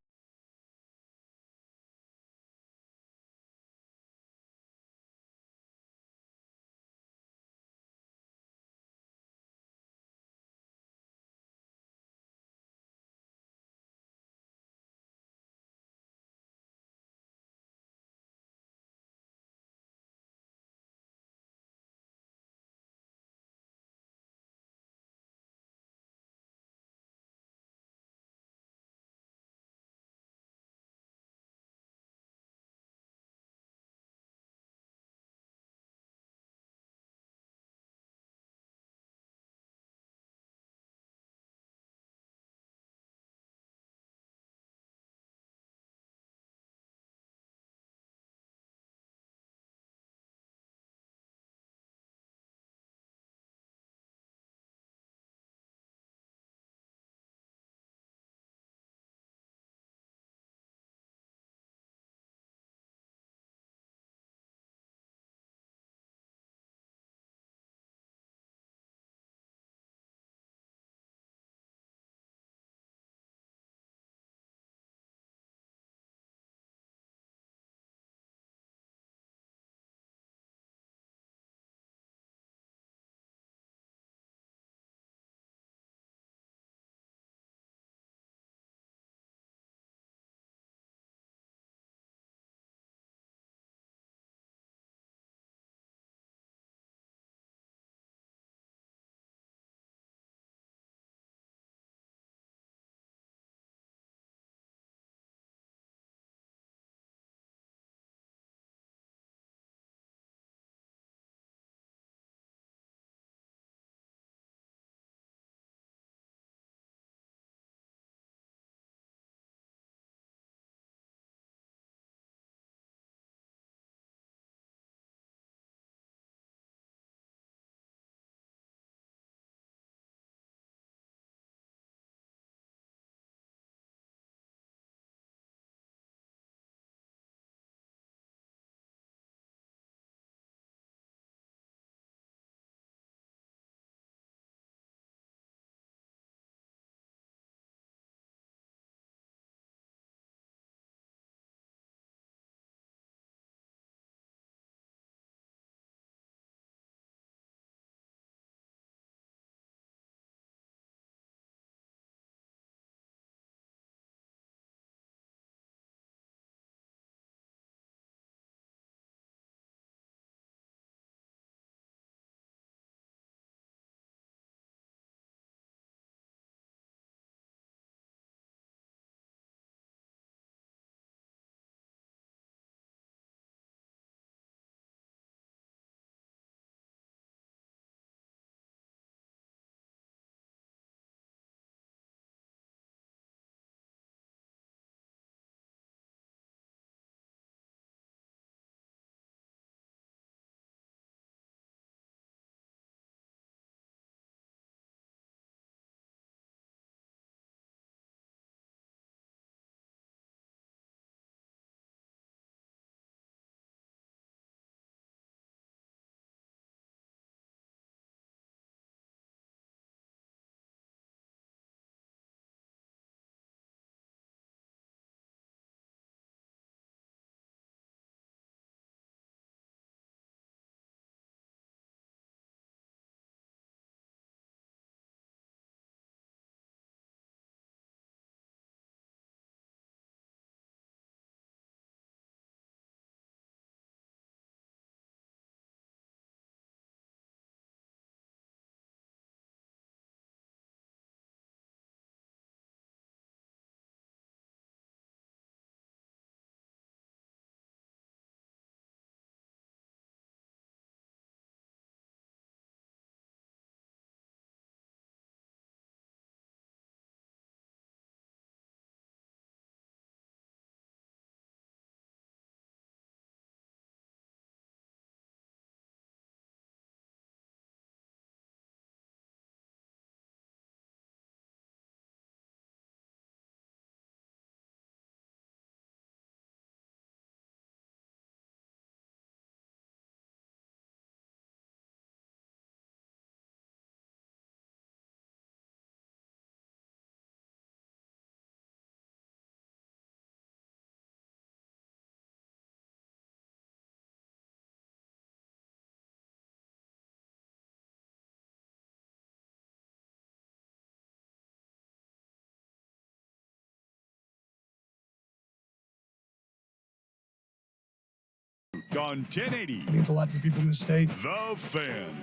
On 1080. Means a lot to the people in this state. The Fan.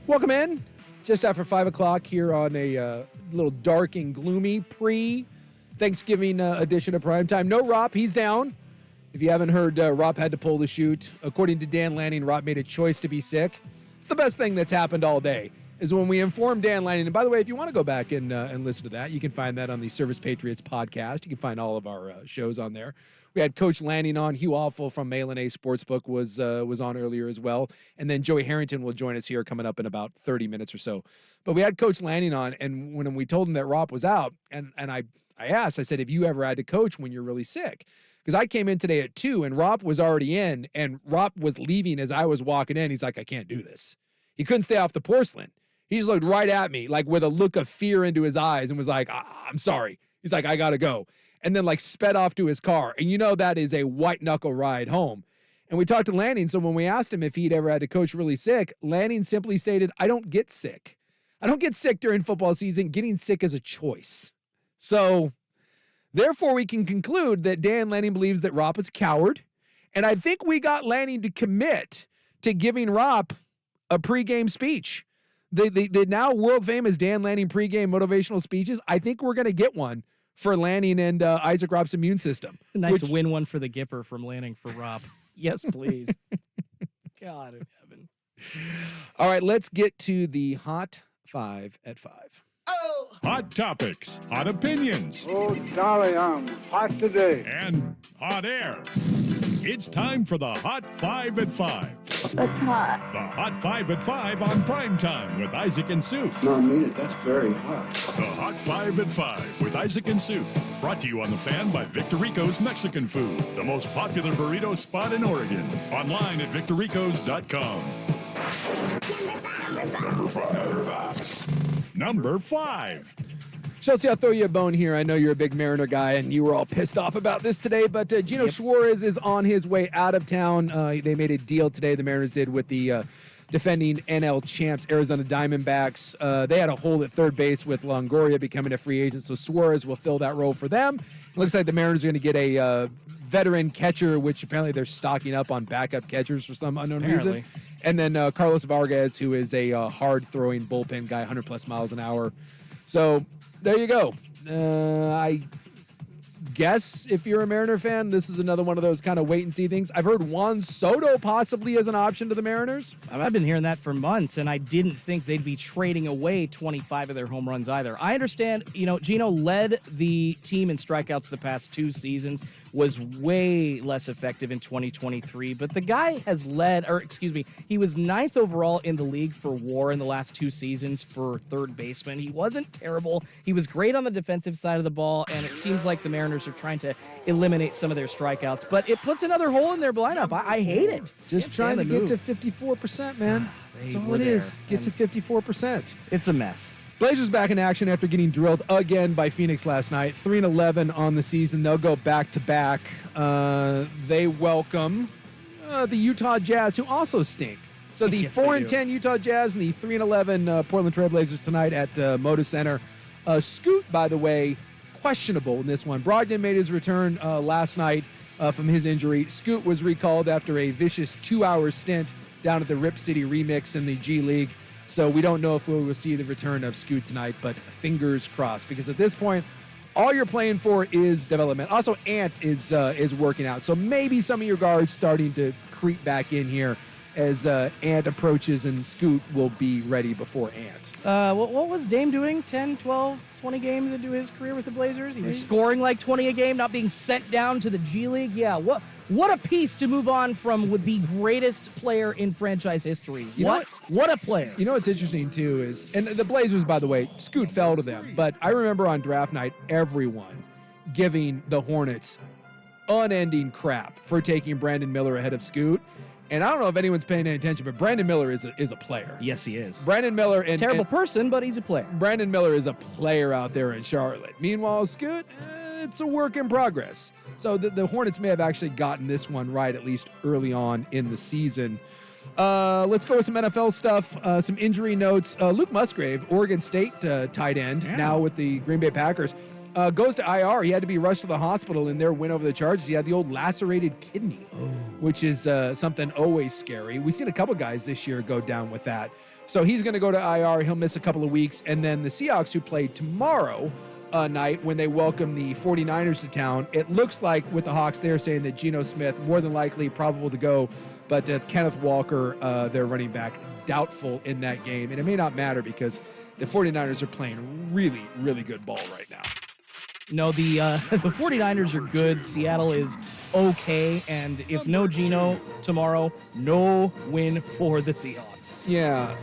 Welcome in. Just after 5 o'clock here on a little dark and gloomy pre-Thanksgiving edition of Primetime. No Rop, he's down. If you haven't heard, Rop had to pull the chute. According to Dan Lanning, Rop made a choice to be sick. It's the best thing that's happened all day, is when we informed Dan Lanning. And by the way, if you want to go back and listen to that, you can find that on the Service Patriots podcast. You can find all of our shows on there. We had Coach Lanning on. Hugh Awful from Malin A Sportsbook was on earlier as well. And then Joey Harrington will join us here coming up in about 30 minutes or so. But we had Coach Lanning on, and when we told him that Rop was out, and I asked, I said, have you ever had to coach when you're really sick? Because I came in today at 2, and Rop was already in, and Rop was leaving as I was walking in. He's like, I can't do this. He couldn't stay off the porcelain. He just looked right at me, like with a look of fear into his eyes, and was like, I'm sorry. He's like, I got to go. And then like sped off to his car. And you know that is a white knuckle ride home. And we talked to Lanning, so when we asked him if he'd ever had to coach really sick, Lanning simply stated, I don't get sick. I don't get sick during football season. Getting sick is a choice. So therefore, we can conclude that Dan Lanning believes that Rop is a coward. And I think we got Lanning to commit to giving Rop a pregame speech. The now world-famous Dan Lanning pregame motivational speeches, I think we're going to get one for Lanning and Isaac Rop's immune system. Nice win one for the Gipper from Lanning for Rob. Yes, please. God in heaven. All right, let's get to the Hot 5 at 5. Hot topics, hot opinions. Oh, golly, I'm hot today. And hot air. It's time for the Hot 5 at 5. That's hot. The Hot 5 at 5 on Primetime with Isaac and Sue. No, I mean it. That's very hot. The Hot 5 at 5 with Isaac and Sue. Brought to you on The Fan by Victorico's Mexican Food, the most popular burrito spot in Oregon. Online at victoricos.com. Number 5. Chelsea, I'll throw you a bone here. I know you're a big Mariner guy, and you were all pissed off about this today, but Gino Suarez is on his way out of town. They made a deal today, the Mariners did, with the defending NL champs, Arizona Diamondbacks. They had a hole at third base with Longoria becoming a free agent, so Suarez will fill that role for them. It looks like the Mariners are going to get a veteran catcher, which apparently they're stocking up on backup catchers for some unknown reason. And then Carlos Vargas, who is a hard-throwing bullpen guy, 100-plus miles an hour. So there you go. I guess if you're a Mariner fan, this is another one of those kind of wait-and-see things. I've heard Juan Soto possibly as an option to the Mariners. I've been hearing that for months, and I didn't think they'd be trading away 25 of their home runs either. I understand, Gino led the team in strikeouts the past 2 seasons, was way less effective in 2023, but the guy has he was 9th overall in the league for WAR in the last 2 seasons for third baseman. He wasn't terrible. He was great on the defensive side of the ball, and it seems like the Mariners are trying to eliminate some of their strikeouts, but it puts another hole in their lineup. I hate it. Just trying to get to 54%, man. That's all it is. Get to 54%. It's a mess. Blazers back in action after getting drilled again by Phoenix last night. 3-11 on the season. They'll go back-to-back. They welcome the Utah Jazz, who also stink. So the 4-10 Utah Jazz and the 3-11 Portland Trail Blazers tonight at Moda Center. Scoot, by the way, questionable in this one. Brogdon made his return last night from his injury. Scoot was recalled after a vicious 2-hour stint down at the Rip City Remix in the G League. So we don't know if we will see the return of Scoot tonight, but fingers crossed, because at this point, all you're playing for is development. Also, Ant is working out, so maybe some of your guards starting to creep back in here as Ant approaches, and Scoot will be ready before Ant. What was Dame doing? 10, 12, 20 games into his career with the Blazers? He was scoring like 20 a game, not being sent down to the G League. Yeah, what a piece to move on from with the greatest player in franchise history. What a player. You know what's interesting, too, is, and the Blazers, by the way, Scoot fell to them, but I remember on draft night, everyone giving the Hornets unending crap for taking Brandon Miller ahead of Scoot. And I don't know if anyone's paying any attention, but Brandon Miller is a player. Yes, he is. Brandon Miller and terrible person, but he's a player. Brandon Miller is a player out there in Charlotte. Meanwhile, Scoot, it's a work in progress. So the Hornets may have actually gotten this one right, at least early on in the season. Let's go with some NFL stuff, some injury notes. Luke Musgrave, Oregon State tight end, now with the Green Bay Packers. goes to IR. He had to be rushed to the hospital in their win over the Chargers. He had the old lacerated kidney, which is something always scary. We've seen a couple guys this year go down with that. So he's going to go to IR. He'll miss a couple of weeks. And then the Seahawks, who play tomorrow night when they welcome the 49ers to town, it looks like with the Hawks, they're saying that Geno Smith, more than likely, probable to go. But Kenneth Walker, their running back, doubtful in that game. And it may not matter because the 49ers are playing really, really good ball right now. No, the 49ers are good. Seattle is okay. And if no Geno tomorrow, no win for the Seahawks. Yeah.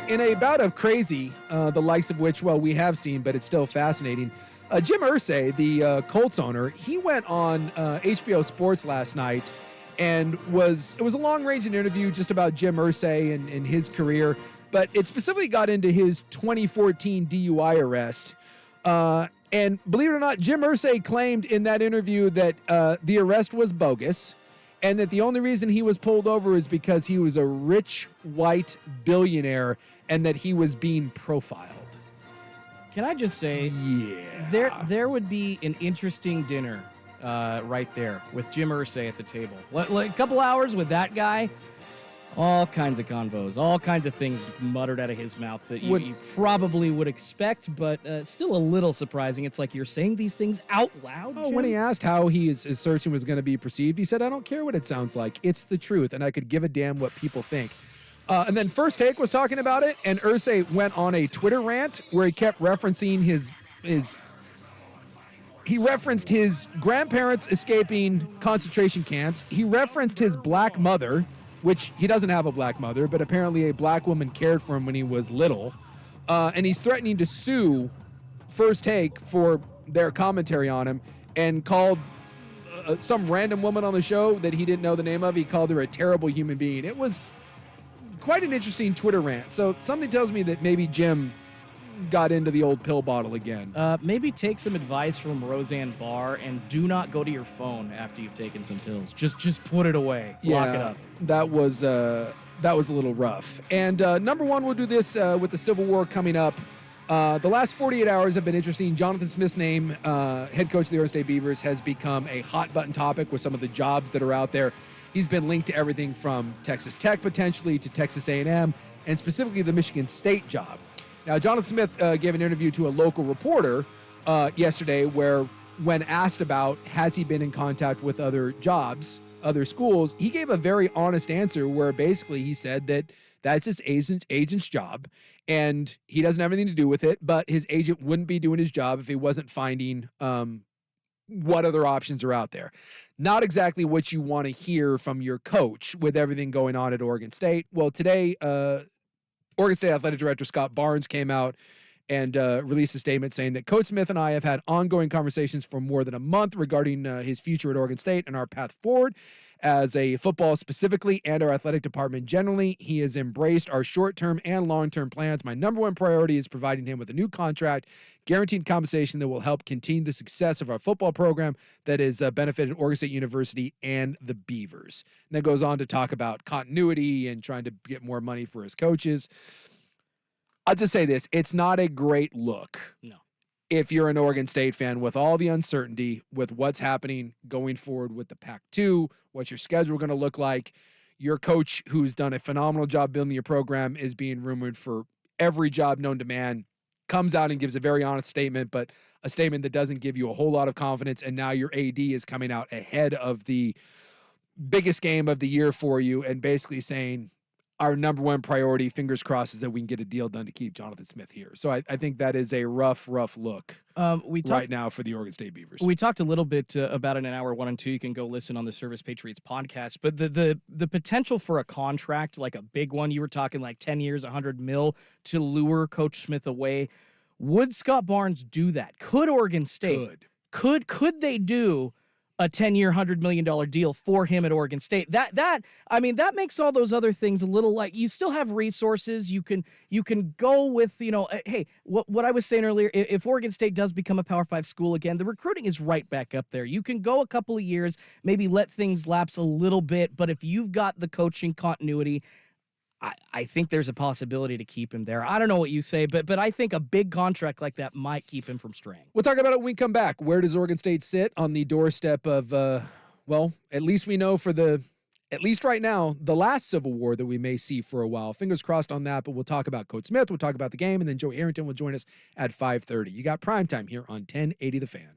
In a bout of crazy, the likes of which, well, we have seen, but it's still fascinating. Jim Irsay, the Colts owner, he went on HBO Sports last night and it was a long-range interview just about Jim Irsay and his career, but it specifically got into his 2014 DUI arrest. And believe it or not, Jim Irsay claimed in that interview that the arrest was bogus and that the only reason he was pulled over is because he was a rich white billionaire and that he was being profiled. Can I just say, there would be an interesting dinner right there with Jim Irsay at the table. Like a couple hours with that guy, all kinds of convos, all kinds of things muttered out of his mouth that you probably would expect, but still a little surprising. It's like you're saying these things out loud. Oh, when he asked how his assertion was going to be perceived, he said, "I don't care what it sounds like. It's the truth, and I could give a damn what people think." And then First Take was talking about it, and Irsay went on a Twitter rant where he kept referencing he referenced his grandparents escaping concentration camps. He referenced his black mother, which he doesn't have a black mother, but apparently a black woman cared for him when he was little. And he's threatening to sue First Take for their commentary on him and called some random woman on the show that he didn't know the name of. He called her a terrible human being. It was quite an interesting Twitter rant. So something tells me that maybe Jim got into the old pill bottle again. Maybe take some advice from Roseanne Barr and do not go to your phone after you've taken some pills. Just put it away. Lock it up. That was a little rough. And number one, we'll do this with the Civil War coming up. The last 48 hours have been interesting. Jonathan Smith's name, head coach of the Oregon State Beavers, has become a hot button topic with some of the jobs that are out there. He's been linked to everything from Texas Tech potentially to Texas A&M and specifically the Michigan State job. Now, Jonathan Smith gave an interview to a local reporter yesterday where, when asked about has he been in contact with other jobs, other schools, he gave a very honest answer where basically he said that that's his agent's job and he doesn't have anything to do with it, but his agent wouldn't be doing his job if he wasn't finding what other options are out there. Not exactly what you want to hear from your coach with everything going on at Oregon State. Well, today, Oregon State Athletic Director Scott Barnes came out and released a statement saying that Coach Smith and I have had ongoing conversations for more than a month regarding his future at Oregon State and our path forward as a football specifically and our athletic department generally. He has embraced our short-term and long-term plans. My number one priority is providing him with a new contract, guaranteed compensation that will help continue the success of our football program that has benefited Oregon State University and the Beavers. And then goes on to talk about continuity and trying to get more money for his coaches. I'll just say this. It's not a great look. No. If you're an Oregon State fan with all the uncertainty with what's happening going forward with the Pac-2, what's your schedule going to look like, your coach who's done a phenomenal job building your program is being rumored for every job known to man, comes out and gives a very honest statement, but a statement that doesn't give you a whole lot of confidence, and now your AD is coming out ahead of the biggest game of the year for you and basically saying, our number one priority, fingers crossed, is that we can get a deal done to keep Jonathan Smith here. So I think that is a rough look right now for the Oregon State Beavers. We talked a little bit about it in hour 1 and 2. You can go listen on the Service Patriots podcast. But the potential for a contract, like a big one, you were talking like 10 years, $100 million to lure Coach Smith away. Would Scott Barnes do that? Could Oregon State? Could they do a 10-year, $100 million deal for him at Oregon State? That makes all those other things a little like, you still have resources. You can go with, hey, what I was saying earlier, if Oregon State does become a Power 5 school again, the recruiting is right back up there. You can go a couple of years, maybe let things lapse a little bit, but if you've got the coaching continuity, I think there's a possibility to keep him there. I don't know what you say, but I think a big contract like that might keep him from straying. We'll talk about it when we come back. Where does Oregon State sit on the doorstep of, well, at least we know at least right now, the last Civil War that we may see for a while. Fingers crossed on that, but we'll talk about Coach Smith, we'll talk about the game, and then Joe Arrington will join us at 5:30. You got Primetime here on 1080 The Fan.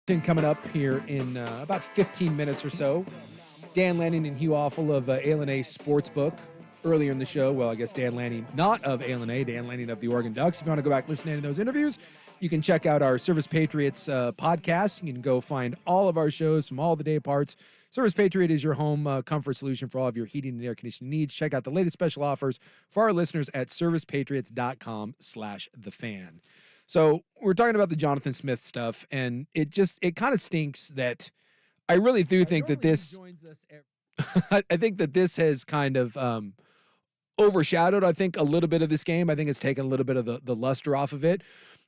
Coming up here in about 15 minutes or so. Dan Lanning and Hugh Awful of A&A Sportsbook. Earlier in the show, well, I guess Dan Lanning, not of A&A, Dan Lanning of the Oregon Ducks. If you want to go back listening to those interviews, you can check out our Service Patriots podcast. You can go find all of our shows from all the day parts. Service Patriot is your home comfort solution for all of your heating and air conditioning needs. Check out the latest special offers for our listeners at servicepatriots.com/thefan. So we're talking about the Jonathan Smith stuff, and it kind of stinks that I really do think that this, I think that this has kind of overshadowed, I think, a little bit of this game. I think it's taken a little bit of the luster off of it.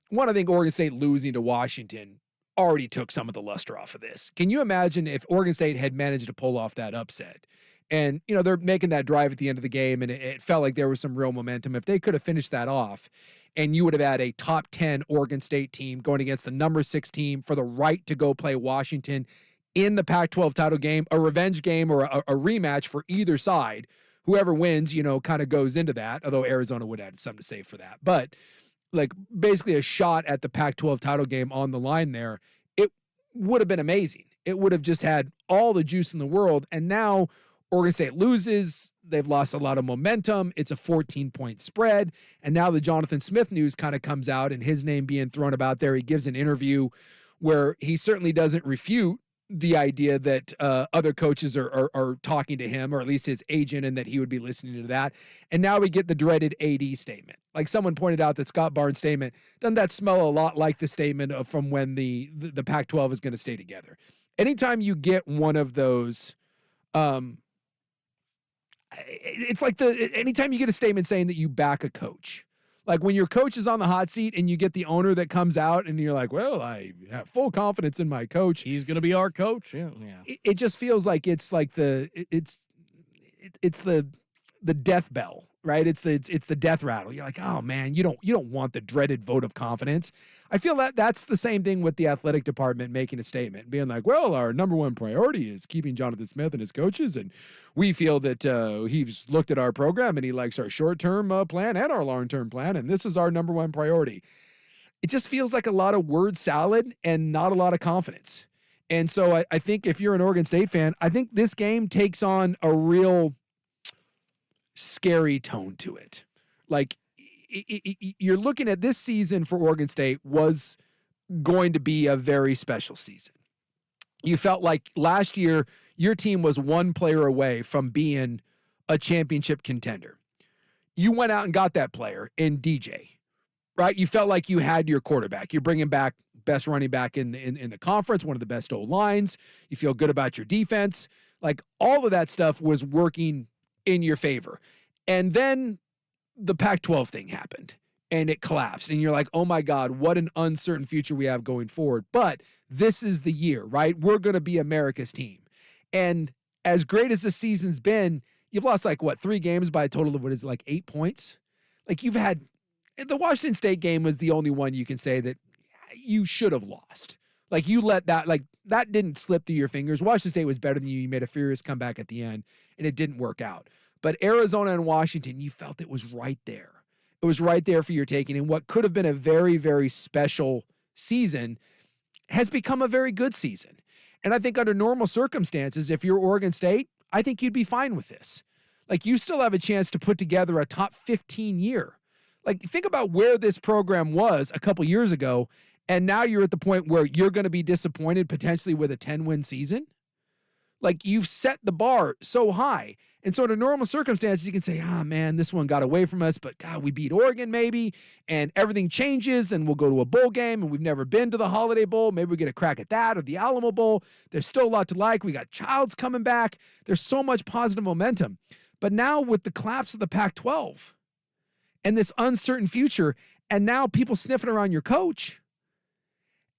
One, I think Oregon State losing to Washington already took some of the luster off of this. Can you imagine if Oregon State had managed to pull off that upset? And, you know, they're making that drive at the end of the game, and it felt like there was some real momentum. If they could have finished that off, and you would have had a top 10 Oregon State team going against the number 6 team for the right to go play Washington in the Pac-12 title game, a revenge game or a rematch for either side. Whoever wins, you know, kind of goes into that, although Arizona would have something to say for that. But, like, basically a shot at the Pac-12 title game on the line there, it would have been amazing. It would have just had all the juice in the world, and now Oregon State loses. They've lost a lot of momentum. It's a 14-point spread. And now the Jonathan Smith news kind of comes out and his name being thrown about there. He gives an interview where he certainly doesn't refute the idea that other coaches are talking to him, or at least his agent, and that he would be listening to that. And now we get the dreaded AD statement. Like someone pointed out that Scott Barnes' statement, doesn't that smell a lot like the statement from when the Pac-12 is going to stay together? Anytime you get one of those, it's like anytime you get a statement saying that you back a coach, like when your coach is on the hot seat and you get the owner that comes out and you're like, well, I have full confidence in my coach. He's going to be our coach. Yeah. It just feels like it's like it's the death bell, right? It's the death rattle. You're like, oh man, you don't want the dreaded vote of confidence. I feel that that's the same thing with the athletic department making a statement, being like, well, our number one priority is keeping Jonathan Smith and his coaches, and we feel that he's looked at our program and he likes our short-term plan and our long-term plan, and this is our number one priority. It just feels like a lot of word salad and not a lot of confidence. And so I think if you're an Oregon State fan, I think this game takes on a real scary tone to it. Like, you're looking at this season for Oregon State was going to be a very special season. You felt like last year your team was one player away from being a championship contender. You went out and got that player in DJ, right? You felt like you had your quarterback. You're bringing back best running back in the conference, one of the best O-lines. You feel good about your defense. Like all of that stuff was working in your favor. And then the Pac-12 thing happened and it collapsed. And you're like, oh my God, what an uncertain future we have going forward. But this is the year, right? We're going to be America's team. And as great as the season's been, you've lost like 3 games by a total of 8 points. Like you've had, the Washington State game was the only one you can say that you should have lost. Like you let that, like that didn't slip through your fingers. Washington State was better than you. You made a furious comeback at the end and it didn't work out. But Arizona and Washington, you felt it was right there. It was right there for your taking. And what could have been a very, very special season has become a very good season. And I think under normal circumstances, if you're Oregon State, I think you'd be fine with this. Like you still have a chance to put together a top 15 year. Like think about where this program was a couple years ago. And now you're at the point where you're going to be disappointed potentially with a 10-win season. Like you've set the bar so high. And so under normal circumstances, you can say, man, this one got away from us, but God, we beat Oregon maybe, and everything changes and we'll go to a bowl game and we've never been to the Holiday Bowl. Maybe we get a crack at that or the Alamo Bowl. There's still a lot to like. We got Childs coming back. There's so much positive momentum. But now with the collapse of the Pac-12 and this uncertain future, and now people sniffing around your coach,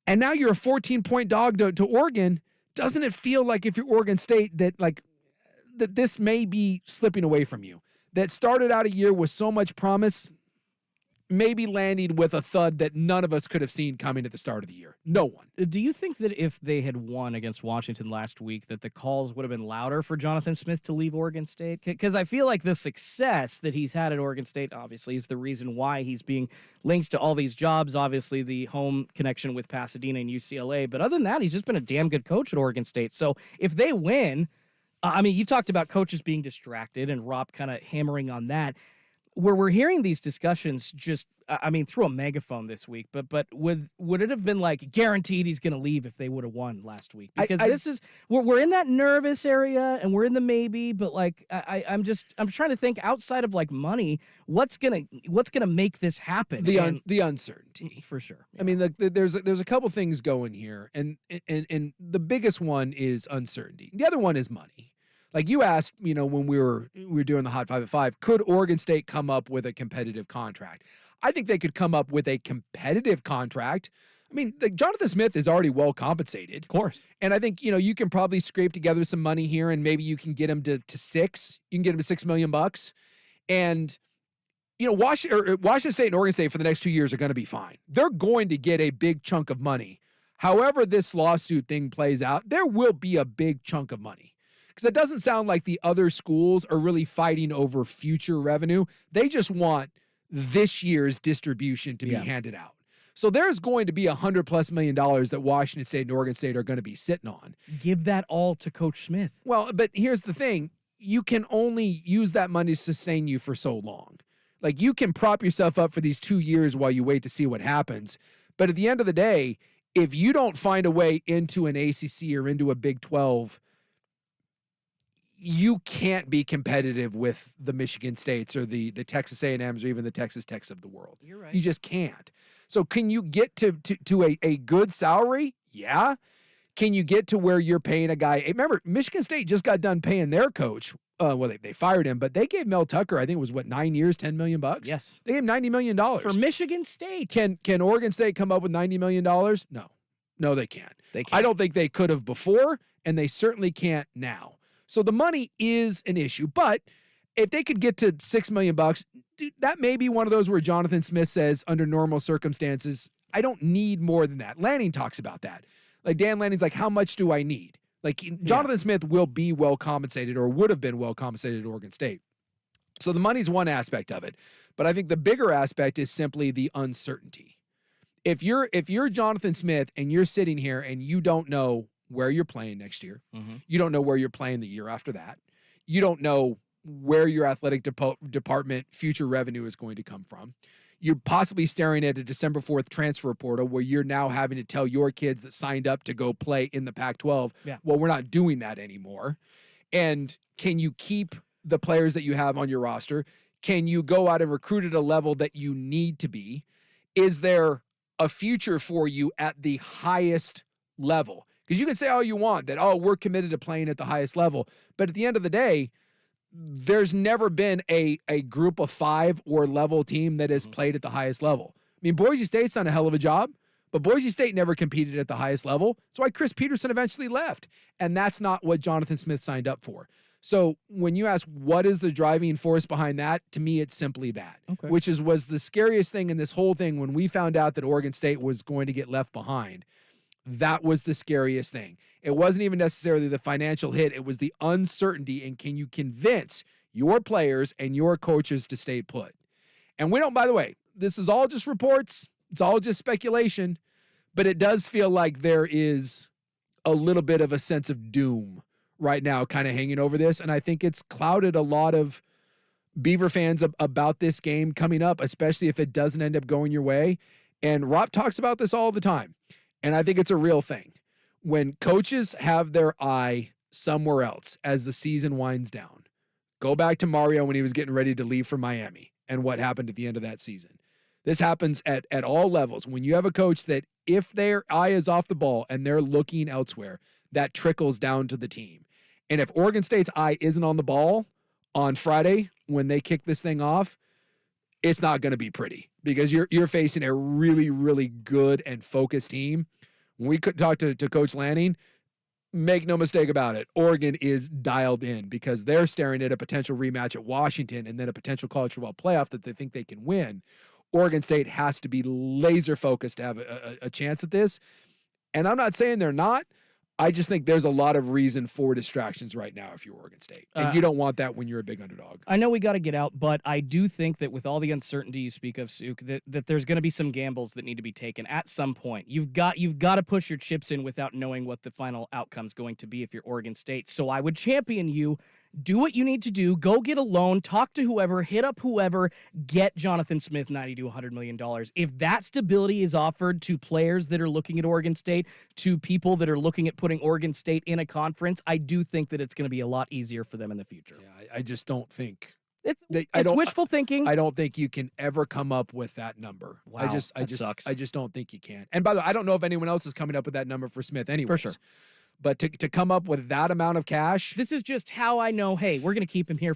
and now you're a 14-point dog to Oregon, doesn't it feel like if you're Oregon State that this may be slipping away from you? That started out a year with so much promise, maybe landing with a thud that none of us could have seen coming at the start of the year. No one. Do you think that if they had won against Washington last week, that the calls would have been louder for Jonathan Smith to leave Oregon State? Because I feel like the success that he's had at Oregon State, obviously, is the reason why he's being linked to all these jobs. Obviously, the home connection with Pasadena and UCLA. But other than that, he's just been a damn good coach at Oregon State. So if they win, I mean, you talked about coaches being distracted and Rob kind of hammering on that. Where we're hearing these discussions just, I mean, through a megaphone this week, but would it have been like guaranteed he's going to leave if they would have won last week? Because this is, we're in that nervous area and we're in the maybe, but like, I'm trying to think outside of like money, what's going to make this happen? The uncertainty. For sure. Yeah. I mean, there's a couple things going here, and the biggest one is uncertainty. The other one is money. Like you asked, when we were doing the Hot 5 at 5, could Oregon State come up with a competitive contract? I think they could come up with a competitive contract. I mean, Jonathan Smith is already well compensated. Of course. And I think, you can probably scrape together some money here and maybe you can get him to $6. You can get him to $6 million. And, Washington State and Oregon State for the next 2 years are going to be fine. They're going to get a big chunk of money. However this lawsuit thing plays out, there will be a big chunk of money. Because it doesn't sound like the other schools are really fighting over future revenue. They just want this year's distribution to be handed out. So there's going to be $100+ million that Washington State and Oregon State are going to be sitting on. Give that all to Coach Smith. Well, but here's the thing. You can only use that money to sustain you for so long. Like you can prop yourself up for these 2 years while you wait to see what happens. But at the end of the day, if you don't find a way into an ACC or into a Big 12, you can't be competitive with the Michigan States or the Texas A&Ms or even the Texas Techs of the world. You're right. You just can't. So can you get to a good salary? Yeah. Can you get to where you're paying a guy? Remember, Michigan State just got done paying their coach. They fired him, but they gave Mel Tucker, I think it was 9 years, $10 million? Yes. They gave him $90 million. For Michigan State. Can Oregon State come up with $90 million? No, they can't. They I don't think they could have before, and they certainly can't now. So the money is an issue, but if they could get to $6 million, dude, that may be one of those where Jonathan Smith says, under normal circumstances, I don't need more than that. Lanning talks about that. Like Dan Lanning's like, how much do I need? Like Jonathan Smith will be well compensated or would have been well compensated at Oregon State. So the money's one aspect of it, but I think the bigger aspect is simply the uncertainty. If you're Jonathan Smith and you're sitting here and you don't know where you're playing next year. Mm-hmm. You don't know where you're playing the year after that. You don't know where your athletic department future revenue is going to come from. You're possibly staring at a December 4th transfer portal where you're now having to tell your kids that signed up to go play in the Pac-12, well, we're not doing that anymore. And can you keep the players that you have on your roster? Can you go out and recruit at a level that you need to be? Is there a future for you at the highest level? Because you can say all you want that, we're committed to playing at the highest level. But at the end of the day, there's never been a group of 5 or level team that has played at the highest level. I mean, Boise State's done a hell of a job, but Boise State never competed at the highest level. That's why Chris Peterson eventually left. And that's not what Jonathan Smith signed up for. So when you ask what is the driving force behind that, to me, it's simply that, which was the scariest thing in this whole thing when we found out that Oregon State was going to get left behind. That was the scariest thing. It wasn't even necessarily the financial hit. It was the uncertainty. And can you convince your players and your coaches to stay put? And we don't, by the way, this is all just reports. It's all just speculation, but it does feel like there is a little bit of a sense of doom right now kind of hanging over this. And I think it's clouded a lot of Beaver fans about this game coming up, especially if it doesn't end up going your way. And Rob talks about this all the time. And I think it's a real thing. When coaches have their eye somewhere else as the season winds down, go back to Mario when he was getting ready to leave for Miami and what happened at the end of that season. This happens at all levels. When you have a coach that if their eye is off the ball and they're looking elsewhere, that trickles down to the team. And if Oregon State's eye isn't on the ball on Friday when they kick this thing off, it's not going to be pretty because you're facing a really, really good and focused team. When we could talk to Coach Lanning, make no mistake about it, Oregon is dialed in because they're staring at a potential rematch at Washington and then a potential college football playoff that they think they can win. Oregon State has to be laser focused to have a chance at this. And I'm not saying they're not. I just think there's a lot of reason for distractions right now if you're Oregon State. And you don't want that when you're a big underdog. I know we got to get out, but I do think that with all the uncertainty you speak of, Suk, that there's going to be some gambles that need to be taken at some point. You've got to push your chips in without knowing what the final outcome's going to be if you're Oregon State. So I would champion you. Do what you need to do. Go get a loan. Talk to whoever. Hit up whoever. Get Jonathan Smith $90 to $100 million. If that stability is offered to players that are looking at Oregon State, to people that are looking at putting Oregon State in a conference, I do think that it's going to be a lot easier for them in the future. Yeah, I just don't think it's wishful thinking. I don't think you can ever come up with that number. Wow, I that sucks. I just don't think you can. And by the way, I don't know if anyone else is coming up with that number for Smith anyways. For sure. But to come up with that amount of cash. This is just how I know, hey, we're going to keep him here.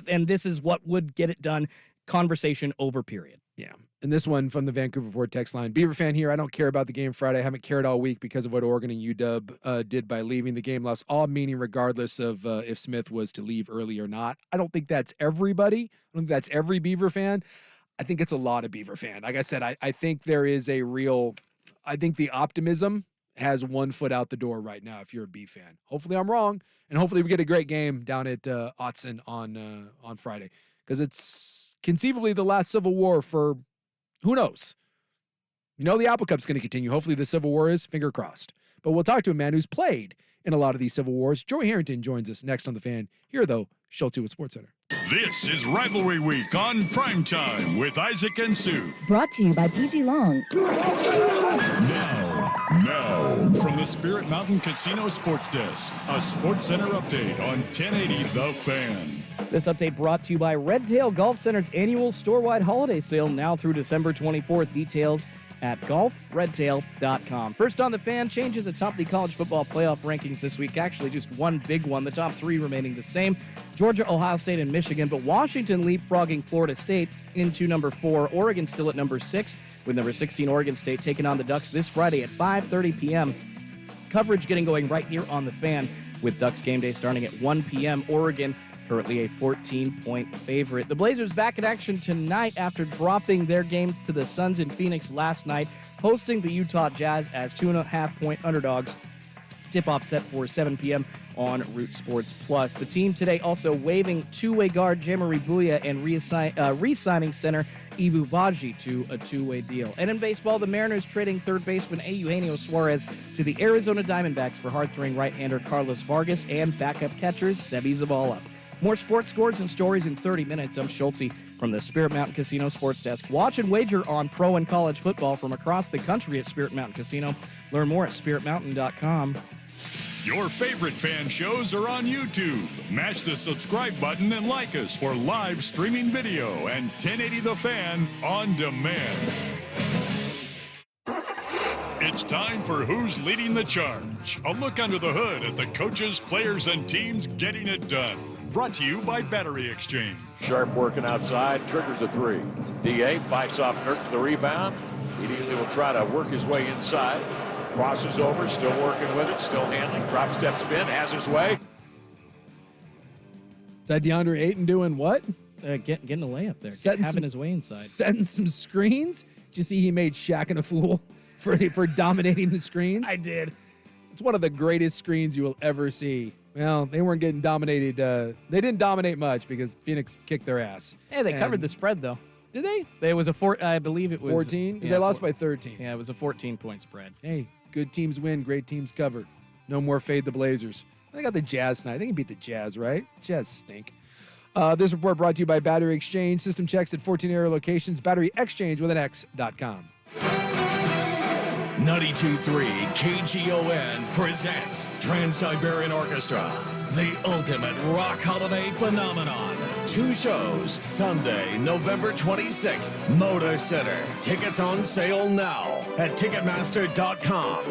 And this is what would get it done. Conversation over, period. Yeah. And this one from the Vancouver Ford text line. Beaver fan here. I don't care about the game Friday. I haven't cared all week because of what Oregon and UW did by leaving. The game lost all meaning regardless of if Smith was to leave early or not. I don't think that's everybody. I don't think that's every Beaver fan. I think it's a lot of Beaver fan. Like I said, I think there is I think the optimism has one foot out the door right now if you're a B fan. Hopefully I'm wrong, and hopefully we get a great game down at Autzen on Friday, because it's conceivably the last Civil War for who knows. The Apple Cup's going to continue. Hopefully the Civil War is, finger crossed. But we'll talk to a man who's played in a lot of these Civil Wars. Joey Harrington joins us next on The Fan. Here, though, Schultz with SportsCenter. This is Rivalry Week on Primetime with Isaac and Sue. Brought to you by PG Long. Now, from the Spirit Mountain Casino Sports Desk, a SportsCenter update on 1080 The Fan. This update brought to you by Red Tail Golf Center's annual store-wide holiday sale now through December 24th. Details at golfredtail.com. First on The Fan, changes atop the college football playoff rankings this week. Actually, just one big one. The top three remaining the same. Georgia, Ohio State, and Michigan. But Washington leapfrogging Florida State into number 4. Oregon still at number 6, with number 16 Oregon State taking on the Ducks this Friday at 5:30 p.m. Coverage getting going right here on The Fan, with Ducks game day starting at 1 p.m. Oregon currently a 14-point favorite. The Blazers back in action tonight after dropping their game to the Suns in Phoenix last night, hosting the Utah Jazz as 2.5-point underdogs. Tip-off set for 7 p.m. on Root Sports Plus. The team today also waiving two-way guard Jamari Bouya and re-signing center Ibu Baji to a two-way deal. And in baseball, the Mariners trading third baseman Eugenio Suarez to the Arizona Diamondbacks for hard-throwing right-hander Carlos Vargas and backup catchers Sebi Zavala. More sports scores and stories in 30 minutes. I'm Schultze from the Spirit Mountain Casino Sports Desk. Watch and wager on pro and college football from across the country at Spirit Mountain Casino. Learn more at spiritmountain.com. Your favorite fan shows are on YouTube. Mash the subscribe button and like us for live streaming video and 1080 The Fan on demand. It's time for Who's Leading the Charge. A look under the hood at the coaches, players, and teams getting it done. Brought to you by Battery Exchange. Sharp working outside, triggers a 3. DA fights off Nurk for the rebound. Immediately will try to work his way inside. Crosses over, still working with it, still handling. Drop step spin, has his way. Is that DeAndre Ayton doing what? Getting a layup there. Having his way inside. Setting some screens. Did you see he made Shaq a fool for dominating the screens? I did. It's one of the greatest screens you will ever see. Well, they weren't getting dominated. They didn't dominate much because Phoenix kicked their ass. Hey, they covered the spread, though. Did they? It was I believe it was 14? Because they lost by 13. Yeah, it was a 14-point spread. Hey, good teams win, great teams cover. No more fade the Blazers. They got the Jazz tonight. They can beat the Jazz, right? Jazz stink. This report brought to you by Battery Exchange. System checks at 14 area locations. Battery Exchange with an X.com. 92.3 KGON presents Trans-Siberian Orchestra, the ultimate rock holiday phenomenon. 2 shows, Sunday, November 26th, Motor Center. Tickets on sale now at Ticketmaster.com.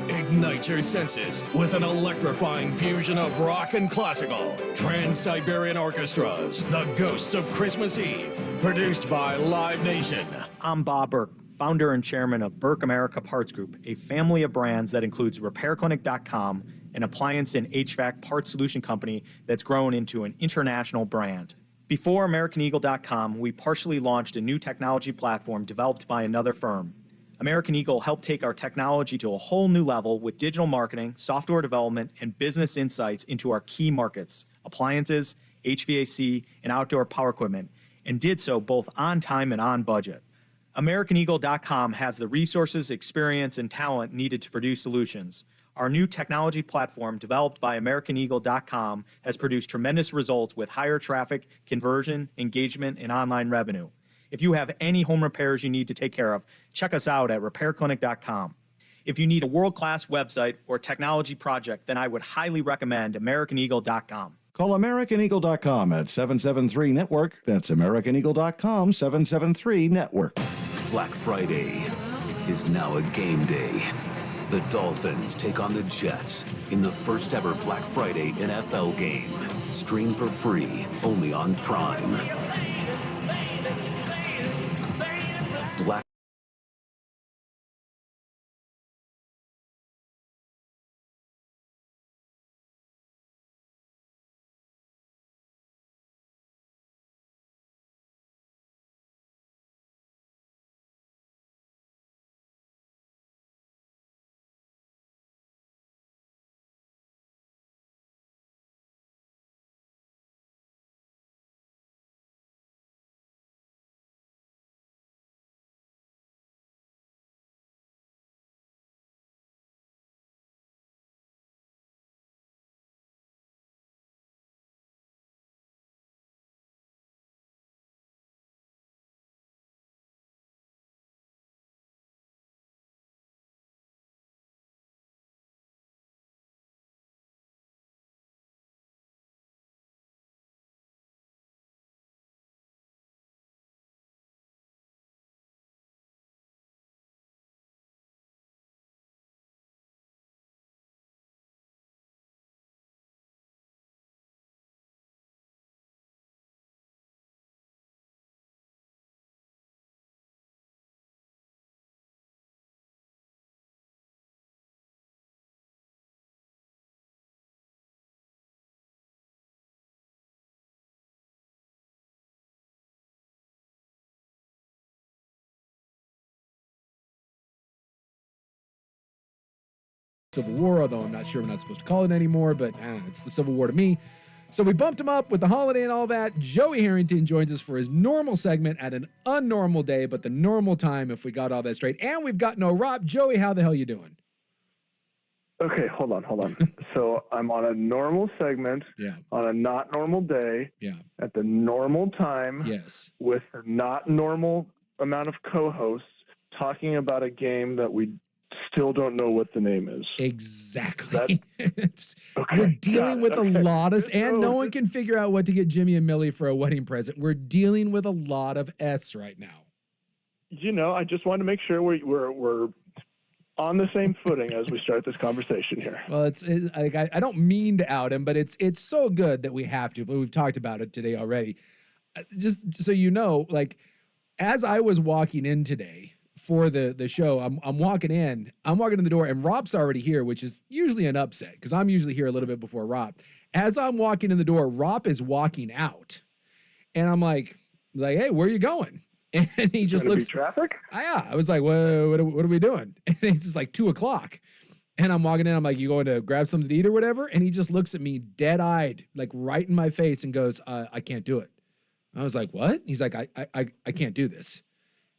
Ignite your senses with an electrifying fusion of rock and classical. Trans-Siberian Orchestras, The Ghosts of Christmas Eve. Produced by Live Nation. I'm Bob Burke, founder and chairman of Burke America Parts Group, a family of brands that includes RepairClinic.com, an appliance and HVAC parts solution company that's grown into an international brand. Before AmericanEagle.com, we partially launched a new technology platform developed by another firm. American Eagle helped take our technology to a whole new level with digital marketing, software development, and business insights into our key markets, appliances, HVAC, and outdoor power equipment, and did so both on time and on budget. AmericanEagle.com has the resources, experience, and talent needed to produce solutions. Our new technology platform, developed by AmericanEagle.com, has produced tremendous results with higher traffic, conversion, engagement, and online revenue. If you have any home repairs you need to take care of, check us out at RepairClinic.com. If you need a world-class website or technology project, then I would highly recommend AmericanEagle.com. Call AmericanEagle.com at 773-NETWORK. That's AmericanEagle.com, 773-NETWORK. Black Friday is now a game day. The Dolphins take on the Jets in the first ever Black Friday NFL game. Stream for free only on Prime. Black Civil War, although I'm not sure we're not supposed to call it anymore, but it's the Civil War to me. So we bumped him up with the holiday and all that. Joey Harrington joins us for his normal segment at an unnormal day, but the normal time if we got all that straight. And we've got no Rob. Joey, how the hell you doing? Okay, hold on. So I'm on a normal segment on a not normal day at the normal time with a not normal amount of co-hosts talking about a game that we still don't know what the name is. Exactly. We're dealing with a lot of, and no one can figure out what to get Jimmy and Millie for a wedding present. We're dealing with a lot of S right now. You know, I just wanted to make sure we're on the same footing as we start this conversation here. Well, I don't mean to out him, but it's so good that we have to. But we've talked about it today already. Just so you know, like as I was walking in today for the show, I'm walking in the door, and Rob's already here, which is usually an upset because I'm usually here a little bit before Rob. As I'm walking in the door, Rob is walking out, and I'm like, hey, where are you going? And he just looks. Traffic? Yeah, I was like, what are we doing? And it's just like 2:00. And I'm walking in. I'm like, you going to grab something to eat or whatever? And he just looks at me dead-eyed, like right in my face, and goes, I can't do it. I was like, what? He's like, I can't do this.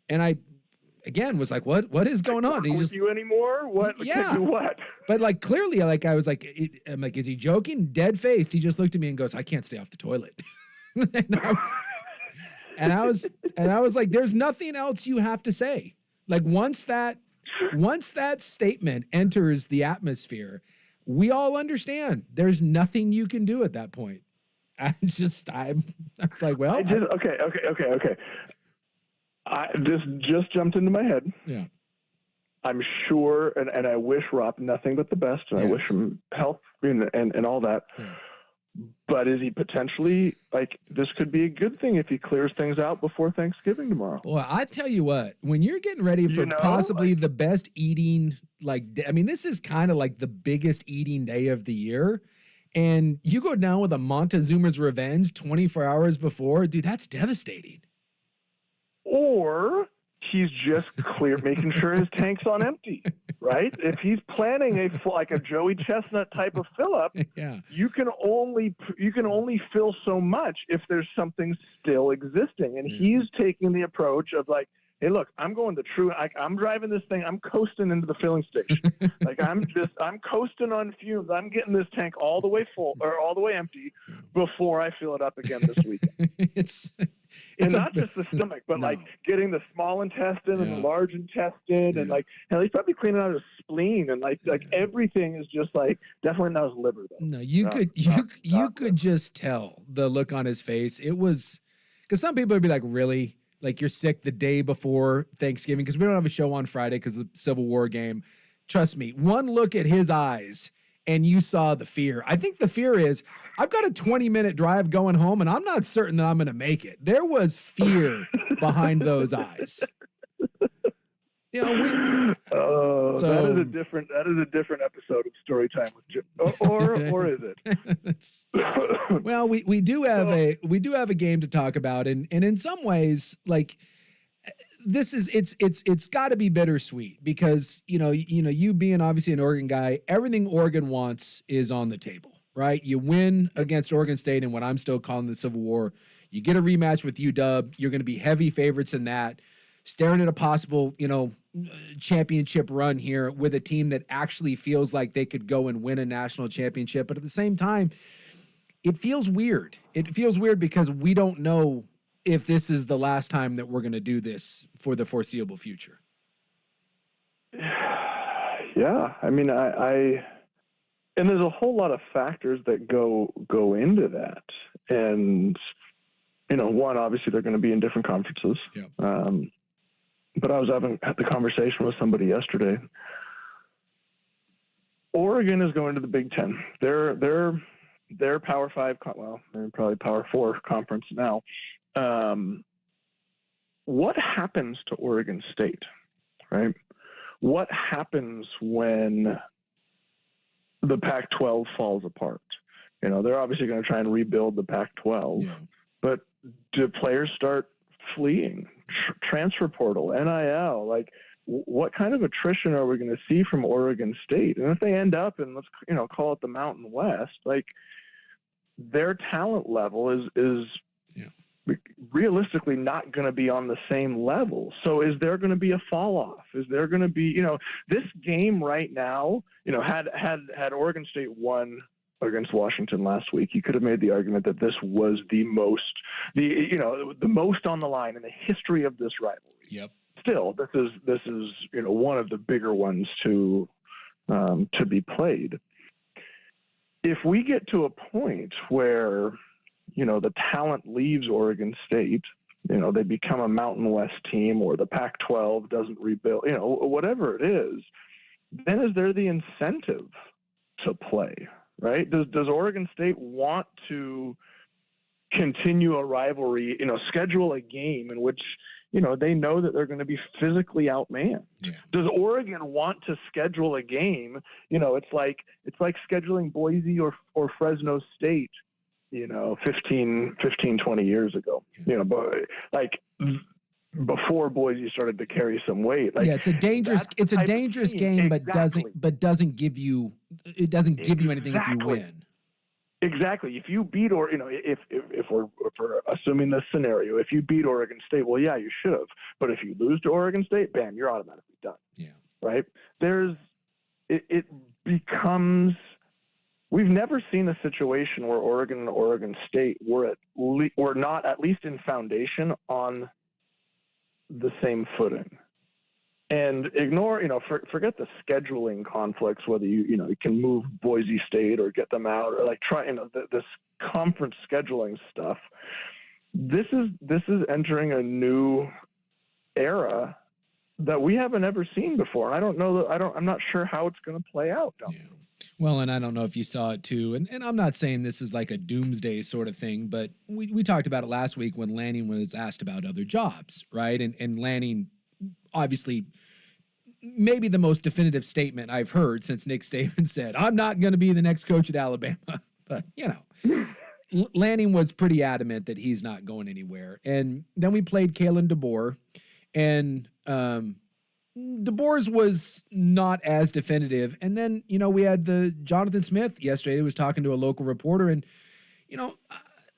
And I, again, was like, what is going on? And he just, you anymore? What? Yeah. Do what? But like clearly, like I was like, I'm like, is he joking? Dead faced. He just looked at me and goes, I can't stay off the toilet. And I was like, there's nothing else you have to say. Like once that statement enters the atmosphere, we all understand there's nothing you can do at that point. I was like, well, okay. This just jumped into my head. Yeah. I'm sure, and I wish Rob nothing but the best, and I wish him health and all that. Yeah. But is he potentially, like, this could be a good thing if he clears things out before Thanksgiving tomorrow? Well, I tell you what, when you're getting ready for possibly the best eating, like, I mean, this is kind of like the biggest eating day of the year. and you go down with a Montezuma's Revenge 24 hours before, dude, that's devastating. Or he's just making sure his tank's on empty, right? If he's planning like a Joey Chestnut type of fill up, you can only fill so much if there's something still existing. And he's taking the approach of like, hey, look, I'm going the true. I'm driving this thing. I'm coasting into the filling station. I'm coasting on fumes. I'm getting this tank all the way full or all the way empty before I fill it up again this weekend. It's not just the stomach, but like getting the small intestine and the large intestine, and like, hell, he's probably cleaning out his spleen, and like everything is just like definitely not his liver though. No, you could just tell the look on his face. It was because some people would be like, really. Like you're sick the day before Thanksgiving because we don't have a show on Friday because of the Civil War game. Trust me, one look at his eyes and you saw the fear. I think the fear is I've got a 20-minute drive going home and I'm not certain that I'm going to make it. There was fear behind those eyes. You know, that is a different episode of Storytime with Jim, or is it? Well, we do have a game to talk about, and in some ways, like this is it's got to be bittersweet because you being obviously an Oregon guy, everything Oregon wants is on the table, right? You win against Oregon State in what I'm still calling the Civil War. You get a rematch with UW. You're going to be heavy favorites in that. Staring at a possible, championship run here with a team that actually feels like they could go and win a national championship. But at the same time, it feels weird. It feels weird because we don't know if this is the last time that we're going to do this for the foreseeable future. Yeah. I mean, and there's a whole lot of factors that go into that. And, one, obviously they're going to be in different conferences. Yeah. But I was having the conversation with somebody yesterday. Oregon is going to the Big Ten. They're Power 5, they're probably Power 4 conference now. What happens to Oregon State, right? What happens when the Pac-12 falls apart? They're obviously going to try and rebuild the Pac-12, but do players start fleeing? Transfer portal, NIL, like what kind of attrition are we going to see from Oregon State? And if they end up in, let's call it the Mountain West, like their talent level is realistically not going to be on the same level. So is there going to be a fall off? Is there going to be, this game right now, had Oregon State won against Washington last week, you could have made the argument that this was the most on the line in the history of this rivalry. Yep. Still, this is one of the bigger ones to be played. If we get to a point where the talent leaves Oregon State, they become a Mountain West team, or the Pac-12 doesn't rebuild, whatever it is, then is there the incentive to play? Right? Does Oregon State want to continue a rivalry, schedule a game in which, they know that they're going to be physically outmanned? Yeah. Does Oregon want to schedule a game? It's like scheduling Boise or Fresno State, 15, 20 years ago, but like before Boise started to carry some weight. Like, it's a dangerous game, exactly. but doesn't give you anything if you win. Exactly. If you beat, or if we're assuming this scenario, if you beat Oregon State, well, yeah, you should have. But if you lose to Oregon State, bam, you're automatically done. Yeah. Right. It becomes. We've never seen a situation where Oregon and Oregon State were not, at least in foundation, on the same footing. And ignore, forget the scheduling conflicts, whether you can move Boise State or get them out, or like try, this conference scheduling stuff. This is entering a new era that we haven't ever seen before. I'm not sure how it's going to play out. Well, and I don't know if you saw it too, and I'm not saying this is like a doomsday sort of thing, but we talked about it last week when Lanning was asked about other jobs, right? And Lanning, obviously, maybe the most definitive statement I've heard since Nick Saban said, "I'm not going to be the next coach at Alabama." But, Lanning was pretty adamant that he's not going anywhere. And then we played Kalen DeBoer, and DeBoer's was not as definitive. And then, we had the Jonathan Smith yesterday who was talking to a local reporter, and,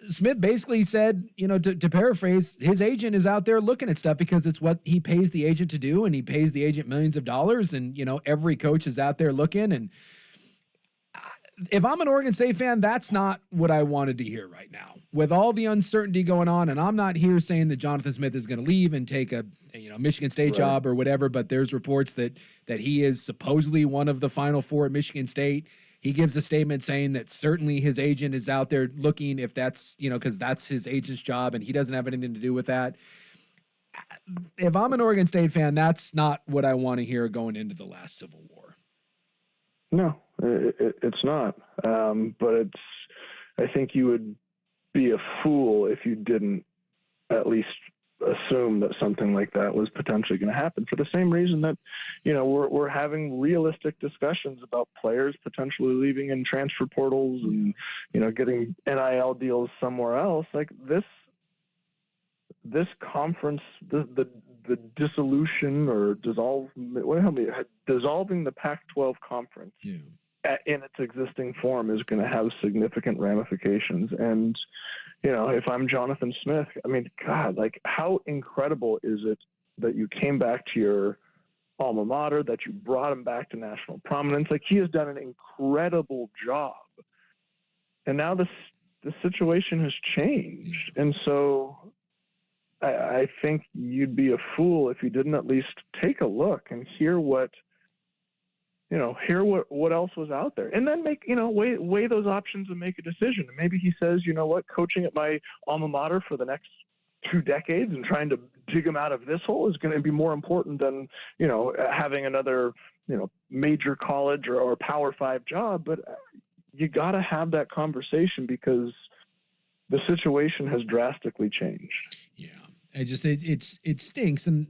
Smith basically said, to paraphrase, his agent is out there looking at stuff because it's what he pays the agent to do, and he pays the agent millions of dollars, and, every coach is out there looking. And if I'm an Oregon State fan, that's not what I wanted to hear right now. With all the uncertainty going on, and I'm not here saying that Jonathan Smith is going to leave and take a Michigan State job or whatever, but there's reports that he is supposedly one of the Final Four at Michigan State. He gives a statement saying that certainly his agent is out there looking, if that's, because that's his agent's job and he doesn't have anything to do with that. If I'm an Oregon State fan, that's not what I want to hear going into the last Civil War. No, it's not. But I think you would be a fool if you didn't at least assume that something like that was potentially going to happen, for the same reason that, we're having realistic discussions about players potentially leaving in transfer portals and, getting NIL deals somewhere else. Like this conference, the dissolution or dissolving the Pac-12 conference in its existing form is going to have significant ramifications. And, if I'm Jonathan Smith, I mean, God, like how incredible is it that you came back to your alma mater, that you brought him back to national prominence? Like he has done an incredible job. And now the situation has changed. And so I think you'd be a fool if you didn't at least take a look and hear what else was out there, and then weigh those options and make a decision. And maybe he says, coaching at my alma mater for the next 2 decades and trying to dig him out of this hole is going to be more important than, having another, major college or Power 5 job. But you got to have that conversation because the situation has drastically changed. Yeah. It stinks. And,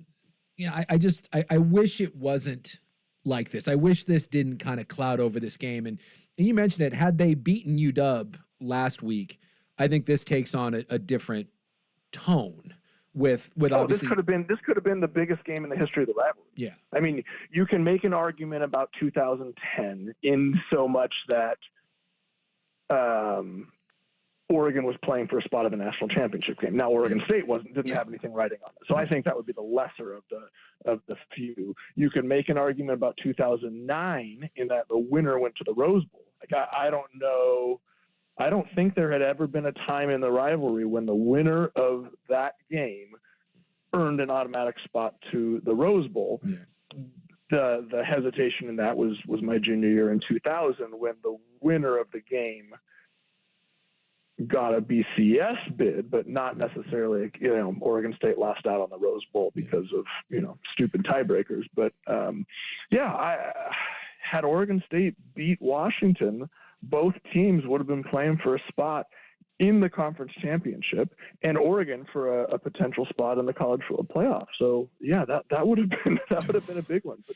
I wish it wasn't like this. I wish this didn't kind of cloud over this game. And you mentioned it, had they beaten UW last week, I think this takes on a different tone with obviously. This could have been the biggest game in the history of the rivalry. Yeah. I mean, you can make an argument about 2010 in so much that, Oregon was playing for a spot of the national championship game. Now Oregon State didn't have anything writing on it. So I think that would be the lesser of the few. You can make an argument about 2009 in that the winner went to the Rose Bowl. Like I don't know. I don't think there had ever been a time in the rivalry when the winner of that game earned an automatic spot to the Rose Bowl. Yeah. The hesitation in that was my junior year in 2000 when the winner of the game got a BCS bid, but not necessarily, Oregon State lost out on the Rose Bowl because of, stupid tiebreakers. But I had Oregon State beat Washington, both teams would have been playing for a spot in the conference championship and Oregon for a potential spot in the college football playoff. So that would have been a big one. But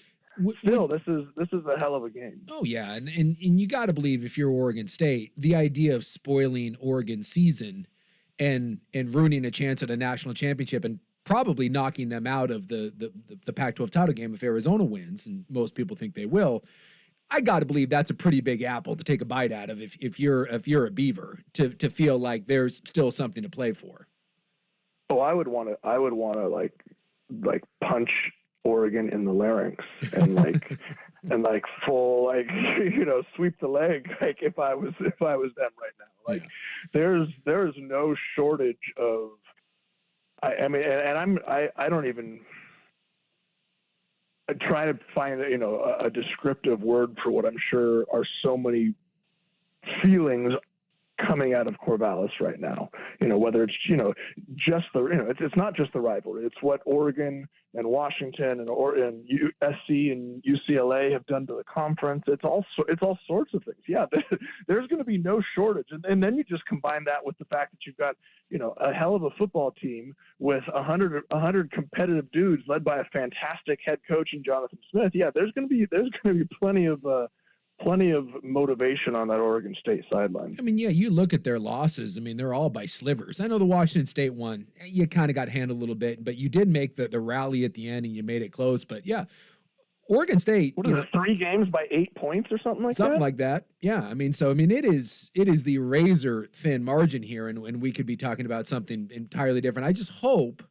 still, this is a hell of a game. Oh yeah, and you got to believe if you're Oregon State, the idea of spoiling Oregon's season and ruining a chance at a national championship and probably knocking them out of the Pac-12 title game if Arizona wins, and most people think they will. I got to believe that's a pretty big apple to take a bite out of if you're a Beaver to feel like there's still something to play for. Oh, I would want to like punch Oregon in the larynx and and full sweep the leg if I was them right now. There's no shortage of I don't even try to find a descriptive word for what I'm sure are so many feelings coming out of Corvallis right now, whether it's, just it's not just the rivalry. It's what Oregon and Washington and USC and UCLA have done to the conference. It's all sorts of things. Yeah. There's going to be no shortage. And then you just combine that with the fact that you've got, a hell of a football team with 100 competitive dudes led by a fantastic head coach in Jonathan Smith. Yeah. There's going to be plenty of plenty of motivation on that Oregon State sideline. I mean, yeah, you look at their losses. I mean, they're all by slivers. I know the Washington State one, you kind of got handled a little bit, but you did make the rally at the end and you made it close. But yeah, Oregon State, What is it, 3 games by 8 points or something like that? something like that. Yeah. I mean, it is the razor thin margin here, and we could be talking about something entirely different. I just hope,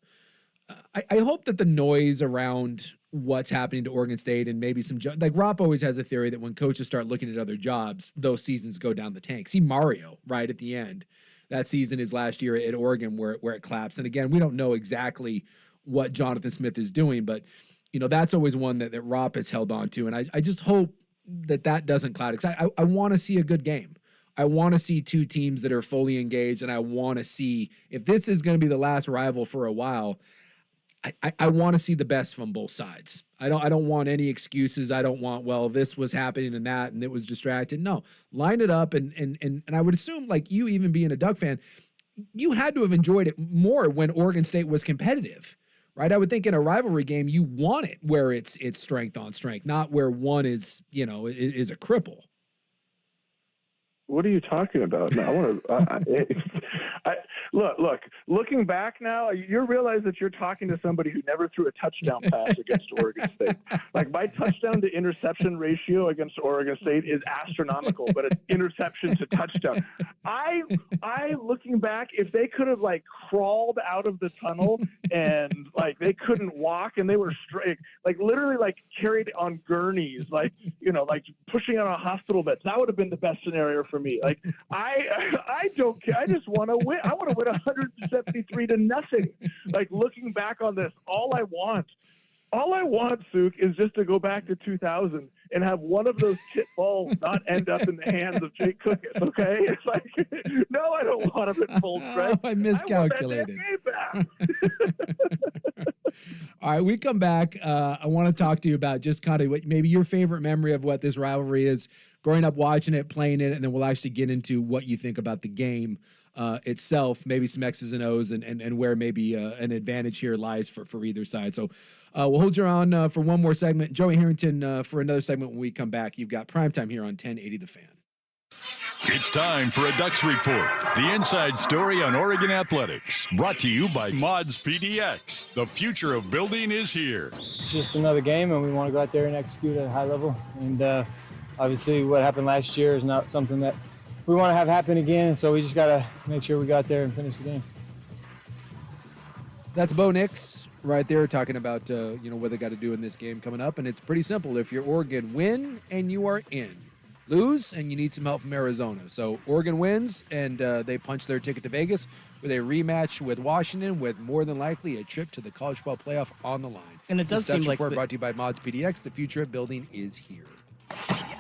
I hope that the noise around what's happening to Oregon State and maybe like Ropp always has a theory that when coaches start looking at other jobs, those seasons go down the tank. See Mario right at the end. That season is last year at Oregon where it collapsed. And again, we don't know exactly what Jonathan Smith is doing, but that's always one that Ropp has held on to. And I just hope that doesn't cloud it. 'Cause I want to see a good game. I want to see two teams that are fully engaged. And I want to see, if this is going to be the last rival for a while, I want to see the best from both sides. I don't want any excuses. I don't want, well, this was happening and that, and it was distracted. No, line it up. And I would assume, like you, even being a Duck fan, you had to have enjoyed it more when Oregon State was competitive, right? I would think in a rivalry game, you want it where it's strength on strength, not where one is, is a cripple. What are you talking about? No, I want to. Look. Looking back now, you realize that you're talking to somebody who never threw a touchdown pass against Oregon State. Like, my touchdown to interception ratio against Oregon State is astronomical, but it's interception to touchdown. I looking back, if they could have crawled out of the tunnel and they couldn't walk and they were straight, literally carried on gurneys, pushing on a hospital bed, that would have been the best scenario for me. I don't care. I just want to win. I want to win 173-0. Looking back on this, all I want, Suk, is just to go back to 2000 and have one of those tip balls not end up in the hands of Jake Cookett. Okay, it's no, I don't want him at full strength. I miscalculated. I want that game back. All right, we come back. I want to talk to you about just kind of maybe your favorite memory of what this rivalry is, growing up watching it, playing it, and then we'll actually get into what you think about the game itself, maybe some X's and O's, and where maybe an advantage here lies for either side. So we'll hold you on for one more segment. Joey Harrington for another segment when we come back. You've got Primetime here on 1080 The Fan. It's time for a Ducks Report, the inside story on Oregon athletics. Brought to you by Mods PDX. The future of building is here. It's just another game, and we want to go out there and execute at a high level. And obviously what happened last year is not something that we want to have happen again, so we just got to make sure we go out there and finish the game. That's Bo Nix right there talking about what they got to do in this game coming up, and it's pretty simple. If you're Oregon, win and you are in. Lose and you need some help from Arizona. So Oregon wins and they punch their ticket to Vegas with a rematch with Washington, with more than likely a trip to the college football playoff on the line. And it does seem like report brought to you by Mods PDX. The future of building is here.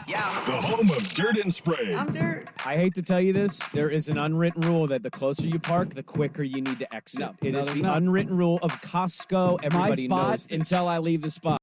The home of dirt and spray. I'm Dirt. I hate to tell you this, there is an unwritten rule that the closer you park, the quicker you need to exit. It is the unwritten rule of Costco. Everybody knows this. Until I leave the spot.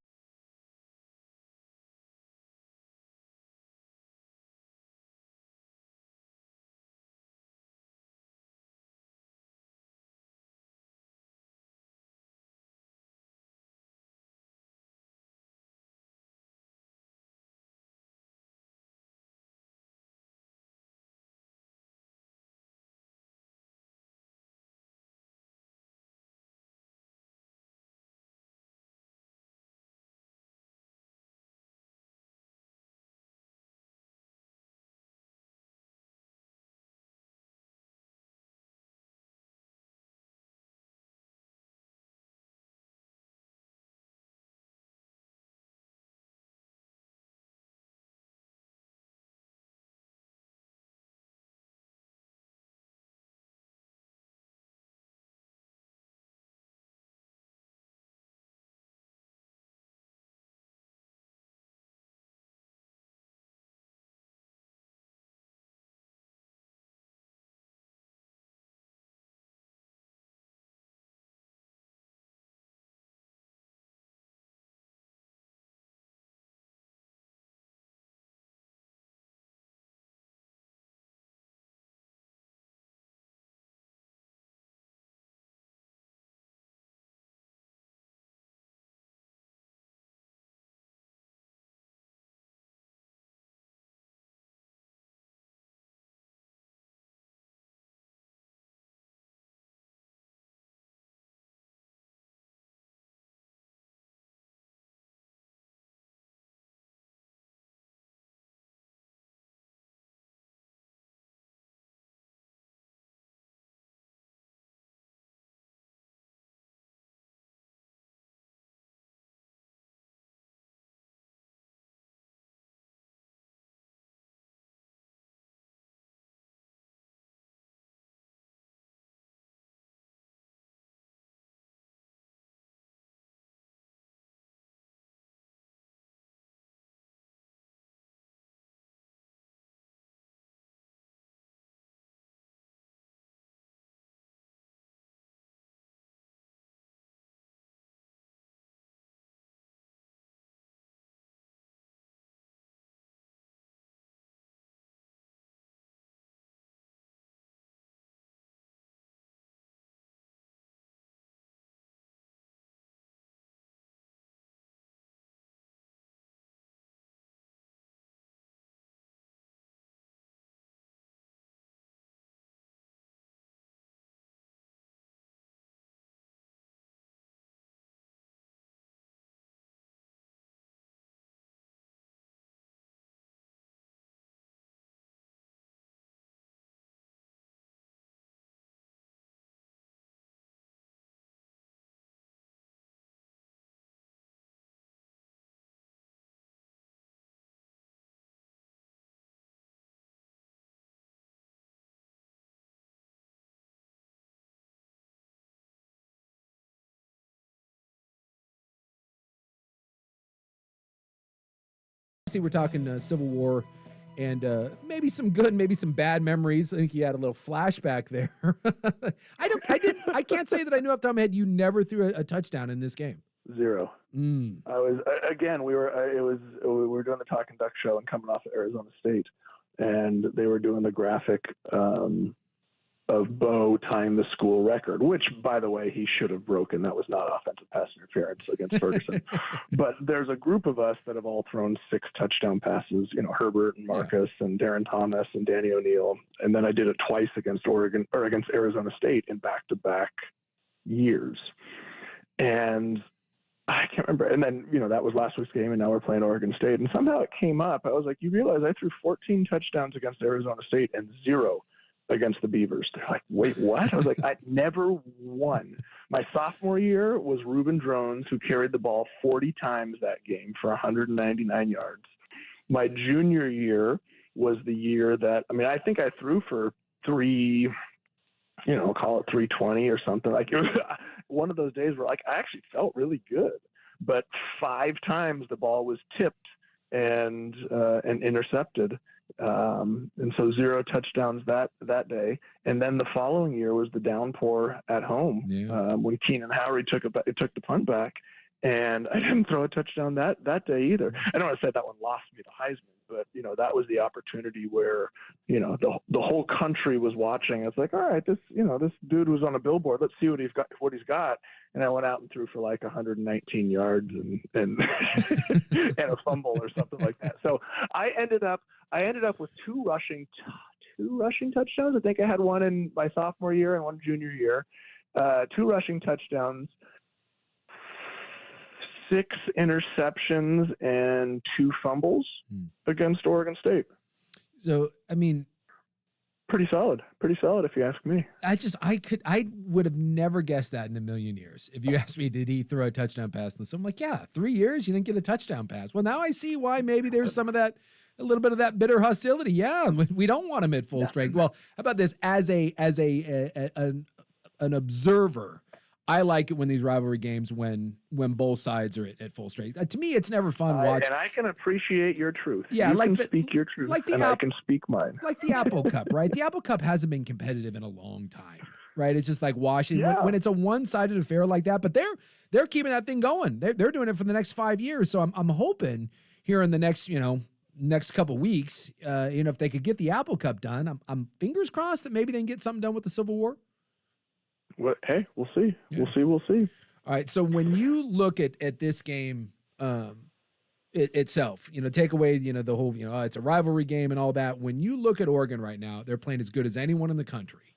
obviously we're talking Civil War and maybe some good, maybe some bad memories. I think you had a little flashback there. I can't say that I knew off the top of my head you never threw a touchdown in this game. Zero. I was again. We were doing the Talking Duck show and coming off of Arizona State, and they were doing the graphic of Bo tying the school record, which, by the way, he should have broken. That was not offensive pass interference against Ferguson. But there's a group of us that have all thrown 6 touchdown passes. You know, Herbert and Marcus and Darren Thomas and Danny O'Neill, and then I did it twice against Oregon or against Arizona State in back-to-back years, and I can't remember. And then, you know, that was last week's game, and now we're playing Oregon State. And somehow it came up. I was like, you realize I threw 14 touchdowns against Arizona State and 0 against the Beavers. They're like, wait, what? I was like, I never won. My sophomore year was Reuben Drones, who carried the ball 40 times that game for 199 yards. My junior year was the year that, I mean, I think I threw for call it 320 or something. Like, it was one of those days where, like, I actually felt really good, but 5 times the ball was tipped and intercepted. And so 0 touchdowns that day. And then the following year was the downpour at home when Keenan Howry took the punt back, and I didn't throw a touchdown that day either. I don't want to say that one lost me the Heisman, but, you know, that was the opportunity where, you know, the whole country was watching. It's like, all right, this dude was on a billboard. Let's see what he's got. And I went out and threw for like 119 yards and and a fumble or something like that. So I ended up with 2 rushing touchdowns. I think I had one in my sophomore year and one junior year. 2 rushing touchdowns, 6 interceptions, and 2 fumbles against Oregon State. So, I mean, pretty solid if you ask me. I would have never guessed that in a million years. If you asked me, did he throw a touchdown pass? And so I'm like, yeah, 3 years, you didn't get a touchdown pass. Well, now I see why maybe there's some of that, a little bit of that bitter hostility. Yeah, we don't want him at full strength. Well, how about this? As an observer, I like it when these rivalry games when both sides are at full strength. To me, it's never fun watching. And I can appreciate your truth. Yeah, you can speak your truth, I can speak mine. Like the Apple Cup, right? The Apple Cup hasn't been competitive in a long time, right? It's just like Washington when it's a one-sided affair like that. But they're keeping that thing going. They're doing it for the next 5 years. So I'm hoping here in the next couple weeks, if they could get the Apple Cup done, I'm fingers crossed that maybe they can get something done with the Civil War. Well, hey, we'll see. Yeah. We'll see. All right. So when you look at this game itself, take away, the whole, it's a rivalry game and all that. When you look at Oregon right now, they're playing as good as anyone in the country.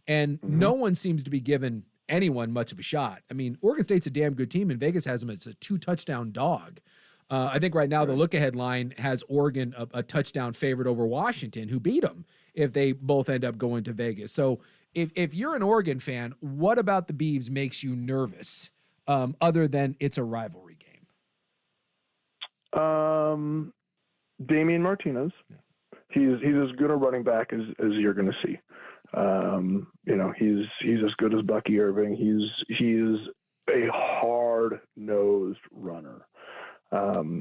And no one seems to be giving anyone much of a shot. I mean, Oregon State's a damn good team, and Vegas has them as a 2-touchdown dog. I think right now the look-ahead line has Oregon a touchdown favorite over Washington, who beat them if they both end up going to Vegas. So if you're an Oregon fan, what about the Beavs makes you nervous, other than it's a rivalry game? Damian Martinez. Yeah. He's as good a running back as you're going to see. He's as good as Bucky Irving. He's a hard-nosed runner. I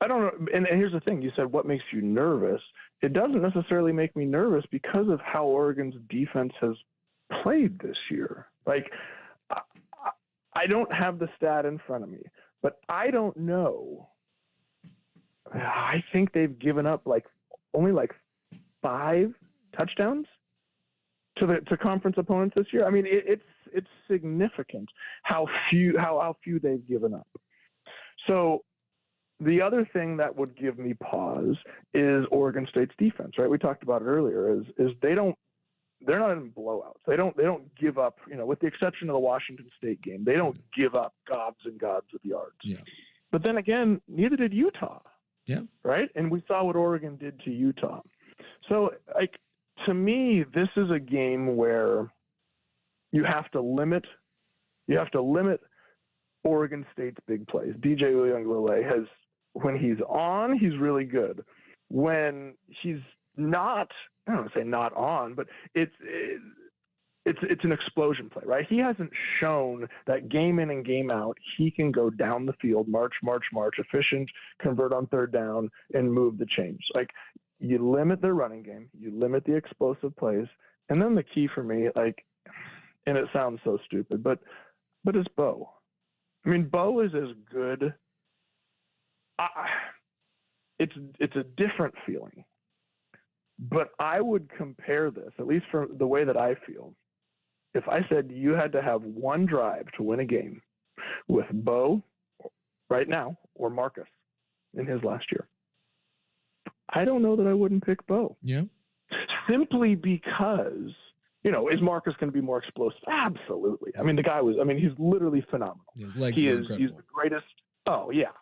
don't know. And here's the thing. You said, what makes you nervous? It doesn't necessarily make me nervous because of how Oregon's defense has played this year. Like, I don't have the stat in front of me, but I don't know. I think they've given up only 5 touchdowns to conference opponents this year. I mean, it's significant how few they've given up. So the other thing that would give me pause is Oregon State's defense, right? We talked about it earlier, is they're not in blowouts. They don't give up, with the exception of the Washington State game, they don't give up gobs and gobs of yards. Yeah. But then again, neither did Utah. Yeah. Right? And we saw what Oregon did to Utah. So, to me, this is a game where you have to limit Oregon State's big plays. DJ Uiagalelei when he's on, he's really good. When he's not, I don't want to say not on, but it's it's an explosion play, right? He hasn't shown that game in and game out he can go down the field, march, efficient, convert on third down, and move the chains. Like, you limit their running game, you limit the explosive plays, and then the key for me, like, and it sounds so stupid, but it's Bo. I mean, Bo is as good. It's a different feeling, but I would compare this, at least for the way that I feel. If I said you had to have one drive to win a game with Bo right now or Marcus in his last year, I don't know that I wouldn't pick Bo. Yeah. Simply because, is Marcus going to be more explosive? Absolutely. I mean, he's literally phenomenal. His legs He's incredible. the greatest. Oh, yeah.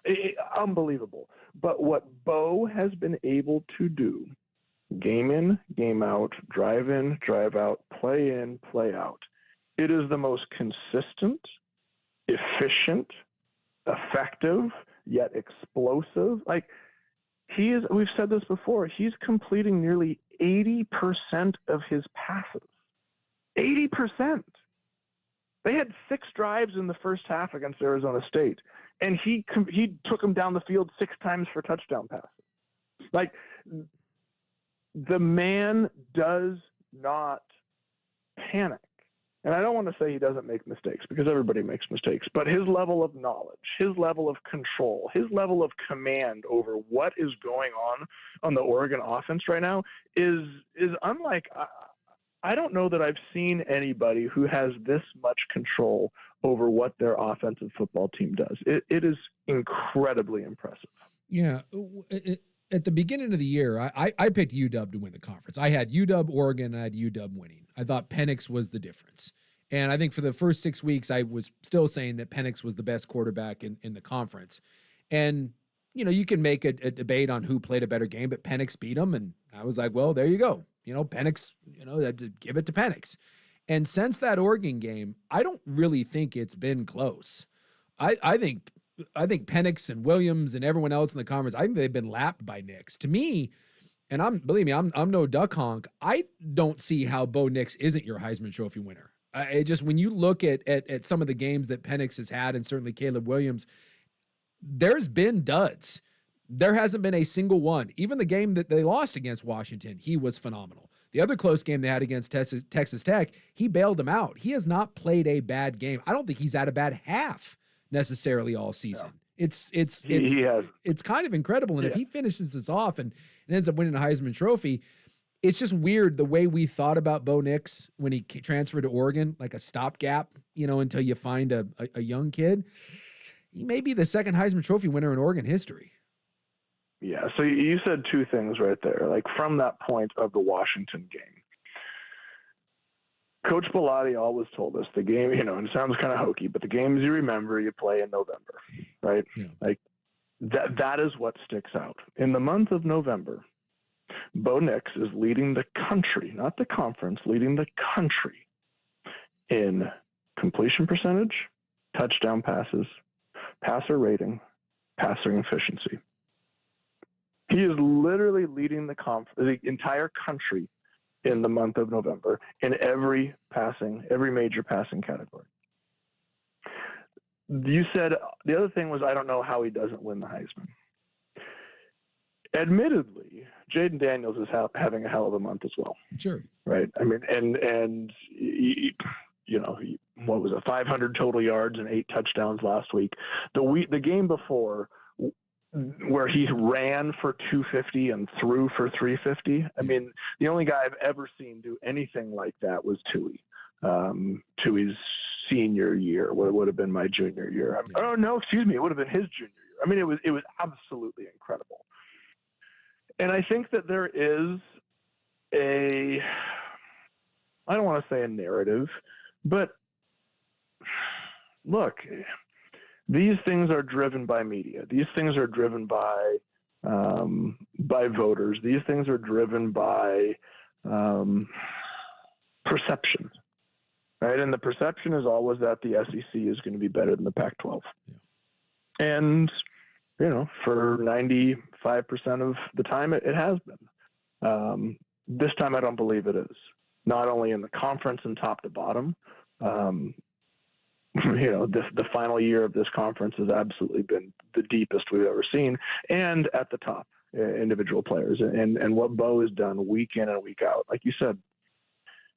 Unbelievable. But what Bo has been able to do, game in, game out, drive in, drive out, play in, play out, it is the most consistent, efficient, effective, yet explosive. Like, we've said this before, he's completing nearly 80% of his passes. 80%. They had 6 drives in the first half against Arizona State, and he took them down the field 6 times for touchdown passes. Like, the man does not panic. And I don't want to say he doesn't make mistakes, because everybody makes mistakes, but his level of knowledge, his level of control, his level of command over what is going on the Oregon offense right now is unlike. I don't know that I've seen anybody who has this much control over what their offensive football team does. It is incredibly impressive. Yeah. At the beginning of the year, I picked UW to win the conference. I had UW, Oregon, and I had UW winning. I thought Penix was the difference. And I think for the first 6 weeks, I was still saying that Penix was the best quarterback in the conference. And, you can make a debate on who played a better game, but Penix beat him. And I was like, well, there you go. Penix, give it to Penix. And since that Oregon game, I don't really think it's been close. I think Penix and Williams and everyone else in the conference, I think they've been lapped by Nix. To me, and believe me, I'm no duck honk, I don't see how Bo Nix isn't your Heisman Trophy winner. When you look at some of the games that Penix has had, and certainly Caleb Williams, there's been duds. There hasn't been a single one. Even the game that they lost against Washington, he was phenomenal. The other close game they had against Texas Tech, he bailed them out. He has not played a bad game. I don't think he's had a bad half necessarily all season. Yeah. It's kind of incredible. And if he finishes this off and ends up winning a Heisman Trophy, it's just weird the way we thought about Bo Nix when he transferred to Oregon, like a stopgap, until you find a young kid. He may be the second Heisman Trophy winner in Oregon history. Yeah, so you said 2 things right there. Like, from that point of the Washington game, Coach Bellotti always told us the game, and it sounds kind of hokey, but the games you remember, you play in November, right? Yeah. Like, that is what sticks out. In the month of November, Bo Nix is leading the country, not the conference, leading the country in completion percentage, touchdown passes, passer rating, passing efficiency. He is literally leading the entire country in the month of November in every major passing category. You said the other thing was, I don't know how he doesn't win the Heisman. Admittedly, Jaden Daniels is having a hell of a month as well. Sure. Right. I mean, and what was it, 500 total yards and 8 touchdowns last week. The game before, where he ran for 250 and threw for 350. I mean, the only guy I've ever seen do anything like that was Tui. Tui's senior year, what would have been my junior year. It would have been his junior year. I mean, it was absolutely incredible. And I think that there is I don't want to say a narrative, but look, these things are driven by media. These things are driven by voters. These things are driven by perception, right? And the perception is always that the SEC is going to be better than the Pac-12. Yeah. And, for 95% of the time, it has been. This time, I don't believe it is. not only in the conference and top to bottom. The final year of this conference has absolutely been the deepest we've ever seen, and at the top, individual players. And what Bo has done week in and week out, like you said,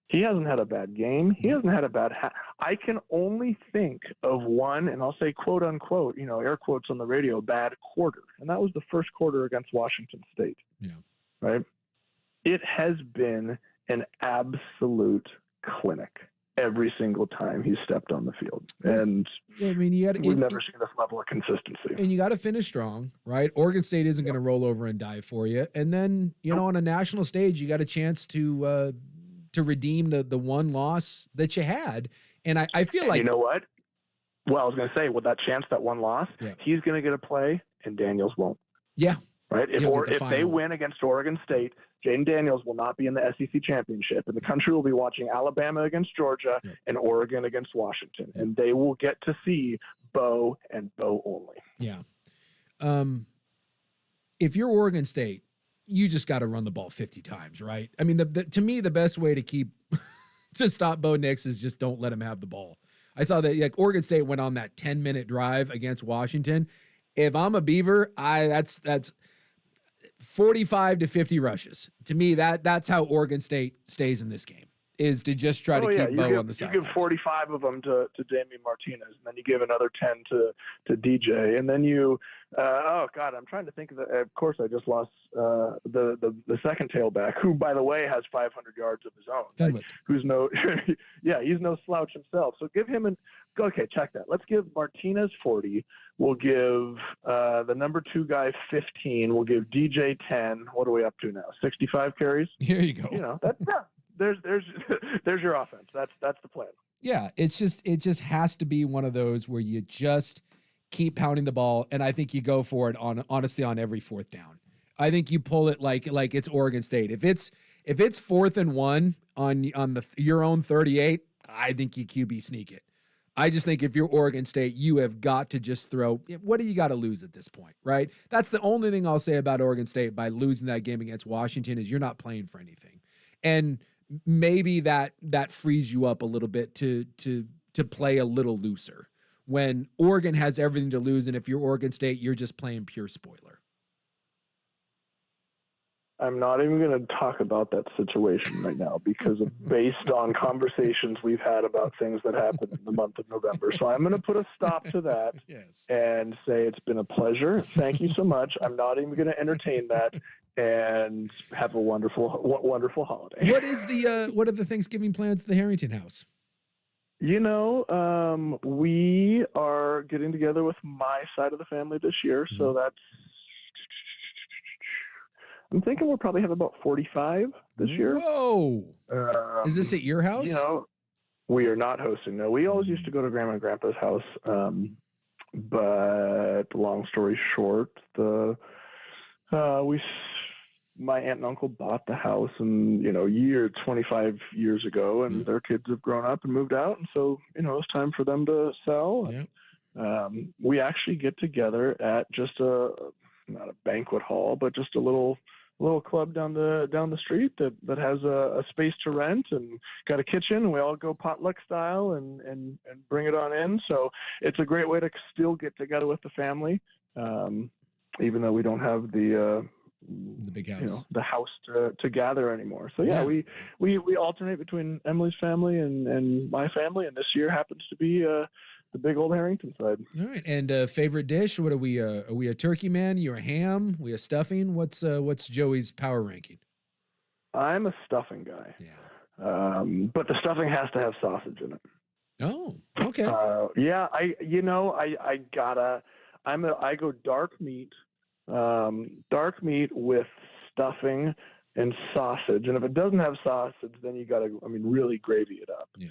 he hasn't had a bad game. He hasn't had a bad I can only think of one, and I'll say quote unquote, air quotes on the radio, bad quarter. And that was the first quarter against Washington State. Yeah. Right? It has been an absolute clinic every single time he stepped on the field. And I mean, we've never seen this level of consistency. And you got to finish strong, right? Oregon State isn't going to roll over and die for you. And then, on a national stage, you got a chance to redeem the one loss that you had. And I feel like, you know what? Well, I was going to say, with that chance, that one loss, he's going to get a play, and Daniels won't. Yeah. Right? If they win against Oregon State, Jaden Daniels will not be in the SEC championship, and the country will be watching Alabama against Georgia and Oregon against Washington, and they will get to see Bo and Bo only. Yeah. If you're Oregon State, you just got to run the ball 50 times, right? I mean, to me, the best way to stop Bo Nix is just don't let him have the ball. I saw that Oregon State went on that 10-minute drive against Washington. If I'm a Beaver, that's 45 to 50 rushes. To me, that's how Oregon State stays in this game, is to just try to keep Bo on the side. You give 45 of them to Damian Martinez, and then you give another 10 to DJ, and then you I'm trying to think of of course I just lost the second tailback, who by the way has 500 yards of his own. Who's he's no slouch himself. So give him check that. Let's give Martinez 40. We'll give the number 2 guy 15. We'll give DJ 10. What are we up to now? 65 carries. Here you go. There's your offense. That's the plan. Yeah, it just has to be one of those where you just keep pounding the ball, and I think you go for it honestly on every fourth down. I think you pull it like it's Oregon State. If it's 4th and 1 on your own 38, I think you QB sneak it. I just think if you're Oregon State, you have got to just throw. What do you got to lose at this point, right? That's the only thing I'll say about Oregon State by losing that game against Washington is you're not playing for anything. And maybe that frees you up a little bit to play a little looser when Oregon has everything to lose. And if you're Oregon State, you're just playing pure spoiler. I'm not even going to talk about that situation right now because based on conversations we've had about things that happened in the month of November. So I'm going to put a stop to that and say it's been a pleasure. Thank you so much. I'm not even going to entertain that, and have a wonderful holiday. What are the Thanksgiving plans at the Harrington house? We are getting together with my side of the family this year. So I'm thinking we'll probably have about 45 this year. Whoa! Is this at your house? We are not hosting. No, we always used to go to Grandma and Grandpa's house. But long story short, my aunt and uncle bought the house, and 25 years ago, and their kids have grown up and moved out, and so it's time for them to sell. We actually get together at just not a banquet hall, but just a little club down the street that has a space to rent and got a kitchen, and we all go potluck style and bring it on in. So it's a great way to still get together with the family, even though we don't have the big house, the house to gather anymore. So we alternate between Emily's family and my family, and this year happens to be the big old Harrington side. All right. And favorite dish? What are we? Are we a turkey man? You're a ham? We a stuffing? What's Joey's power ranking? I'm a stuffing guy. Yeah. But the stuffing has to have sausage in it. Oh, okay. I go dark meat with stuffing and sausage. And if it doesn't have sausage, then you gotta, really gravy it up. Yeah.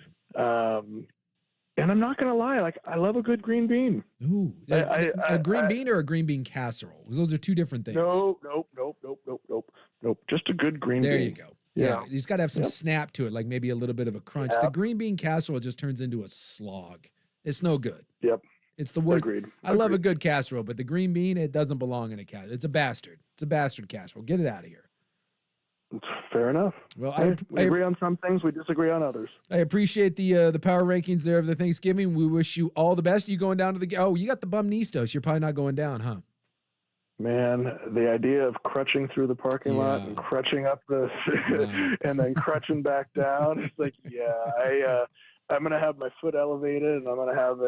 And I'm not going to lie, I love a good green bean. Ooh, a green bean or a green bean casserole? Because those are two different things. Nope. Just a good green bean. There you go. Yeah. He's got to have some snap to it, like maybe a little bit of a crunch. The green bean casserole just turns into a slog. It's no good. Yep. It's the worst. Agreed. I love a good casserole, but the green bean, it doesn't belong in a casserole. It's a bastard. It's a bastard casserole. Get it out of here. Fair enough. Well, we agree on some things, we disagree on others. I appreciate the power rankings there of the Thanksgiving. We wish you all the best. You going down to the you got the bum knee still, so you're probably not going down, huh? Man, the idea of crutching through the parking lot and crutching up the and then crutching back down, it's like, I'm gonna have my foot elevated, and I'm gonna have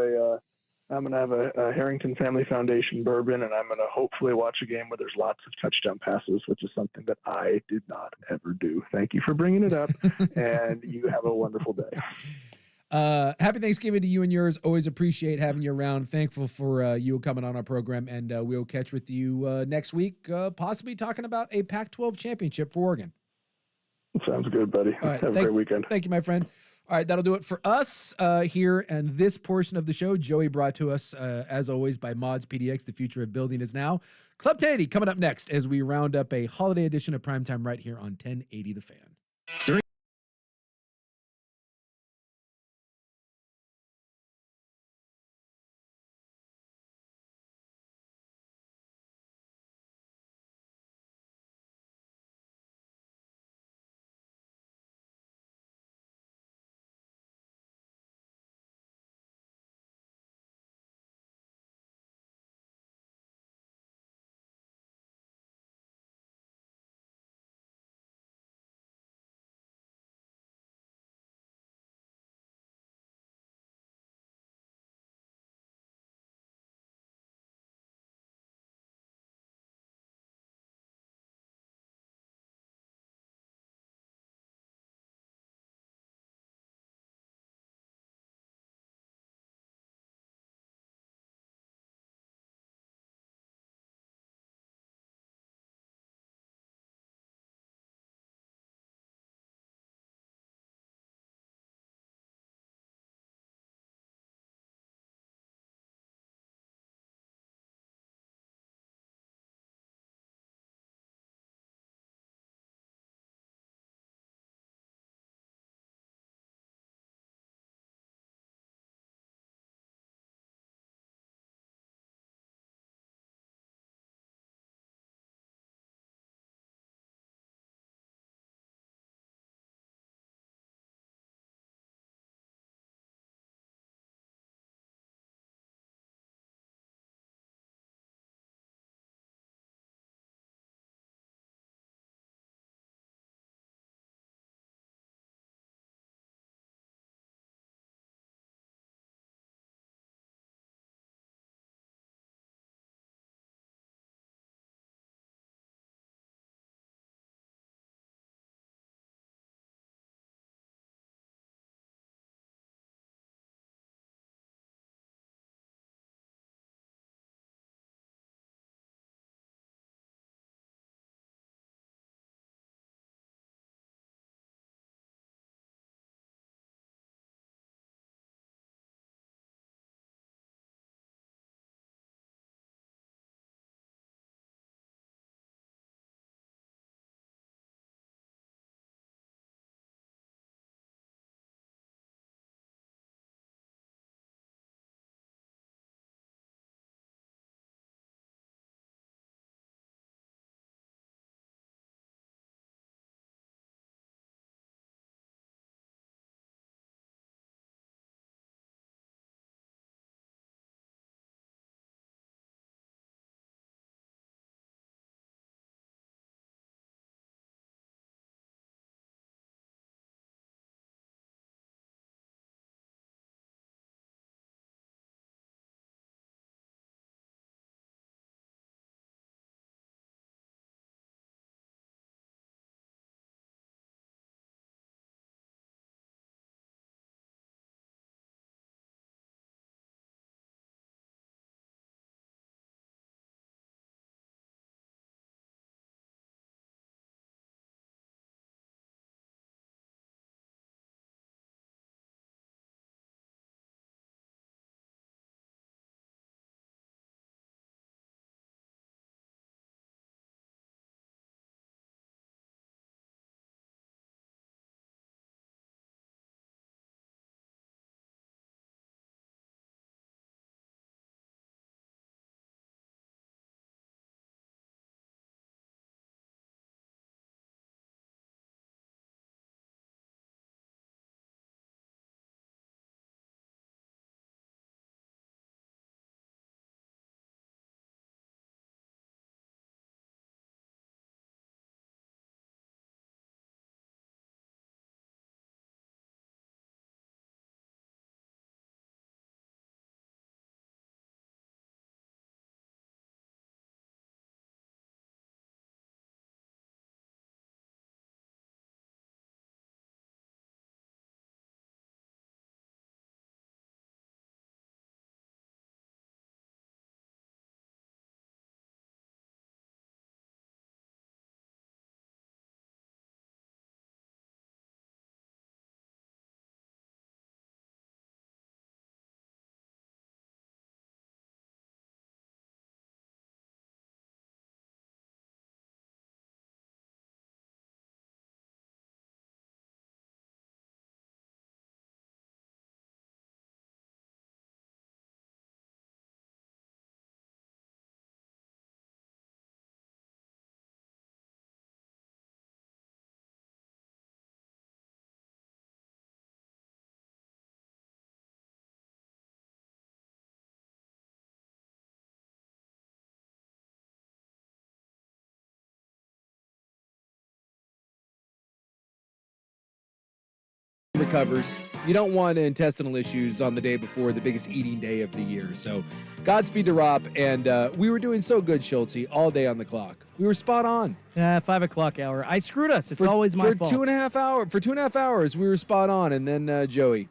a Harrington Family Foundation bourbon, and I'm gonna hopefully watch a game where there's lots of touchdown passes, which is something that I did not ever do. Thank you for bringing it up, and you have a wonderful day. Happy Thanksgiving to you and yours. Always appreciate having you around. Thankful for you coming on our program, and we'll catch with you next week, possibly talking about a Pac-12 championship for Oregon. Sounds good, buddy. All right, have a great weekend. Thank you, my friend. All right, that'll do it for us here and this portion of the show. Joey brought to us, as always, by Mods PDX. The future of building is now. Club 1080 coming up next as we round up a holiday edition of Primetime right here on 1080 The Fan. recovers. You don't want intestinal issues on the day before the biggest eating day of the year. So Godspeed to Rob. And we were doing so good, Schultze, all day on the clock. We were spot on. 5 o'clock hour. I screwed us. It's always my fault. For 2.5 hours, we were spot on. And then Joey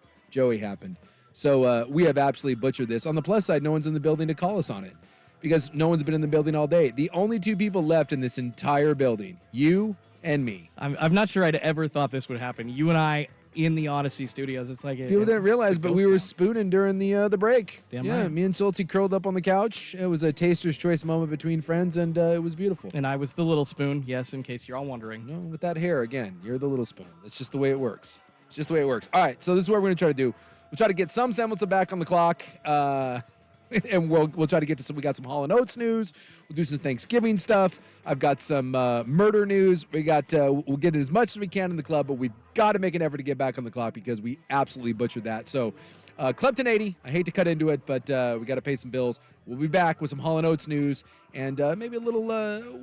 happened. So we have absolutely butchered this. On the plus side, no one's in the building to call us on it because no one's been in the building all day. The only two people left in this entire building, you and me. I'm not sure I'd ever thought this would happen. You and I in the Odyssey studios. It's like people didn't realize, but we were spooning during the break. Damn yeah, right. me and Schultze curled up on the couch. It was a taster's choice moment between friends, and it was beautiful. And I was the little spoon, yes, in case you're all wondering. No, with that hair, again, you're the little spoon. That's just the way it works. It's just the way it works. All right, so this is what we're going to try to do. We'll try to get some semblance of back on the clock, and we'll try to get to some. We got some Hall & Oates news. We'll do some Thanksgiving stuff. I've got some murder news. We'll get it as much as we can in the club, but we've got to make an effort to get back on the clock because we absolutely butchered that. So, Club 1080. I hate to cut into it, but we got to pay some bills. We'll be back with some Hall & Oates news and maybe a little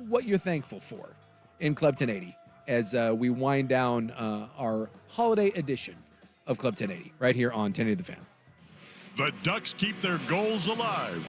what you're thankful for in Club 1080 as we wind down our holiday edition of Club 1080 right here on 1080 The Fan. The Ducks keep their goals alive.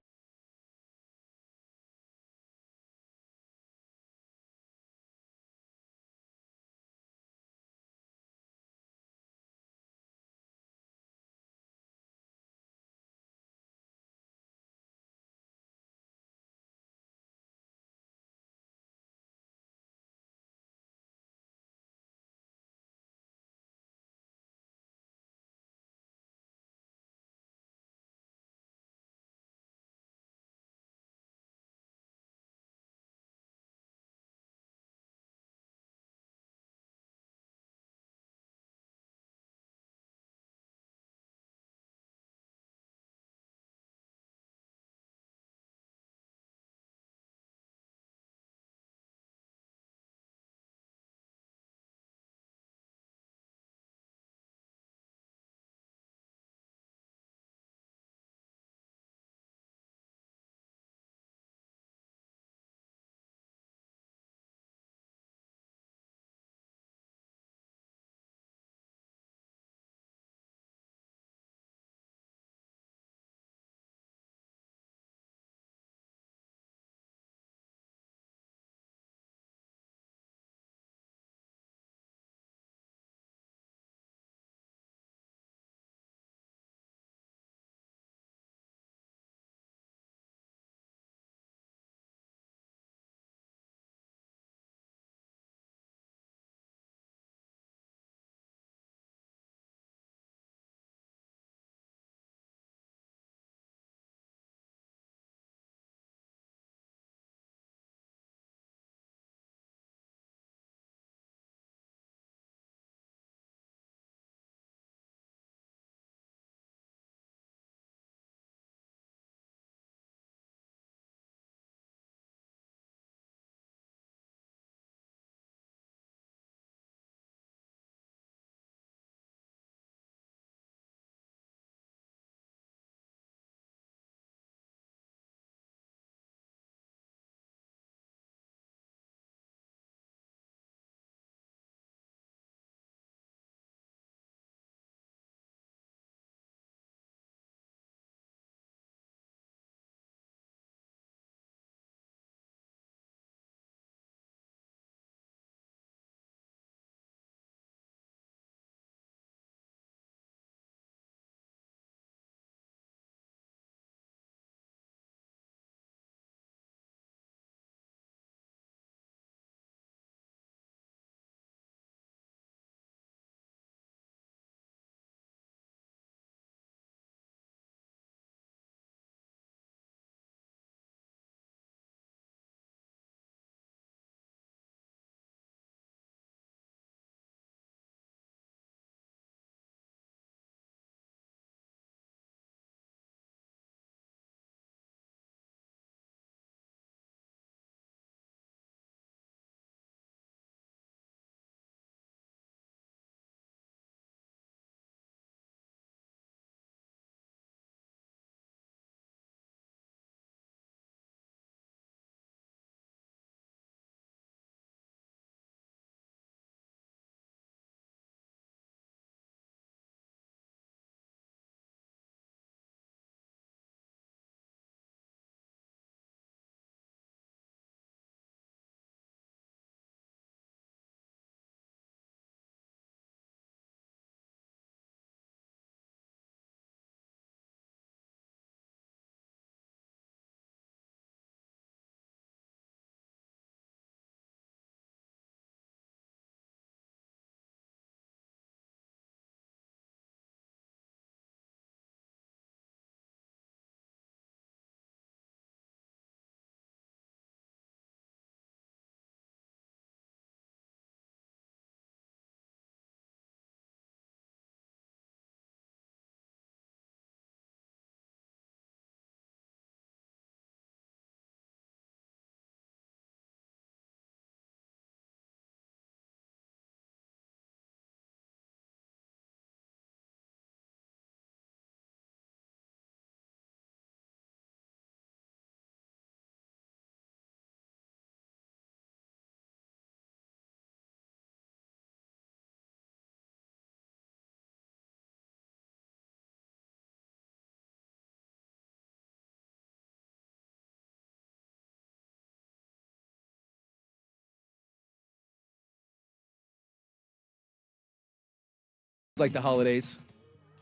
like the holidays.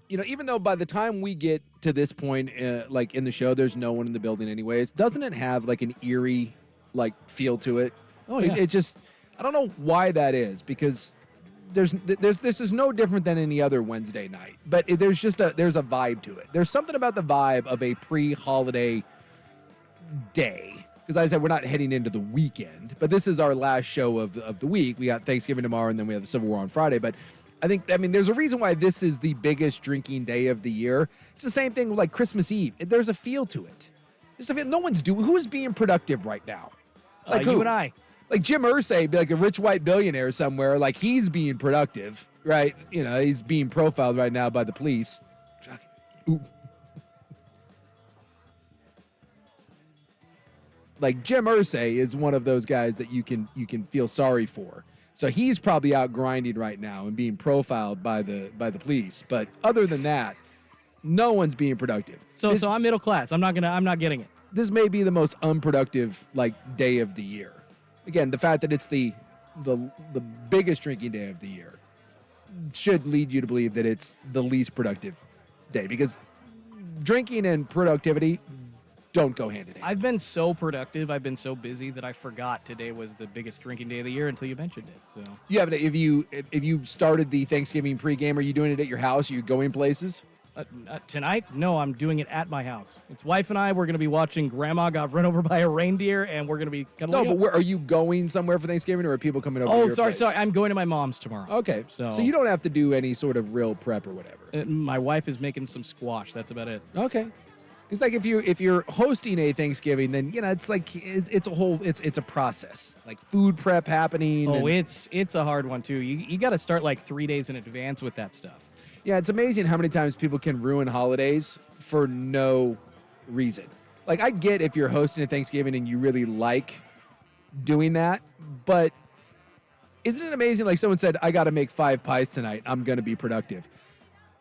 Even though by the time we get to this point, like in the show, there's no one in the building anyways, doesn't it have like an eerie like feel to it? Oh, yeah. It just, I don't know why that is, because this is no different than any other Wednesday night, but there's a vibe to it. There's something about the vibe of a pre-holiday day. Because I said we're not heading into the weekend, but this is our last show of the week. We got Thanksgiving tomorrow, and then we have the Civil War on Friday. But I mean, there's a reason why this is the biggest drinking day of the year. It's the same thing with like Christmas Eve. There's a feel to it. Who's being productive right now? Like who? You and I. Like Jim Irsay, like a rich white billionaire somewhere, like he's being productive, right? He's being profiled right now by the police. Ooh. Like Jim Irsay is one of those guys that you can feel sorry for. So he's probably out grinding right now and being profiled by the police. But other than that, no one's being productive. So I'm middle class. I'm not getting it. This may be the most unproductive like day of the year. Again, the fact that it's the biggest drinking day of the year should lead you to believe that it's the least productive day, because drinking and productivity don't go hand in hand. I've been so productive. I've been so busy that I forgot today was the biggest drinking day of the year until you mentioned it. So you have if you started the Thanksgiving pregame, are you doing it at your house? Are you going places? Tonight? No, I'm doing it at my house. It's wife and I. We're going to be watching Grandma got run over by a reindeer, and we're going to be cuddling. No, but are you going somewhere for Thanksgiving, or are people coming over? Oh, to your place? sorry. I'm going to my mom's tomorrow. Okay, so you don't have to do any sort of real prep or whatever. My wife is making some squash. That's about it. Okay. It's like if you're hosting a Thanksgiving, then it's like it's a process, like food prep happening. Oh, it's a hard one too. You got to start like 3 days in advance with that stuff. Yeah, it's amazing how many times people can ruin holidays for no reason. Like, I get if you're hosting a Thanksgiving and you really like doing that, but isn't it amazing? Like, someone said, I got to make 5 pies tonight. I'm going to be productive.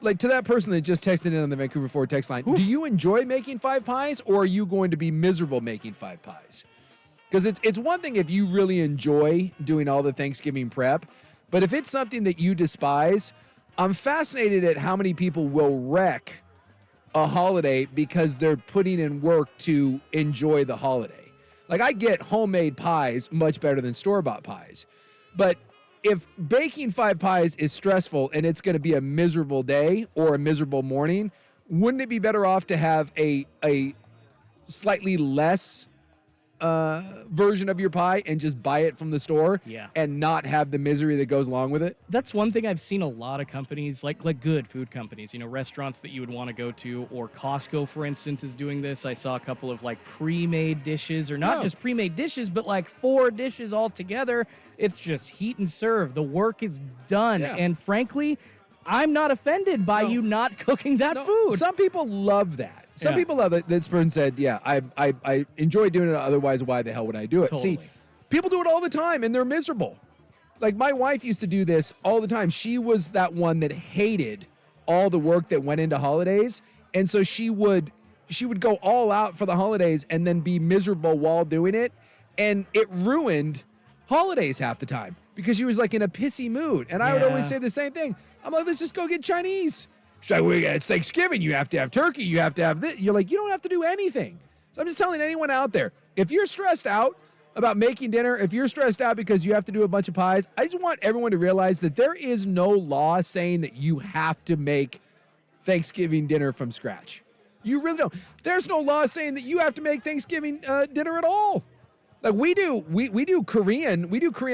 Like, to that person that just texted in on the Vancouver Ford text line, do you enjoy making 5 pies, or are you going to be miserable making 5 pies? Because it's one thing if you really enjoy doing all the Thanksgiving prep, but if it's something that you despise, I'm fascinated at how many people will wreck a holiday because they're putting in work to enjoy the holiday. Like, I get homemade pies much better than store-bought pies. But if baking 5 pies is stressful and it's going to be a miserable day or a miserable morning, wouldn't it be better off to have a slightly less version of your pie and just buy it from the store and not have the misery that goes along with it? That's one thing I've seen a lot of companies, like good food companies, restaurants that you would want to go to, or Costco, for instance, is doing this. I saw a couple of like pre-made dishes, or not just pre-made dishes, but like 4 dishes all together. It's just heat and serve. The work is done. Yeah. And frankly, I'm not offended by you not cooking that food. Some people love that. Some people love it. This person said, I enjoy doing it. Otherwise, why the hell would I do it? Totally. See, people do it all the time and they're miserable. Like, my wife used to do this all the time. She was that one that hated all the work that went into holidays. And so she would go all out for the holidays and then be miserable while doing it. And it ruined holidays half the time because she was like in a pissy mood. And I would always say the same thing. I'm like, let's just go get Chinese. She's like, well, it's Thanksgiving. You have to have turkey. You have to have this. You're like, you don't have to do anything. So I'm just telling anyone out there, if you're stressed out about making dinner, if you're stressed out because you have to do a bunch of pies, I just want everyone to realize that there is no law saying that you have to make Thanksgiving dinner from scratch. You really don't. There's no law saying that you have to make Thanksgiving dinner at all. Like, we do Korean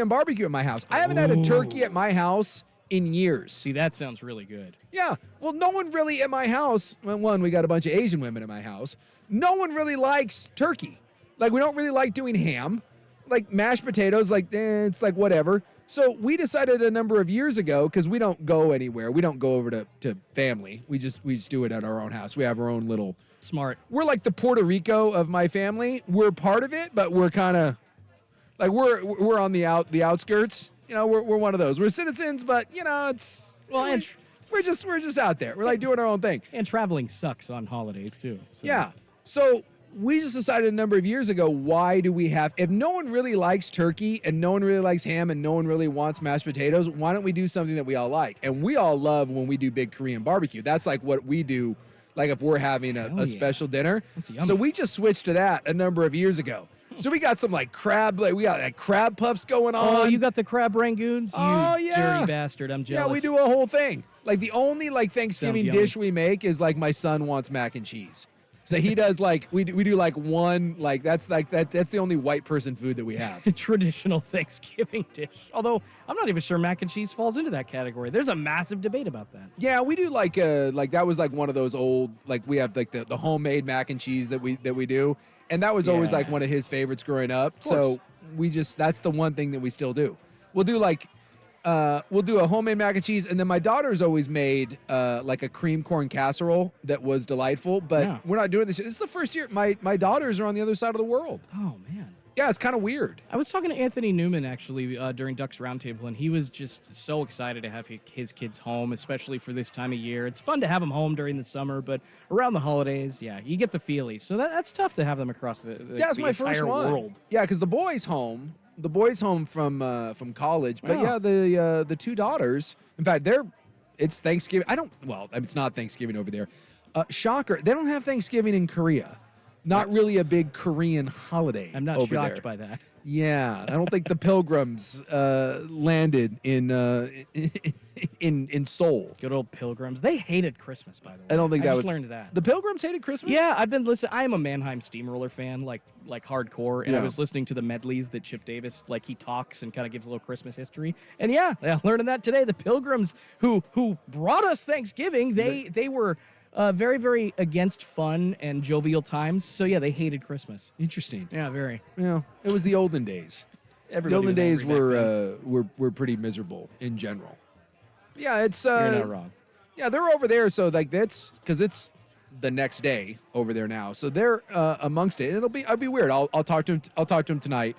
barbecue at my house. I haven't had a turkey at my house in years. See, that sounds really good. Yeah. Well, no one really at my house, one, we got a bunch of Asian women at my house. No one really likes turkey. Like, we don't really like doing ham. Like, mashed potatoes, like, it's like whatever. So we decided a number of years ago, because we don't go anywhere. We don't go over to family. We just do it at our own house. We have our own little... Smart. We're like the Puerto Rico of my family. We're part of it, but we're kind of... Like, we're on the outskirts. We're one of those. We're citizens, but it's we're just out there. We're like doing our own thing. And traveling sucks on holidays too. So. Yeah. So we just decided a number of years ago, why do we have, if no one really likes turkey and no one really likes ham and no one really wants mashed potatoes, why don't we do something that we all like? And we all love when we do big Korean barbecue. That's like what we do, like if we're having a special dinner. So we just switched to that a number of years ago. So we got some like crab, we got like crab puffs going on. Oh, you got the crab rangoons? Oh, You yeah. dirty bastard. I'm jealous. Yeah, we do a whole thing. Like the only like Thanksgiving Sounds yummy. dish we make is like my son wants mac and cheese. So he does like we do like one that's the only white person food that we have. Traditional Thanksgiving dish. Although I'm not even sure mac and cheese falls into that category. There's a massive debate about that. Yeah, we do like that was like one of those old like we have like the homemade mac and cheese that we do, and that was always like one of his favorites growing up. So we just that's the one thing that we still do. We'll do like we'll do a homemade mac and cheese, and then my daughter's always made like a cream corn casserole that was delightful, but we're not doing this. This is the first year. My daughters are on the other side of the world. Oh, man. Yeah, it's kind of weird. I was talking to Anthony Newman, actually, during Ducks Roundtable, and he was just so excited to have his kids home, especially for this time of year. It's fun to have them home during the summer, but around the holidays, you get the feelies. So that's tough to have them across the It's my entire first one. world. Yeah, because the boys home from college, but the two daughters. In fact, it's Thanksgiving. It's not Thanksgiving over there. Shocker, they don't have Thanksgiving in Korea. Not really a big Korean holiday. I'm not over shocked there. by that. Yeah, I don't think the Pilgrims landed in Seoul. Good old Pilgrims. They hated Christmas, by the way. I don't think I that just was learned that. The Pilgrims hated Christmas. Yeah, I've been listening. I am a Mannheim Steamroller fan, like hardcore, and I Yeah. was listening to the medleys that Chip Davis, he talks and kind of gives a little Christmas history. And learning that today. The Pilgrims, who brought us Thanksgiving, they were very, very against fun and jovial times. So they hated Christmas. Interesting. Yeah, very. Yeah, it was the olden days. Everybody the olden was days angry were pretty miserable in general. Yeah, it's You're not wrong. Yeah, they're over there, so like that's because it's the next day over there now. So they're amongst it. And I'll be weird. I'll talk to them tonight,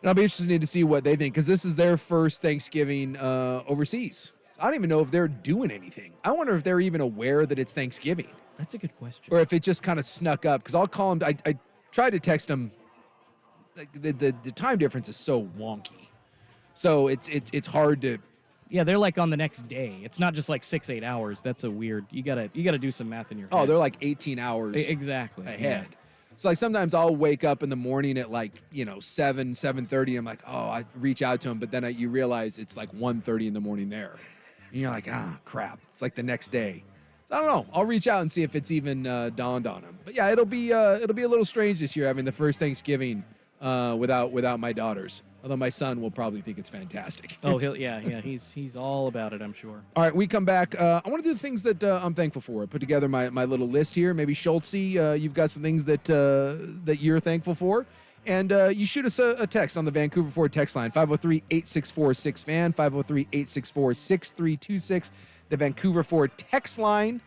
and I'll be interested to see what they think because this is their first Thanksgiving overseas. I don't even know if they're doing anything. I wonder if they're even aware that it's Thanksgiving. That's a good question. Or if it just kind of snuck up. Because I'll call them. I tried to text them. Like the time difference is so wonky, so it's hard to. Yeah, they're like on the next day. It's not just like 6-8 hours. That's a weird. You gotta do some math in your head. Oh, they're like 18 hours exactly ahead. So like sometimes I'll wake up in the morning at like 7:30. I'm like, oh, I reach out to them, but then you realize it's like 1:30 in the morning there, and you're like, crap. It's like the next day. So I don't know. I'll reach out and see if it's even dawned on them. But yeah, it'll be a little strange this year having the first Thanksgiving without my daughters. Although my son will probably think it's fantastic. Oh, he's all about it, I'm sure. All right, we come back. I want to do the things that I'm thankful for. I put together my little list here. Maybe Schultzy, you've got some things that you're thankful for. And you shoot us a text on the Vancouver Ford text line, 503-864-6FAN, 503-864-6326, the Vancouver Ford text line.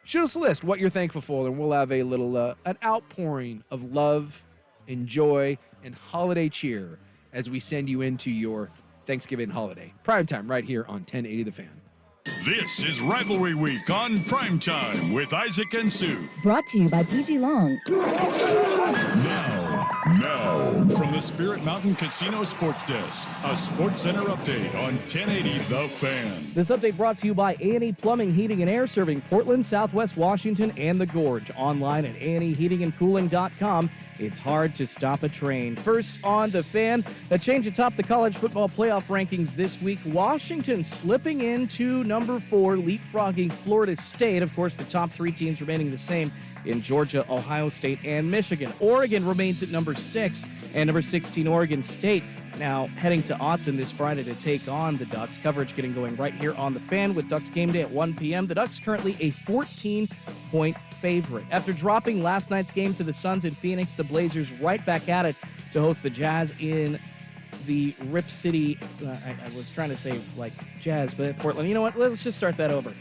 Shoot us a list, what you're thankful for, and we'll have a little an outpouring of love and joy and holiday cheer as we send you into your Thanksgiving holiday. Primetime right here on 1080 The Fan. This is Rivalry Week on Primetime with Isaac and Sue. Brought to you by PG Long. Now, from the Spirit Mountain Casino Sports Desk, a Sports Center update on 1080 The Fan. This update brought to you by A&E Plumbing, Heating, and Air, serving Portland, Southwest Washington, and the Gorge. Online at aneheatingandcooling.com. It's hard to stop a train. First on The Fan, a change atop the college football playoff rankings this week. Washington slipping into number 4, leapfrogging Florida State. Of course, the top 3 teams remaining the same in Georgia, Ohio State, and Michigan. Oregon remains at number 6, and number 16, Oregon State, now heading to Autzen this Friday to take on the Ducks. Coverage getting going right here on The Fan with Ducks Game Day at 1 p.m. The Ducks currently a 14-point favorite. After dropping last night's game to the Suns in Phoenix, the Blazers right back at it to host the Jazz in the Rip City. I was trying to say like Jazz, but Portland. You know what? Let's just start that over.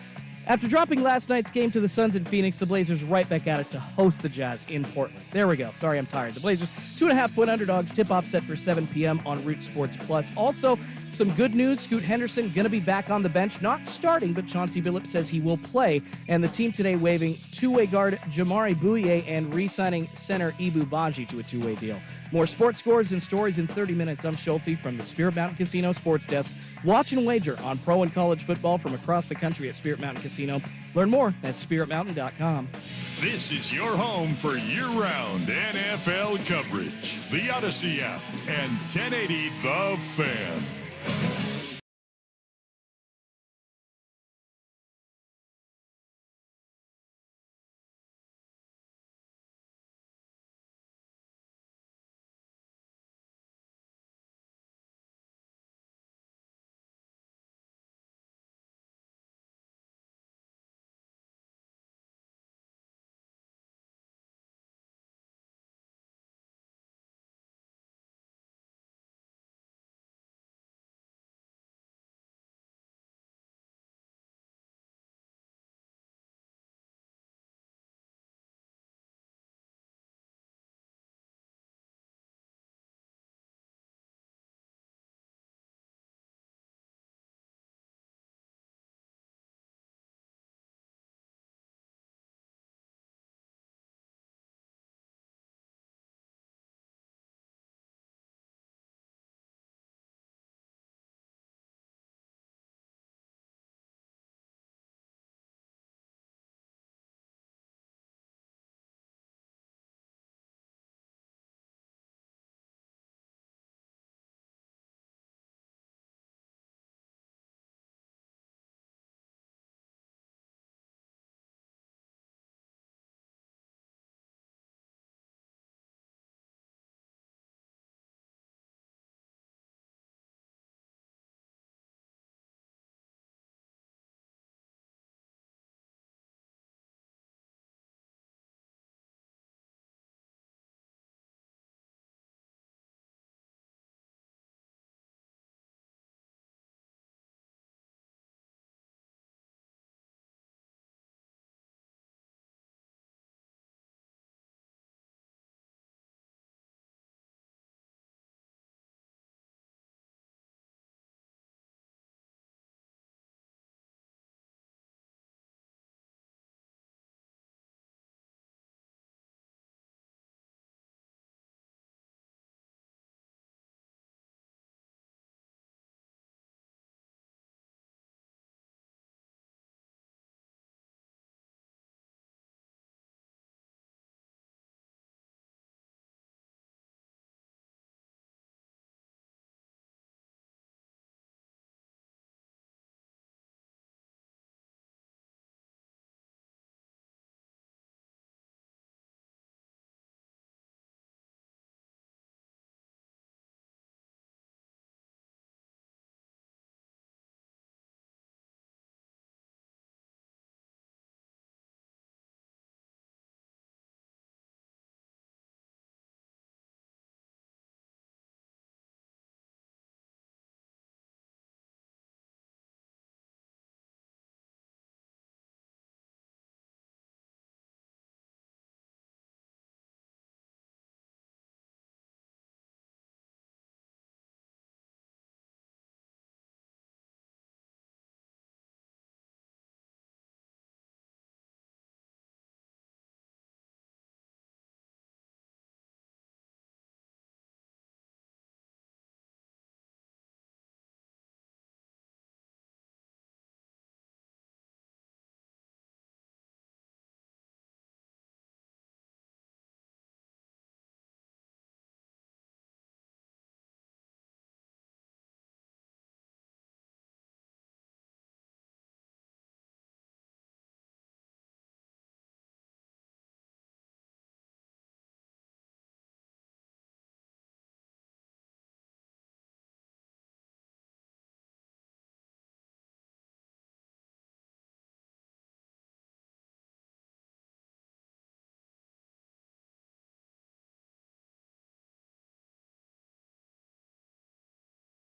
After dropping last night's game to the Suns in Phoenix, the Blazers right back at it to host the Jazz in Portland. There we go. Sorry, I'm tired. The Blazers 2.5-point underdogs. Tip-off set for 7 p.m. on Root Sports Plus. Also, Some good news, Scoot Henderson going to be back on the bench, not starting, but Chauncey Billups says he will play. And the team today waiving two-way guard Jamari Bouye and re-signing center Ibu Baji to a two-way deal. More sports scores and stories in 30 minutes. I'm Schulte from the Spirit Mountain Casino Sports Desk. Watch and wager on pro and college football from across the country at Spirit Mountain Casino. Learn more at spiritmountain.com. This is your home for year-round NFL coverage. The Odyssey app and 1080 The Fan.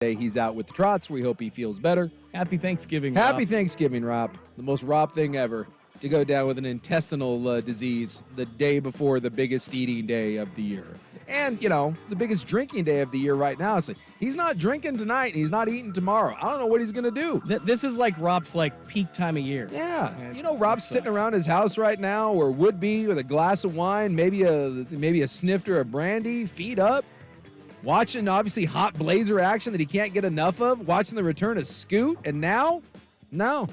He's out with the trots. We hope he feels better. Happy Thanksgiving, Happy Rob. Thanksgiving, Rob. The most Rob thing ever, to go down with an intestinal disease the day before the biggest eating day of the year. And, the biggest drinking day of the year right now is he's not drinking tonight and he's not eating tomorrow. I don't know what he's going to do. This is like Rob's peak time of year. Yeah. Rob's sitting around his house right now, or would be, with a glass of wine, maybe a snifter of brandy, feet up, watching obviously hot Blazer action that he can't get enough of, watching the return of Scoot, and now, no.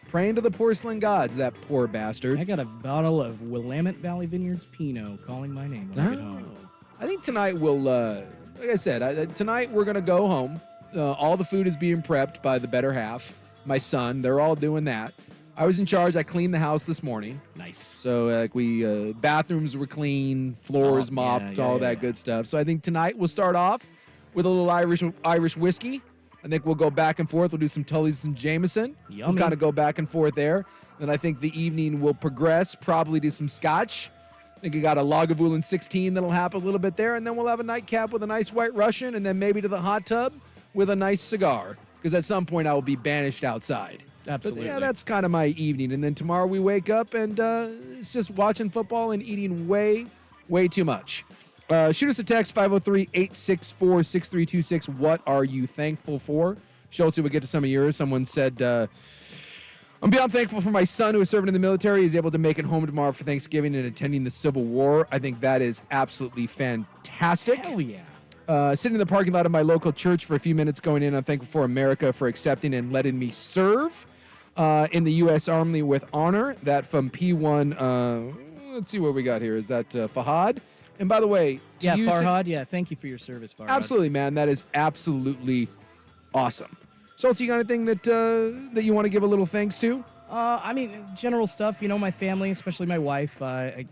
Praying to the porcelain gods, that poor bastard. I got a bottle of Willamette Valley Vineyards Pinot calling my name when I get home. I think tonight we'll, like I said, tonight we're going to go home. All the food is being prepped by the better half. My son, they're all doing that. I was in charge. I cleaned the house this morning. Nice. So bathrooms were clean, floors mopped, all that good stuff. So I think tonight we'll start off with a little Irish whiskey. I think we'll go back and forth. We'll do some Tully's and Jameson. Yummy. We'll kind of go back and forth there. Then I think the evening will progress, probably to some scotch. I think you got a Lagavulin 16 that'll happen a little bit there, and then we'll have a nightcap with a nice White Russian, and then maybe to the hot tub with a nice cigar, because at some point I will be banished outside. Absolutely. But yeah, that's kind of my evening. And then tomorrow we wake up and it's just watching football and eating way, way too much. Shoot us a text, 503-864-6326. What are you thankful for? Schultz, we'll get to some of yours. Someone said, I'm beyond thankful for my son who is serving in the military. He's able to make it home tomorrow for Thanksgiving and attending the Civil War. I think that is absolutely fantastic. Hell yeah. Sitting in the parking lot of my local church for a few minutes going in, I'm thankful for America for accepting and letting me serve in the U.S. Army with honor. That from P1, let's see what we got here. Is that Fahad? And by the way, Farhad, thank you for your service, Farhad. Absolutely, man. That is absolutely awesome. Schultz, you got anything that you want to give a little thanks to? General stuff, my family, especially my wife.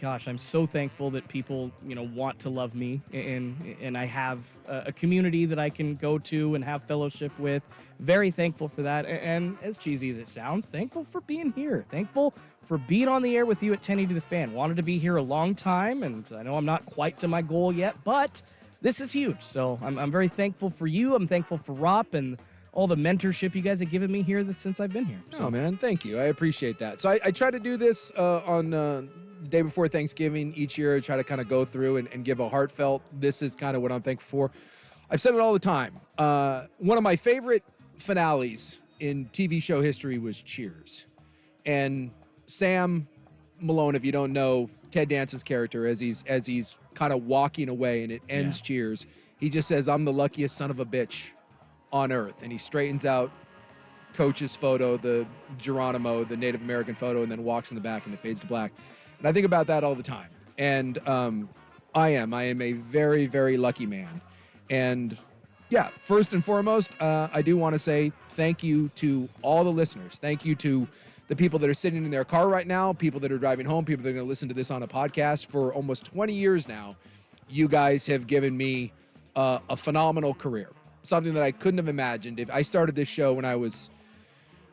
Gosh, I'm so thankful that people, want to love me, and I have a community that I can go to and have fellowship with. Very thankful for that. And as cheesy as it sounds, thankful for being here. Thankful for being on the air with you at 1080 The Fan. Wanted to be here a long time, and I know I'm not quite to my goal yet, but this is huge. So I'm very thankful for you. I'm thankful for Rob and all the mentorship you guys have given me here since I've been here. Oh, man, thank you. I appreciate that. So I try to do this on the day before Thanksgiving each year. I try to kind of go through and give a heartfelt, this is kind of what I'm thankful for. I've said it all the time. One of my favorite finales in TV show history was Cheers. And Sam Malone, if you don't know, Ted Dance's character, as he's kind of walking away and it ends Cheers, he just says, "I'm the luckiest son of a bitch on earth," and he straightens out Coach's photo, the Geronimo, the Native American photo, and then walks in the back and it fades to black. And I think about that all the time. And I am a very, very lucky man. And yeah, first and foremost, I do want to say thank you to all the listeners. Thank you to the people that are sitting in their car right now, people that are driving home, people that are going to listen to this on a podcast. For almost 20 years now, you guys have given me a phenomenal career. Something that I couldn't have imagined. If I started this show when I was,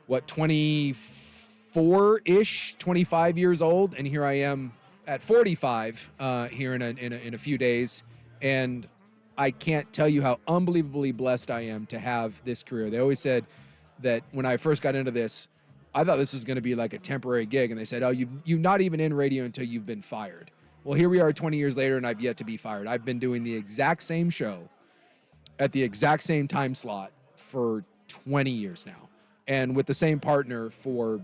24-ish, 25 years old, and here I am at 45 here in a few days, and I can't tell you how unbelievably blessed I am to have this career. They always said that when I first got into this, I thought this was going to be like a temporary gig, and they said, "Oh, you're not even in radio until you've been fired." Well, here we are 20 years later, and I've yet to be fired. I've been doing the exact same show at the exact same time slot for 20 years now, and with the same partner for,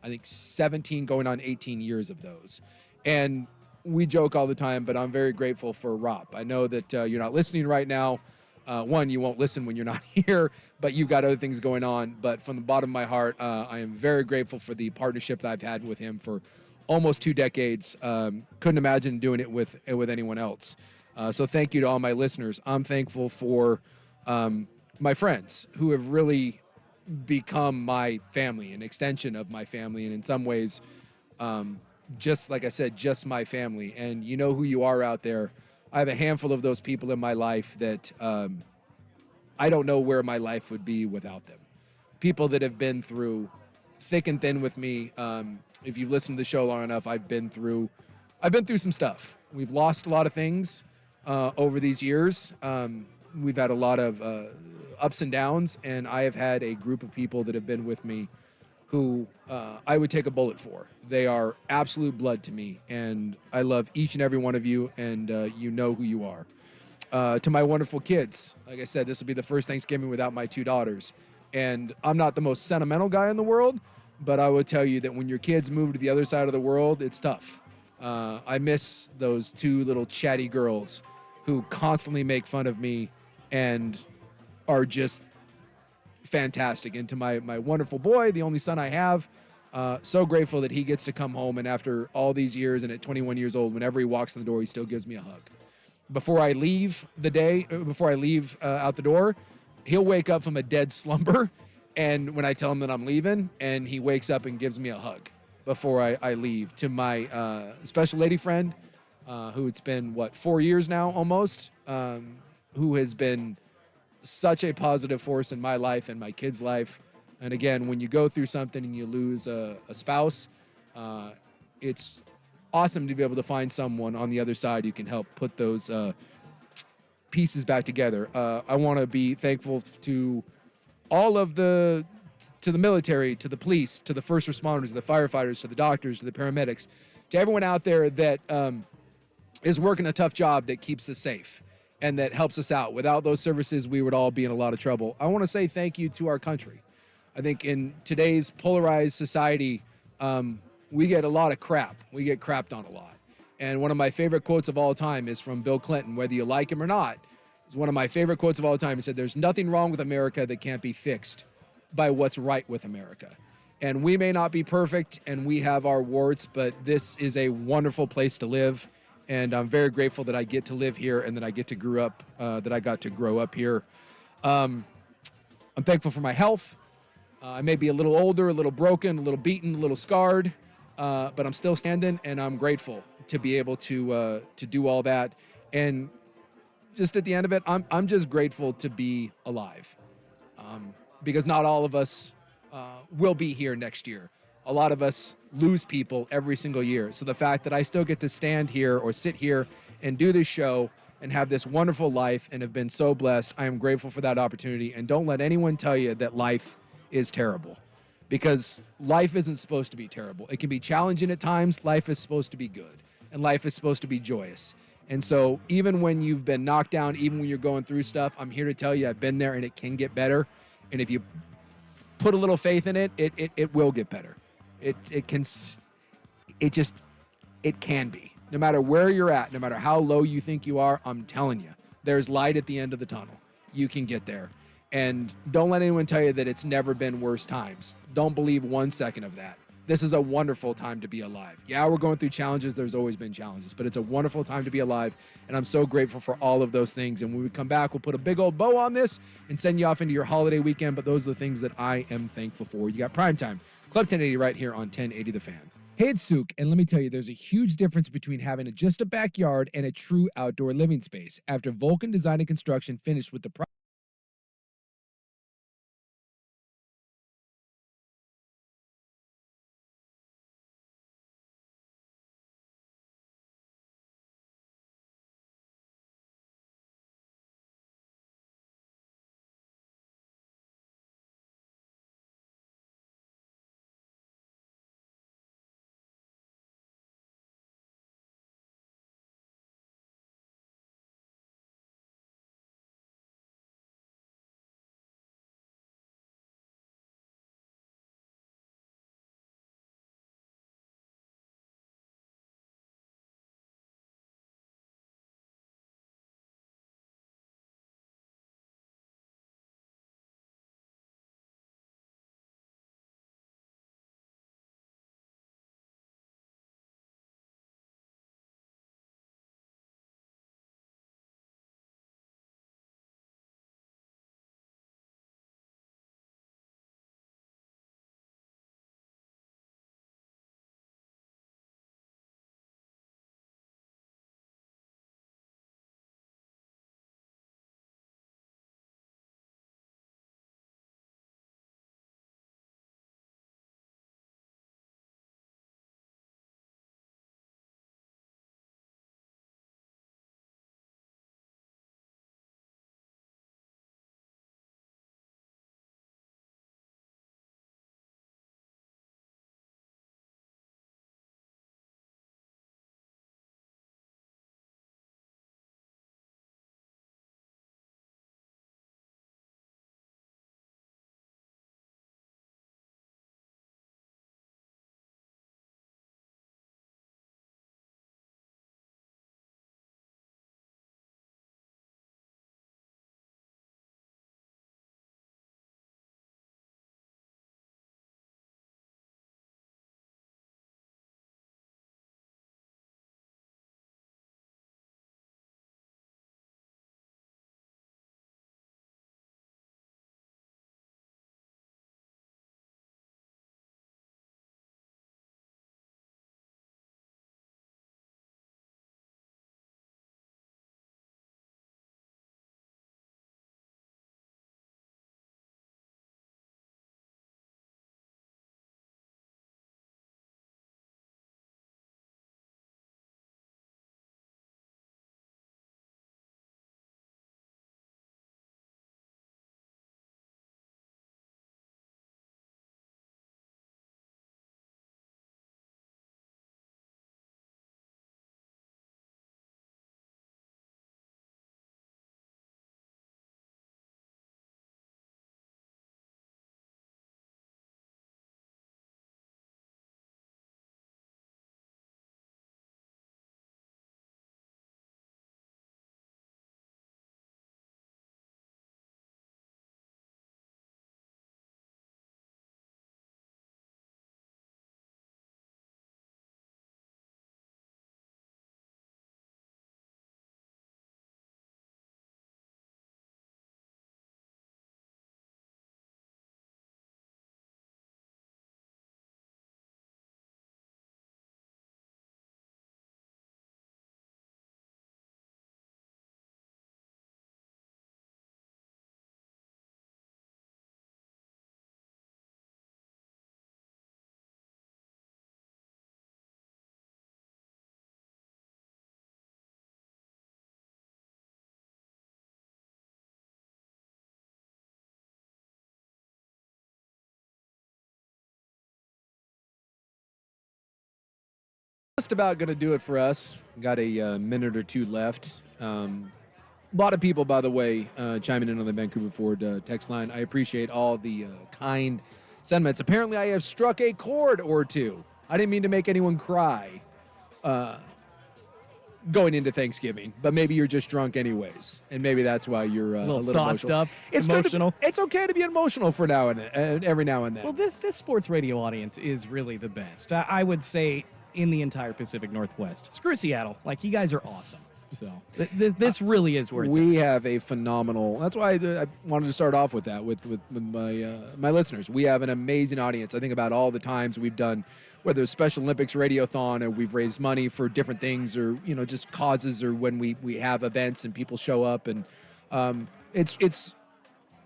I think, 17 going on 18 years of those. And we joke all the time, but I'm very grateful for Rob. I know that you're not listening right now. One, you won't listen when you're not here, but you've got other things going on. But from the bottom of my heart, I am very grateful for the partnership that I've had with him for almost 2 decades. Couldn't imagine doing it with anyone else. So thank you to all my listeners. I'm thankful for my friends who have really become my family, an extension of my family, and in some ways, just like I said, just my family. And you know who you are out there. I have a handful of those people in my life that I don't know where my life would be without them. People that have been through thick and thin with me. If you've listened to the show long enough, I've been through some stuff. We've lost a lot of things over these years. We've had a lot of ups and downs, and I have had a group of people that have been with me who I would take a bullet for. They are absolute blood to me, and I love each and every one of you, and you know who you are. To my wonderful kids, like I said, this will be the first Thanksgiving without my 2 daughters, and I'm not the most sentimental guy in the world, but I will tell you that when your kids move to the other side of the world, it's tough. I miss those 2 little chatty girls who constantly make fun of me and are just fantastic. And to my wonderful boy, the only son I have, so grateful that he gets to come home, and after all these years and at 21 years old, whenever he walks in the door, he still gives me a hug. Before I leave out the door, he'll wake up from a dead slumber, and when I tell him that I'm leaving, and he wakes up and gives me a hug before I leave. To my special lady friend, who it's been, 4 years now almost, who has been such a positive force in my life and my kids' life. And again, when you go through something and you lose a spouse, it's awesome to be able to find someone on the other side who can help put those pieces back together. I want to be thankful to all of to the military, to the police, to the first responders, to the firefighters, to the doctors, to the paramedics, to everyone out there that is working a tough job that keeps us safe and that helps us out. Without those services, we would all be in a lot of trouble. I want to say thank you to our country. I think in today's polarized society, we get a lot of crap. We get crapped on a lot. And one of my favorite quotes of all time is from Bill Clinton, whether you like him or not. It's one of my favorite quotes of all time. He said, "There's nothing wrong with America that can't be fixed by what's right with America." And we may not be perfect and we have our warts, but this is a wonderful place to live. And I'm very grateful that I get to live here and that I got to grow up here. I'm thankful for my health. I may be a little older, a little broken, a little beaten, a little scarred, but I'm still standing, and I'm grateful to be able to do all that. And just at the end of it, I'm just grateful to be alive, because not all of us will be here next year. A lot of us lose people every single year. So the fact that I still get to stand here or sit here and do this show and have this wonderful life and have been so blessed, I am grateful for that opportunity. And don't let anyone tell you that life is terrible, because life isn't supposed to be terrible. It can be challenging at times. Life is supposed to be good, and life is supposed to be joyous. And so even when you've been knocked down, even when you're going through stuff, I'm here to tell you I've been there and it can get better. And if you put a little faith in it, it will get better. It can be. No matter where you're at, no matter how low you think you are, I'm telling you, there's light at the end of the tunnel. You can get there. And don't let anyone tell you that it's never been worse times. Don't believe 1 second of that. This is a wonderful time to be alive. Yeah, we're going through challenges. There's always been challenges, but it's a wonderful time to be alive. And I'm so grateful for all of those things. And when we come back, we'll put a big old bow on this and send you off into your holiday weekend. But those are the things that I am thankful for. You got Primetime, Club 1080 right here on 1080 The Fan. Hey, it's Souk, and let me tell you, there's a huge difference between having just a backyard and a true outdoor living space. After Vulcan Design and Construction finished with the Just about going to do it for us. Got a minute or two left. A lot of people, by the way, chiming in on the Vancouver Ford text line. I appreciate all the kind sentiments. Apparently, I have struck a chord or two. I didn't mean to make anyone cry going into Thanksgiving, but maybe you're just drunk anyways, and maybe that's why you're a little sauced emotional. up, It's emotional. It's okay to be emotional for now and every now and then. Well, this sports radio audience is really the best. I would say in the entire Pacific Northwest. Screw Seattle. Like, you guys are awesome. So this really is where it's we at. have a phenomenal. That's why I wanted to start off with that with my listeners. We have an amazing audience. I think about all the times we've done, whether it's Special Olympics Radiothon or we've raised money for different things, or just causes, or when we have events and people show up, and it's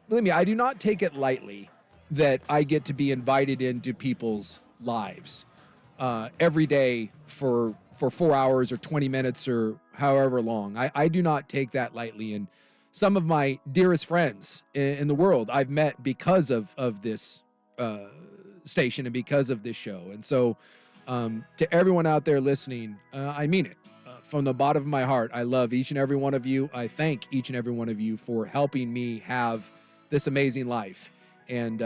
believe me, I do not take it lightly that I get to be invited into people's lives every day for 4 hours or 20 minutes or however long. I do not take that lightly. And some of my dearest friends in the world I've met because of this station and because of this show. And so to everyone out there listening, I mean it. From the bottom of my heart, I love each and every one of you. I thank each and every one of you for helping me have this amazing life. And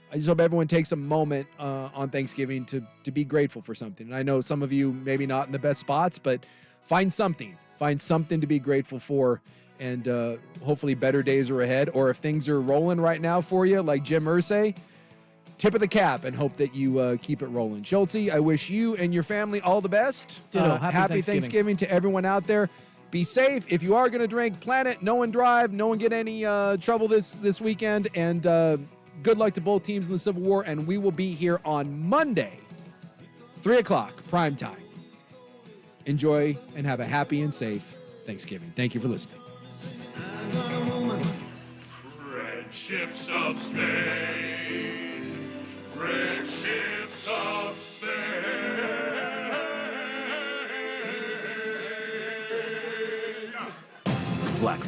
I just hope everyone takes a moment on Thanksgiving to be grateful for something. And I know some of you maybe not in the best spots, but find something to be grateful for, and hopefully better days are ahead. Or if things are rolling right now for you, like Jim Irsay, tip of the cap and hope that you keep it rolling. Schultze, I wish you and your family all the best. Ditto. Happy Thanksgiving to everyone out there. Be safe. If you are going to drink, plan it. No one drive. No one get any trouble this weekend. And good luck to both teams in the Civil War. And we will be here on Monday, 3 o'clock, prime time. Enjoy and have a happy and safe Thanksgiving. Thank you for listening. Red ships of Spain, red ships of Spain. Black